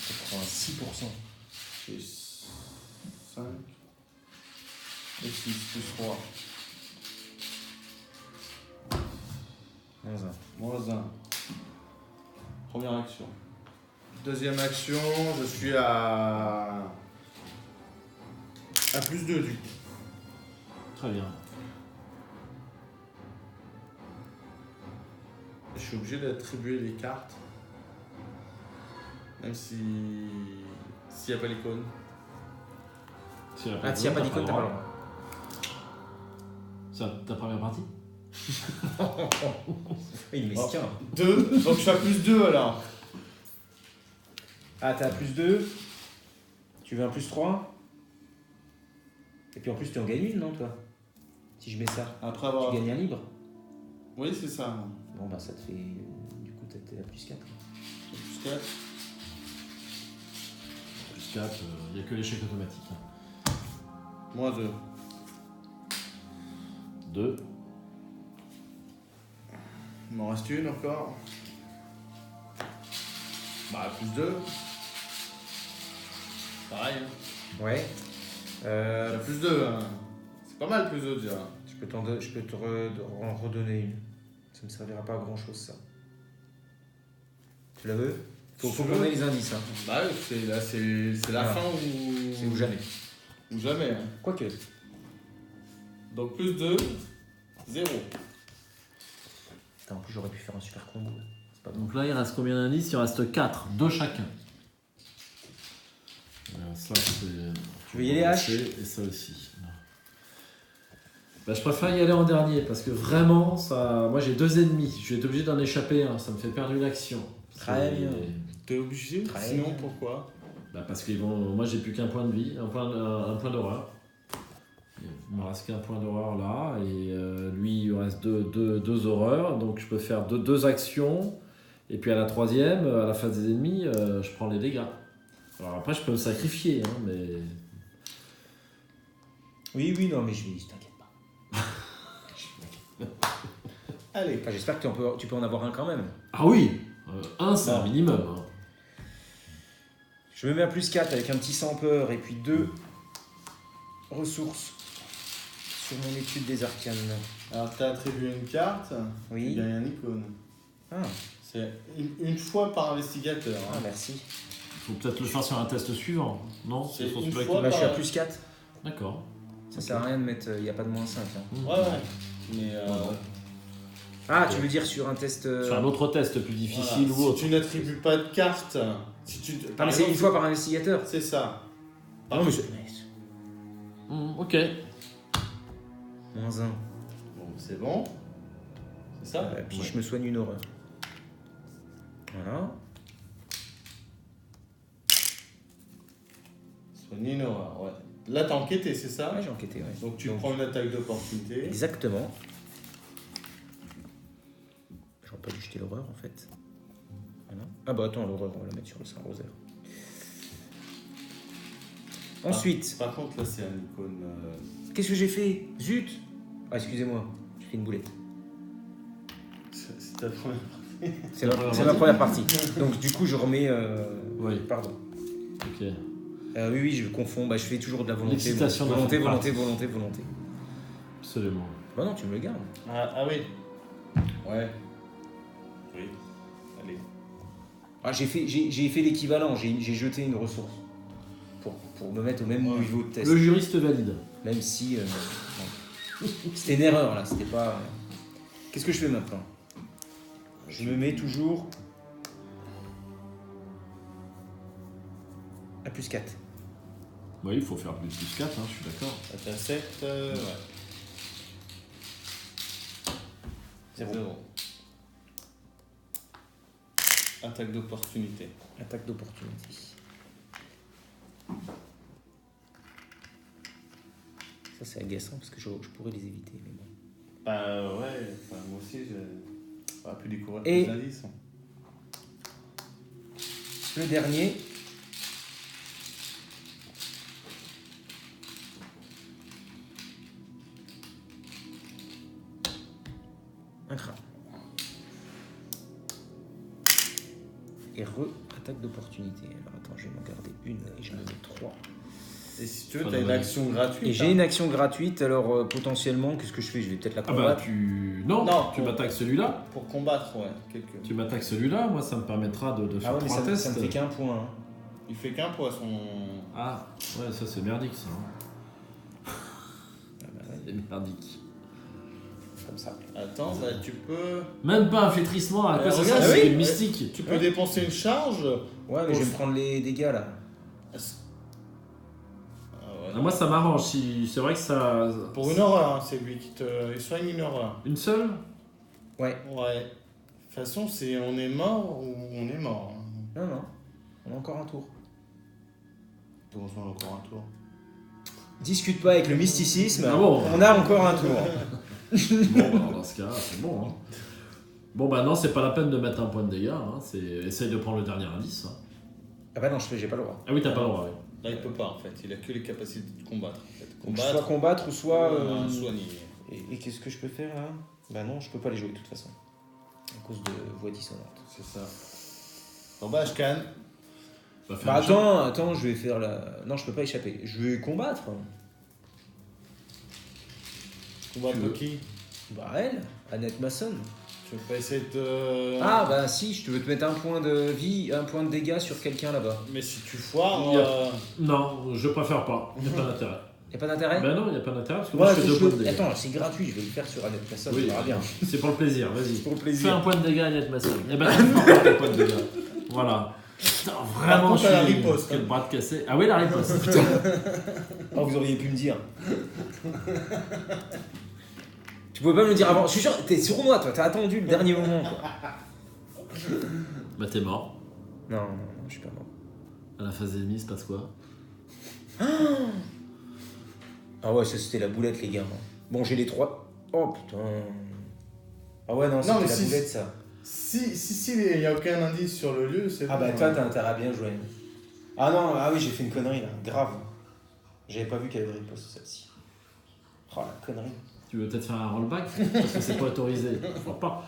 Speaker 2: Ça prend un 6%.
Speaker 3: J'ai 5. Et 6, plus 3. Moins 1. Première action. Deuxième action, je suis à plus 2 du coup.
Speaker 1: Très bien.
Speaker 3: Je suis obligé d'attribuer les cartes. Même s'il n'y a pas l'icône.
Speaker 1: S'il n'y
Speaker 2: Ah, s'il n'y a pas d'icône, t'as pas le droit.
Speaker 1: Ça, ta première partie?
Speaker 2: Il est mesquin.
Speaker 3: 2, donc je suis à plus 2 alors.
Speaker 2: Ah, t'as un plus 2. Tu veux un plus 3. Et puis en plus, tu en gagnes une, non, toi? Si je mets ça.
Speaker 3: Après avoir.
Speaker 2: Tu gagnes un libre.
Speaker 3: Oui, c'est ça.
Speaker 2: Bon, bah, ça te fait. Du coup, t'es à plus 4.
Speaker 3: Plus 4.
Speaker 1: Plus 4, il n'y a que l'échec automatique.
Speaker 3: Moins 2.
Speaker 1: 2.
Speaker 3: Il m'en reste une encore. Bah, plus 2. Pareil. Hein.
Speaker 2: Ouais.
Speaker 3: J'ai plus 2. Hein. C'est pas mal plus 2 déjà.
Speaker 2: Je peux te en redonner une. Ça me servira pas à grand chose, ça. Tu la veux? Faut qu'on ait les indices. Hein.
Speaker 3: Bah oui, c'est la
Speaker 2: Alors,
Speaker 3: fin ou.
Speaker 2: C'est ou jamais.
Speaker 3: Ou jamais. Hein.
Speaker 2: Quoique.
Speaker 3: Donc plus 2, 0.
Speaker 2: Putain, en plus, j'aurais pu faire un super combo. C'est pas bon.
Speaker 1: Donc là, il reste combien d'indices? Il reste 4, 2 chacun. Ça, c'est...
Speaker 2: Tu veux y aller, H?
Speaker 1: Et ça aussi. Bah, je préfère y aller en dernier parce que vraiment, ça... moi j'ai 2 ennemis. Je vais être obligé d'en échapper un. Ça me fait perdre une action.
Speaker 2: Très bien.
Speaker 3: T'es obligé?
Speaker 2: Très
Speaker 3: Sinon,
Speaker 2: bien.
Speaker 3: pourquoi?
Speaker 1: Bah, parce que moi j'ai plus qu'un point de vie, un point d'horreur. Il me reste qu'un point d'horreur là. Et lui, il lui reste deux horreurs. Donc je peux faire deux actions. Et puis à la troisième, à la face des ennemis, je prends les dégâts. Alors après, je peux me sacrifier, hein, mais...
Speaker 2: Oui, non, mais je vais. T'inquiète pas.
Speaker 3: Allez.
Speaker 2: Enfin, j'espère que tu peux en avoir un quand même.
Speaker 1: Ah oui, un c'est un
Speaker 3: Non.
Speaker 1: minimum. Hein.
Speaker 2: Je me mets à plus 4 avec un petit sans peur et puis 2 ressources sur mon étude des arcanes.
Speaker 3: Alors, tu as attribué une carte,
Speaker 2: Oui.
Speaker 3: il y a une icône.
Speaker 2: Ah,
Speaker 3: C'est une fois par investigateur.
Speaker 2: ah
Speaker 3: Hein.
Speaker 2: merci.
Speaker 1: Faut peut-être le faire sur un test suivant, non?
Speaker 3: C'est
Speaker 1: sur
Speaker 3: une
Speaker 1: celui-là
Speaker 3: fois
Speaker 1: qui-
Speaker 2: Bah, je suis à
Speaker 3: par-
Speaker 2: plus 4.
Speaker 1: D'accord.
Speaker 2: Ça sert à rien de mettre. Il n'y a pas de moins 5. Hein.
Speaker 1: Mmh.
Speaker 3: Ouais, ouais. Mais
Speaker 2: Ah, tu veux dire sur un test.
Speaker 1: Sur un autre test plus difficile
Speaker 3: voilà,
Speaker 1: ou autre.
Speaker 3: si tu n'attribues pas de carte, si tu,
Speaker 2: Ah, mais c'est une fois par investigateur.
Speaker 3: C'est ça.
Speaker 2: Non, mais
Speaker 1: Ok.
Speaker 2: moins 1.
Speaker 3: Bon, c'est bon. C'est ça.
Speaker 2: Et puis
Speaker 1: Ouais.
Speaker 2: je me soigne une horreur. Voilà.
Speaker 3: Soigner une horreur, ouais. Là, t'as enquêté, c'est ça?
Speaker 2: Ouais, j'ai enquêté, ouais.
Speaker 3: Donc tu prends une attaque d'opportunité.
Speaker 2: Exactement. J'aurais pas dû jeter l'horreur en fait. Voilà. Ah bah attends, l'horreur, on va la mettre sur le Saint-Rosaire. Ensuite,
Speaker 3: Par contre, là, c'est une icône.
Speaker 2: qu'est-ce que j'ai fait? Zut! Ah, excusez-moi, j'ai fait une boulette.
Speaker 3: C'est ta première.
Speaker 2: C'est ma première partie. Donc du coup, je remets.
Speaker 1: Oui.
Speaker 2: Pardon.
Speaker 1: Ok.
Speaker 2: Oui, oui, je confonds. Bah, je fais toujours de la volonté.
Speaker 1: L'excitation de la
Speaker 2: Volonté,
Speaker 1: fanfare.
Speaker 2: volonté.
Speaker 1: Absolument.
Speaker 2: Bah non, tu me le gardes.
Speaker 3: Ah oui. Ouais. Oui. Allez.
Speaker 2: Ah, j'ai fait l'équivalent. J'ai jeté une ressource pour me mettre au même
Speaker 3: Ouais.
Speaker 2: niveau de test.
Speaker 1: Le juriste valide.
Speaker 2: Même si non. C'était une erreur là, c'était pas. Qu'est-ce que je fais maintenant? Je me mets toujours à plus 4.
Speaker 1: Oui, il faut faire plus 4, hein, je suis d'accord.
Speaker 3: T'as 7. Ouais.
Speaker 2: Zéro.
Speaker 3: Attaque d'opportunité.
Speaker 2: Attaque d'opportunité. Ça c'est agaçant parce que je pourrais les éviter. Mais bon.
Speaker 3: Bah ouais, enfin, moi aussi, j'aurais pu découvrir
Speaker 2: Et-
Speaker 3: plus d'indices.
Speaker 2: Le dernier. Un crâne. Et attaque d'opportunité. Alors attends, je vais m'en garder une et je me mets 3.
Speaker 3: Et si tu veux,
Speaker 1: Pas
Speaker 3: t'as
Speaker 1: de
Speaker 3: une
Speaker 1: mal.
Speaker 3: action gratuite.
Speaker 2: Et j'ai une action gratuite, alors potentiellement, qu'est-ce que je fais? Je vais peut-être la
Speaker 1: Ah bah
Speaker 2: combattre.
Speaker 1: Non,
Speaker 3: Non,
Speaker 1: tu
Speaker 3: pour-
Speaker 1: m'attaques celui-là.
Speaker 3: Pour combattre, ouais. Quelques...
Speaker 1: Tu m'attaques celui-là, moi ça me permettra de faire
Speaker 2: Ah ouais, mais
Speaker 1: 3
Speaker 2: ça
Speaker 1: tests.
Speaker 2: me fait qu'un point. Hein.
Speaker 3: Il fait qu'un pour son.
Speaker 1: Ah, ouais, ça c'est merdique ça. hein.
Speaker 2: Ah bah ouais,
Speaker 1: C'est merdique.
Speaker 2: comme ça.
Speaker 3: Attends, bah tu peux.
Speaker 1: Même pas un flétrissement, à quoi ça
Speaker 3: regarde,
Speaker 1: sert?
Speaker 2: oui,
Speaker 1: C'est une
Speaker 3: ouais.
Speaker 1: mystique.
Speaker 3: Tu peux dépenser une charge.
Speaker 2: Ouais, mais je vais me prendre les dégâts là.
Speaker 3: Ah ouais.
Speaker 1: Ah, moi ça m'arrange, si... c'est vrai que ça...
Speaker 3: Pour une horreur, hein, c'est lui qui te. Il soigne une horreur.
Speaker 1: Une seule?
Speaker 2: Ouais.
Speaker 3: Ouais. De toute façon, c'est on est mort ou on est mort. hein.
Speaker 2: Non, non. On a encore un tour.
Speaker 3: Donc on a encore un tour.
Speaker 2: Discute pas avec le mysticisme.
Speaker 1: Ah bon.
Speaker 2: On a encore un tour.
Speaker 1: Bon, bah, dans ce cas, c'est bon. Hein. Bon, bah non, c'est pas la peine de mettre un point de dégâts. Hein. Essaye de prendre le dernier indice. Hein.
Speaker 2: Ah bah non, j'ai pas le droit.
Speaker 1: Ah oui, t'as pas le droit, oui.
Speaker 3: Là, il peut pas en fait. Il a que les capacités de combattre. En fait.
Speaker 2: Donc, soit combattre ou soit.
Speaker 3: soigner.
Speaker 2: Et qu'est-ce que je peux faire là? Bah non, je peux pas les jouer de toute façon. À cause de voix dissonantes.
Speaker 3: C'est ça. Bon bah, je canne.
Speaker 1: Bah, fais
Speaker 2: Bah
Speaker 1: un jet.
Speaker 2: attends, je vais faire la. Non, je peux pas échapper. Je vais combattre.
Speaker 3: Combattre
Speaker 1: Tu veux.
Speaker 3: qui?
Speaker 2: Bah elle, Annette Masson.
Speaker 3: Tu veux pas essayer de.
Speaker 2: Ah bah si, je te veux te mettre un point de vie, un point de dégâts sur quelqu'un là-bas.
Speaker 3: Mais si tu foires.
Speaker 1: Il y a- Non, je préfère pas. Il n'y a pas d'intérêt.
Speaker 2: Y'a pas d'intérêt?
Speaker 1: Ben non, il n'y a pas d'intérêt parce que
Speaker 2: Ouais,
Speaker 1: moi je fais
Speaker 2: faut
Speaker 1: 2
Speaker 2: que
Speaker 1: points de dégâts.
Speaker 2: Attends, c'est gratuit, je vais le faire sur Annette Masson,
Speaker 1: Oui.
Speaker 2: ça ira bien.
Speaker 1: C'est pour le plaisir, vas-y.
Speaker 2: C'est pour le
Speaker 1: Fais
Speaker 2: plaisir.
Speaker 1: un point de dégâts, Annette Masson. Eh ben, tu prends pas tes points de dégâts. Voilà. Putain, vraiment,
Speaker 3: contre,
Speaker 1: je
Speaker 3: à la
Speaker 1: suis...
Speaker 3: riposte,
Speaker 1: Quel
Speaker 3: hein.
Speaker 1: bras de cassé. Ah oui, la riposte. Putain.
Speaker 2: Oh, vous auriez pu me dire. Tu pouvais pas me le dire avant. Je suis sûr, t'es sur moi, toi, t'as attendu le dernier moment. Quoi.
Speaker 1: Bah t'es mort.
Speaker 2: Non, je suis pas mort.
Speaker 1: À la phase ennemie, il se passe quoi?
Speaker 2: Ah ouais, ça c'était la boulette, les gars. Bon, j'ai les 3. Oh putain. Ah ouais, non,
Speaker 3: Non,
Speaker 2: c'était
Speaker 3: mais
Speaker 2: la
Speaker 3: si-
Speaker 2: boulette, ça.
Speaker 3: Si, il n'y a aucun indice sur le lieu, c'est
Speaker 2: Ah
Speaker 3: bon,
Speaker 2: bah toi,
Speaker 3: hein.
Speaker 2: t'as intérêt à bien jouer. Ah non, ah oui, j'ai fait une connerie là, grave. J'avais pas vu qu'elle avait riposte celle-ci. Oh la connerie.
Speaker 1: Tu veux peut-être faire un rollback parce que c'est pas autorisé. Je crois pas.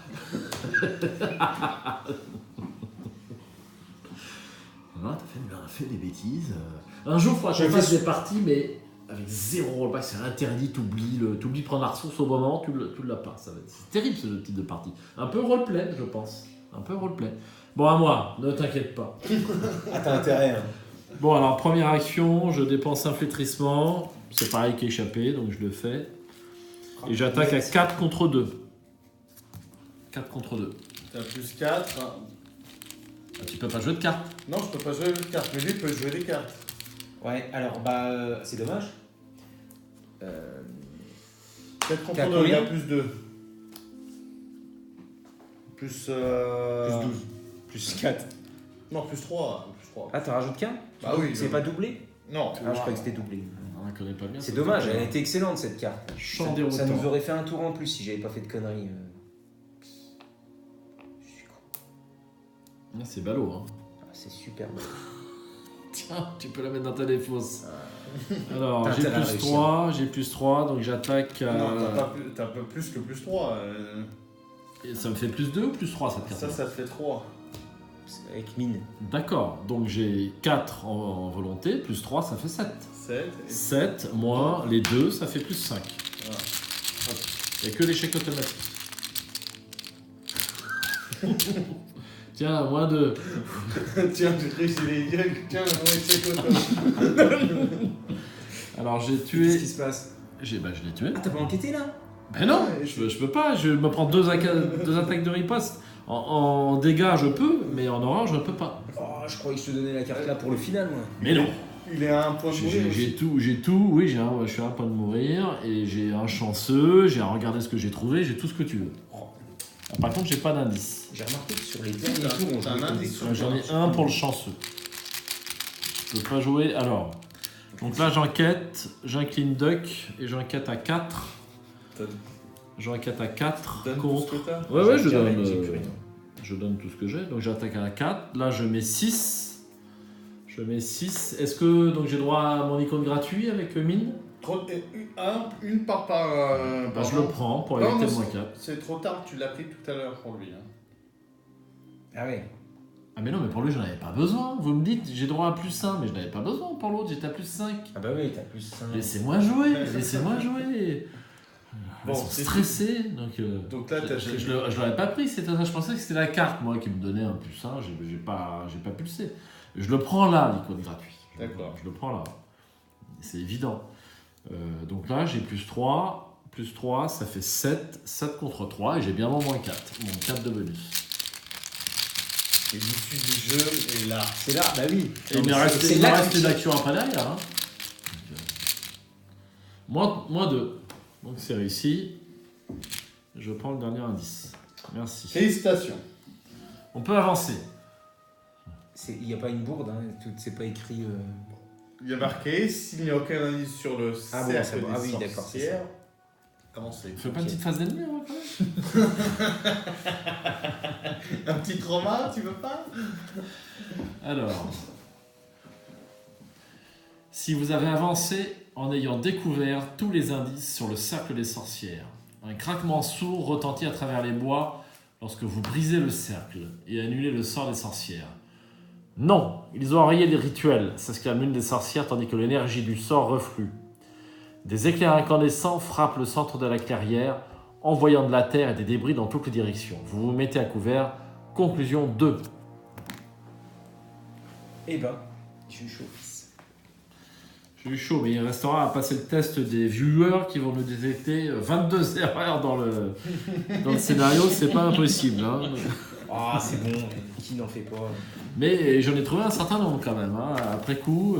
Speaker 1: Ah, t'as fait des bêtises. Un jour, il faudra que je fasse des parties, mais avec zéro rollback, c'est interdit. T'oublies de prendre la ressource au moment, tu l'as pas. C'est terrible ce type de partie. Un peu roleplay, je pense. Un peu roleplay. Bon, à moi, ne t'inquiète pas.
Speaker 2: Ah, t'as intérêt. Hein.
Speaker 1: Bon, alors, première action, je dépense un flétrissement. C'est pareil qu'échapper, donc je le fais. Et j'attaque à 4 contre 2. 4 contre 2.
Speaker 3: T'as plus 4.
Speaker 1: Ah, tu peux pas jouer de cartes.
Speaker 3: Non, je peux pas jouer de cartes, mais lui peut jouer des cartes.
Speaker 2: Ouais, alors, c'est dommage.
Speaker 3: 4 contre
Speaker 2: T'as
Speaker 3: 2, il y a plus 2. Plus
Speaker 2: 12. Plus 4.
Speaker 3: Non, plus 3. Plus 3.
Speaker 2: Ah, t'en rajoutes qu'un?
Speaker 3: Bah oui.
Speaker 2: C'est pas doublé?
Speaker 3: Non.
Speaker 2: Ah, je croyais que c'était doublé.
Speaker 1: On la connaît pas bien.
Speaker 2: C'est dommage, elle était excellente cette carte.
Speaker 1: Champ
Speaker 2: Ça nous aurait fait un tour en plus si j'avais pas fait de conneries. Je suis con.
Speaker 1: C'est ballot, hein.
Speaker 2: Ah, c'est super beau.
Speaker 1: Tiens, tu peux la mettre dans ta défausse. Alors,
Speaker 2: T'as
Speaker 1: j'ai
Speaker 2: intérêt à
Speaker 1: plus 3, donc j'attaque à...
Speaker 3: Non, t'as un peu plus que plus 3.
Speaker 1: Et ça me fait plus 2 ou plus 3 cette carte?
Speaker 3: Ça te fait 3.
Speaker 2: Avec mine.
Speaker 1: D'accord, donc j'ai 4 en volonté, plus 3 ça fait 7.
Speaker 3: 7.
Speaker 1: 7 moins les 2 ça fait plus 5.
Speaker 3: Voilà.
Speaker 1: Il n'y a que l'échec automatique. Tiens, moins 2.
Speaker 3: Tiens, j'ai cru que c'était direct. Tiens, on est
Speaker 1: Alors j'ai
Speaker 2: Qu'est-ce
Speaker 1: tué...
Speaker 2: qui se passe?
Speaker 1: Je l'ai tué.
Speaker 2: Ah, t'as pas enquêté là?
Speaker 1: Ben non, je peux pas, je me prends 2 attaques de riposte. En dégâts je peux, mais en horreur je ne peux pas.
Speaker 2: Oh, je croyais que je te donnais la carte là pour le final, moi.
Speaker 1: Mais non.
Speaker 3: Il est à un point de mourir.
Speaker 1: J'ai tout, oui, je suis à un point de mourir, et j'ai un chanceux, j'ai à regarder ce que j'ai trouvé, j'ai tout ce que tu veux. Par contre, j'ai pas d'indice.
Speaker 2: J'ai remarqué que sur les derniers tours, on
Speaker 3: T'as un
Speaker 2: jouait comme
Speaker 3: indice.
Speaker 2: des
Speaker 1: J'en ai un pour le chanceux. Je peux pas jouer. Alors, donc là, j'incline duck, et j'enquête à 4. J'enquête à 4
Speaker 3: Donne tout
Speaker 1: contre...
Speaker 3: ce que t'as.
Speaker 1: Ouais,
Speaker 2: J'ai plus rien.
Speaker 1: je donne tout ce que j'ai. Donc j'attaque à 4. Là, je mets 6. Est-ce que donc j'ai droit à mon icône gratuit avec mine?
Speaker 3: Une par
Speaker 1: Bah, je le prends pour
Speaker 3: Non,
Speaker 1: éviter
Speaker 3: mais
Speaker 1: le moins 4.
Speaker 3: C'est trop tard, tu l'as pris tout à l'heure pour lui. Hein.
Speaker 2: Ah ouais.
Speaker 1: Ah mais non, mais pour lui, j'en avais pas besoin. Vous me dites, j'ai droit à plus 1, mais je n'avais pas besoin pour l'autre, j'étais à plus 5.
Speaker 2: Ah bah oui, t'as plus 5.
Speaker 1: Laissez-moi jouer, laissez-moi jouer.
Speaker 3: Bon,
Speaker 1: Ils sont
Speaker 3: c'est
Speaker 1: stressés,
Speaker 3: Donc là, t'as
Speaker 1: je l'aurais pas pris, c'était ça. Je pensais que c'était la carte, moi, qui me donnait un plus 1, j'ai pas pulsé. Je le prends là, l'icône gratuit.
Speaker 3: D'accord.
Speaker 1: Je le prends là. C'est évident. Donc là, j'ai plus 3. Plus 3, ça fait 7. 7 contre 3, et j'ai bien mon moins 4. Mon 4 de bonus.
Speaker 3: Et l'issue du jeu est là.
Speaker 2: C'est là, bah oui.
Speaker 1: Et il me reste une action après derrière. Hein. Moins 2. Donc c'est réussi. Je prends le dernier indice. Merci.
Speaker 3: Félicitations.
Speaker 1: On peut avancer.
Speaker 2: Il n'y a pas une bourde, hein, c'est pas écrit.
Speaker 3: Il y a marqué, s'il n'y a aucun indice sur le
Speaker 2: Ah bon,
Speaker 3: cercle
Speaker 2: c'est bon.
Speaker 3: des
Speaker 2: Ah oui, d'accord, c'est
Speaker 3: sorcières, avancez.
Speaker 1: Fais pas une petite phase d'ennemi, hein, quand même.
Speaker 3: Un petit trauma, tu veux pas?
Speaker 1: Alors, si vous avez avancé en ayant découvert tous les indices sur le cercle des sorcières, un craquement sourd retentit à travers les bois lorsque vous brisez le cercle et annulez le sort des sorcières. Non, ils ont enrayé les rituels, s'exclame l'une des sorcières tandis que l'énergie du sort reflue. Des éclairs incandescents frappent le centre de la clairière, envoyant de la terre et des débris dans toutes les directions. Vous vous mettez à couvert. Conclusion 2.
Speaker 2: Eh ben, je suis chaud.
Speaker 1: J'ai eu chaud, mais il restera à passer le test des viewers qui vont nous détecter 22 erreurs dans le scénario, c'est pas impossible. Hein.
Speaker 2: Ah, c'est bon, qui n'en fait pas.
Speaker 1: Mais j'en ai trouvé un certain nombre quand même, hein. Après coup...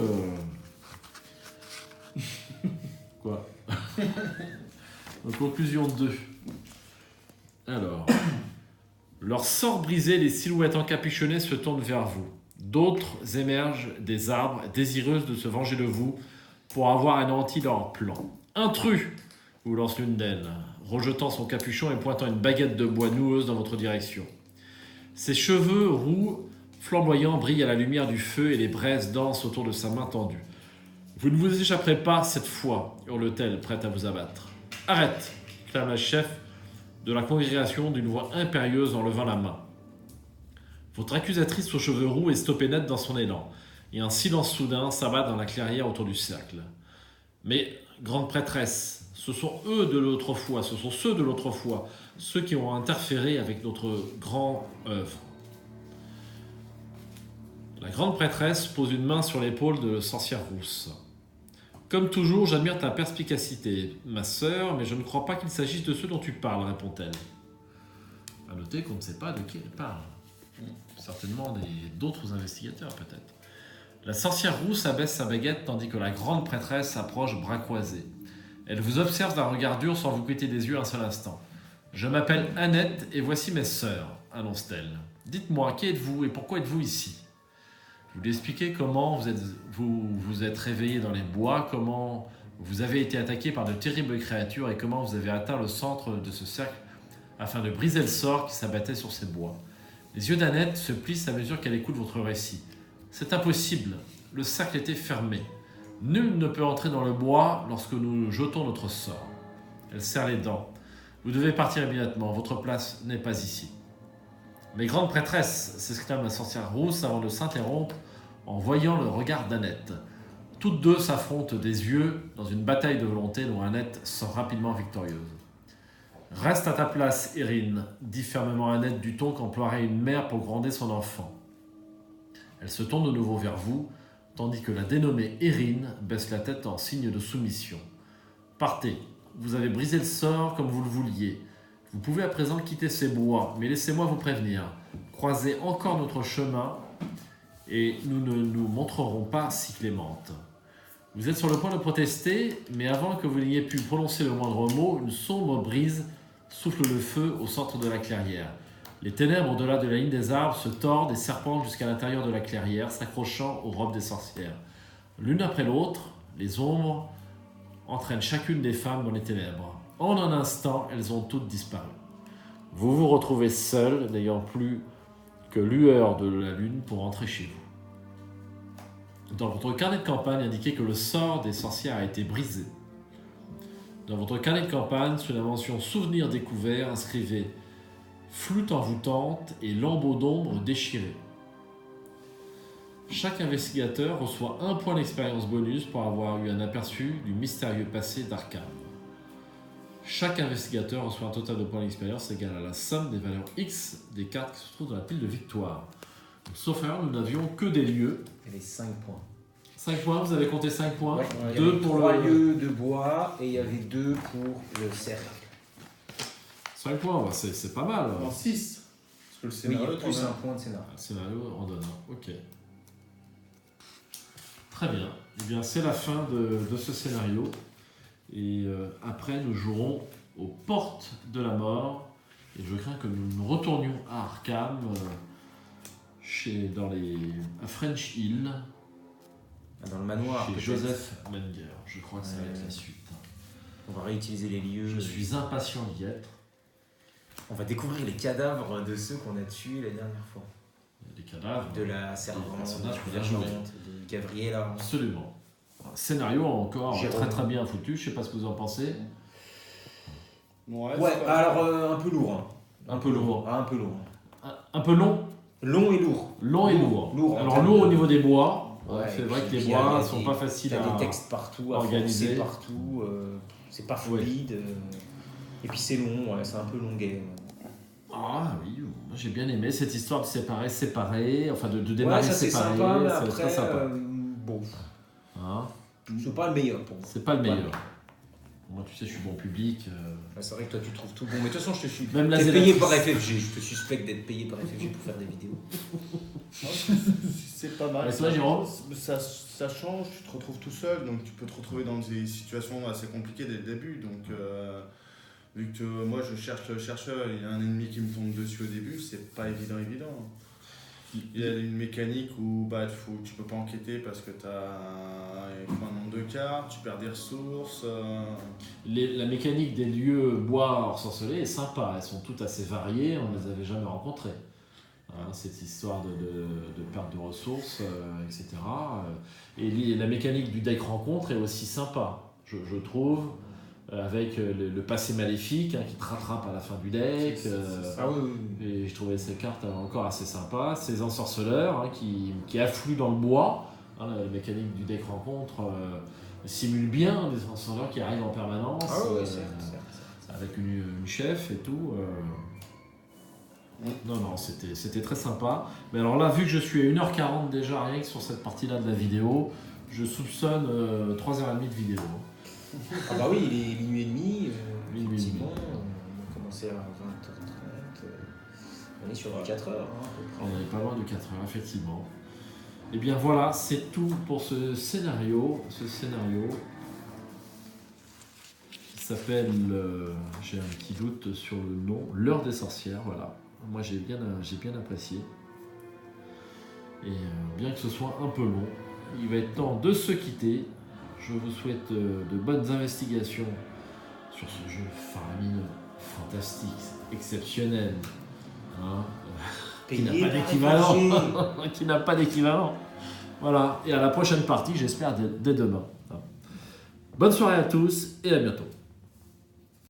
Speaker 1: Quoi? Donc, conclusion 2. Alors... Leur sort brisé, les silhouettes encapuchonnées se tournent vers vous. D'autres émergent des arbres, désireuses de se venger de vous pour avoir anéanti leur plan. Intrus, vous lance l'une d'elles, rejetant son capuchon et pointant une baguette de bois noueuse dans votre direction. Ses cheveux roux, flamboyants, brillent à la lumière du feu et les braises dansent autour de sa main tendue. Vous ne vous échapperez pas cette fois, hurle-t-elle, prête à vous abattre. Arrête, exclame la chef de la congrégation d'une voix impérieuse en levant la main. Votre accusatrice aux cheveux roux est stoppée net dans son élan, et un silence soudain s'abat dans la clairière autour du cercle. Mais, grande prêtresse, ce sont eux de l'autre foi, ce sont ceux de l'autre foi, ceux qui ont interféré avec notre grand œuvre. La grande prêtresse pose une main sur l'épaule de sorcière rousse. Comme toujours, j'admire ta perspicacité, ma sœur, mais je ne crois pas qu'il s'agisse de ceux dont tu parles, répond-elle. À noter qu'on ne sait pas de qui elle parle. Certainement d'autres investigateurs, peut-être. La sorcière rousse abaisse sa baguette tandis que la grande prêtresse approche bras croisés. Elle vous observe d'un regard dur sans vous quitter des yeux un seul instant. « Je m'appelle Annette et voici mes sœurs, » annonce-t-elle. « Dites-moi, qui êtes-vous et pourquoi êtes-vous ici ?» Vous lui expliquez comment vous êtes réveillé dans les bois, comment vous avez été attaqué par de terribles créatures et comment vous avez atteint le centre de ce cercle afin de briser le sort qui s'abattait sur ces bois. Les yeux d'Annette se plissent à mesure qu'elle écoute votre récit. C'est impossible, le cercle était fermé. Nul ne peut entrer dans le bois lorsque nous jetons notre sort. Elle serre les dents. Vous devez partir immédiatement, votre place n'est pas ici. Mais grande prêtresse, s'exclame la sorcière rousse avant de s'interrompre en voyant le regard d'Annette. Toutes deux s'affrontent des yeux dans une bataille de volonté dont Annette sort rapidement victorieuse. « Reste à ta place, Erin », dit fermement Annette du ton qu'emploierait une mère pour gronder son enfant. Elle se tourne de nouveau vers vous, tandis que la dénommée Erin baisse la tête en signe de soumission. « Partez, vous avez brisé le sort comme vous le vouliez. Vous pouvez à présent quitter ces bois, mais laissez-moi vous prévenir. Croisez encore notre chemin et nous ne nous montrerons pas si clémentes. Vous êtes sur le point de protester, mais avant que vous n'ayez pu prononcer le moindre mot, une sombre brise souffle le feu au centre de la clairière. Les ténèbres au-delà de la ligne des arbres se tordent et serpentent jusqu'à l'intérieur de la clairière, s'accrochant aux robes des sorcières. L'une après l'autre, les ombres entraînent chacune des femmes dans les ténèbres. En un instant, elles ont toutes disparu. Vous vous retrouvez seul, n'ayant plus que lueur de la lune pour rentrer chez vous. Dans votre carnet de campagne, indiquez que le sort des sorcières a été brisé. Dans votre carnet de campagne, sous la mention souvenir découvert, inscrivez flûte envoûtante et lambeau d'ombre déchiré. Chaque investigateur reçoit un point d'expérience bonus pour avoir eu un aperçu du mystérieux passé d'Arkham. Chaque investigateur reçoit un total de points d'expérience égal à la somme des valeurs X des cartes qui se trouvent dans la pile de victoire. Donc, sauf erreur, nous n'avions que des lieux.
Speaker 2: Il y avait 5 points.
Speaker 1: 5 points, vous avez compté 5 points.
Speaker 2: Ouais, il y
Speaker 1: 2
Speaker 2: avait
Speaker 1: pour
Speaker 2: 3
Speaker 1: le...
Speaker 2: lieux de bois et il y avait 2 pour le cercle.
Speaker 1: 5 points, c'est pas mal.
Speaker 3: En 6. Parce que le
Speaker 2: Oui, il
Speaker 3: scénario,
Speaker 2: y a plus
Speaker 3: t'en as-
Speaker 2: un point de scénario.
Speaker 1: Un scénario randonnant, ok. Très bien. Eh bien, c'est la fin de ce scénario. Et après, nous jouerons aux portes de la mort. Et je crains que nous nous retournions à Arkham, à French Hill,
Speaker 2: Dans le manoir,
Speaker 1: chez
Speaker 2: peut-être.
Speaker 1: Joseph Menger. Je crois que ça va être la suite.
Speaker 2: On va réutiliser les lieux.
Speaker 1: Je suis impatient d'y être.
Speaker 2: On va découvrir les cadavres de ceux qu'on a tués la dernière fois.
Speaker 1: Les cadavres.
Speaker 2: De la servante,
Speaker 1: personnages
Speaker 2: de
Speaker 1: qu'on a
Speaker 2: la
Speaker 1: joués.
Speaker 2: servante, de Gabriella.
Speaker 1: Absolument. Un scénario encore
Speaker 2: Jérôme.
Speaker 1: très très bien foutu. Je sais pas ce que vous en pensez.
Speaker 3: Ouais,
Speaker 2: Ouais,
Speaker 3: c'est pas-
Speaker 2: alors un peu lourd. Hein.
Speaker 1: Un peu lourd.
Speaker 2: Ah, un peu lourd.
Speaker 1: Un peu long.
Speaker 2: Long et lourd.
Speaker 1: Long et lourd.
Speaker 2: Lourd, en
Speaker 1: Alors
Speaker 2: termes
Speaker 1: lourd au
Speaker 2: de-
Speaker 1: niveau des bois.
Speaker 2: Ouais,
Speaker 1: C'est vrai que
Speaker 2: puis
Speaker 1: les
Speaker 2: il y a
Speaker 1: bois
Speaker 2: des-
Speaker 1: sont pas faciles
Speaker 2: Il y a
Speaker 1: à
Speaker 2: des textes partout, à
Speaker 1: organiser.
Speaker 2: forcer partout. C'est pas fluide. Et puis c'est long, ouais, c'est un peu longuet.
Speaker 1: Ah oui, moi j'ai bien aimé cette histoire de séparer, enfin de démarrer
Speaker 2: Ouais, ça c'est
Speaker 1: séparé.
Speaker 2: sympa, mais
Speaker 1: c'est
Speaker 2: après,
Speaker 1: très sympa.
Speaker 2: bon,
Speaker 1: Hein,
Speaker 2: c'est pas le meilleur pour moi.
Speaker 1: c'est pas le meilleur.
Speaker 2: Ouais.
Speaker 1: Moi tu sais, je suis bon public.
Speaker 2: Ouais, c'est vrai que toi tu trouves tout bon, mais de toute façon je te suis.
Speaker 1: Même la
Speaker 2: T'es payé
Speaker 1: zélatrice.
Speaker 2: par FFG, je te suspecte d'être payé par FFG pour faire des vidéos.
Speaker 3: C'est pas mal.
Speaker 1: Et toi, Jérôme ?
Speaker 3: Ça change, tu te retrouves tout seul, donc tu peux te retrouver dans des situations assez compliquées dès le début. Donc, vu que moi je cherche le chercheur, il y a un ennemi qui me tombe dessus au début, c'est pas évident. Il y a une mécanique où tu peux pas enquêter parce que il faut un nombre de cartes, tu perds des ressources.
Speaker 1: La mécanique des lieux bois ensorcelés est sympa, elles sont toutes assez variées, on ne les avait jamais rencontrées. Hein, cette histoire de perte de ressources, etc. Et la mécanique du deck rencontre est aussi sympa, je trouve. avec le passé maléfique qui te rattrape à la fin du deck.
Speaker 2: Ah oui.
Speaker 1: Et je trouvais ces cartes encore assez sympas. Ces ensorceleurs qui affluent dans le bois. La mécanique du deck rencontre simule bien des ensorceleurs qui arrivent en permanence.
Speaker 2: Ah oui, certes.
Speaker 1: Avec une chef et tout. Non, c'était très sympa. Mais alors là, vu que je suis à 1h40 déjà, rien que sur cette partie-là de la vidéo, je soupçonne 3h30 de vidéo.
Speaker 2: Ah bah oui, il est minuit et demi.
Speaker 1: Effectivement.
Speaker 2: On a commencé à 20h30. On est sur 4 heures.
Speaker 1: On est pas loin de 4 heures, effectivement. Et bien voilà, c'est tout pour ce scénario. Qui s'appelle, j'ai un petit doute sur le nom, L'heure des sorcières, voilà. Moi j'ai bien apprécié. Et bien que ce soit un peu long, il va être temps de se quitter. Je vous souhaite de bonnes investigations sur ce jeu faramineux, fantastique, exceptionnel, qui n'a pas d'équivalent. Qui n'a pas d'équivalent. Voilà, et à la prochaine partie, j'espère dès demain. Bonne soirée à tous et à bientôt.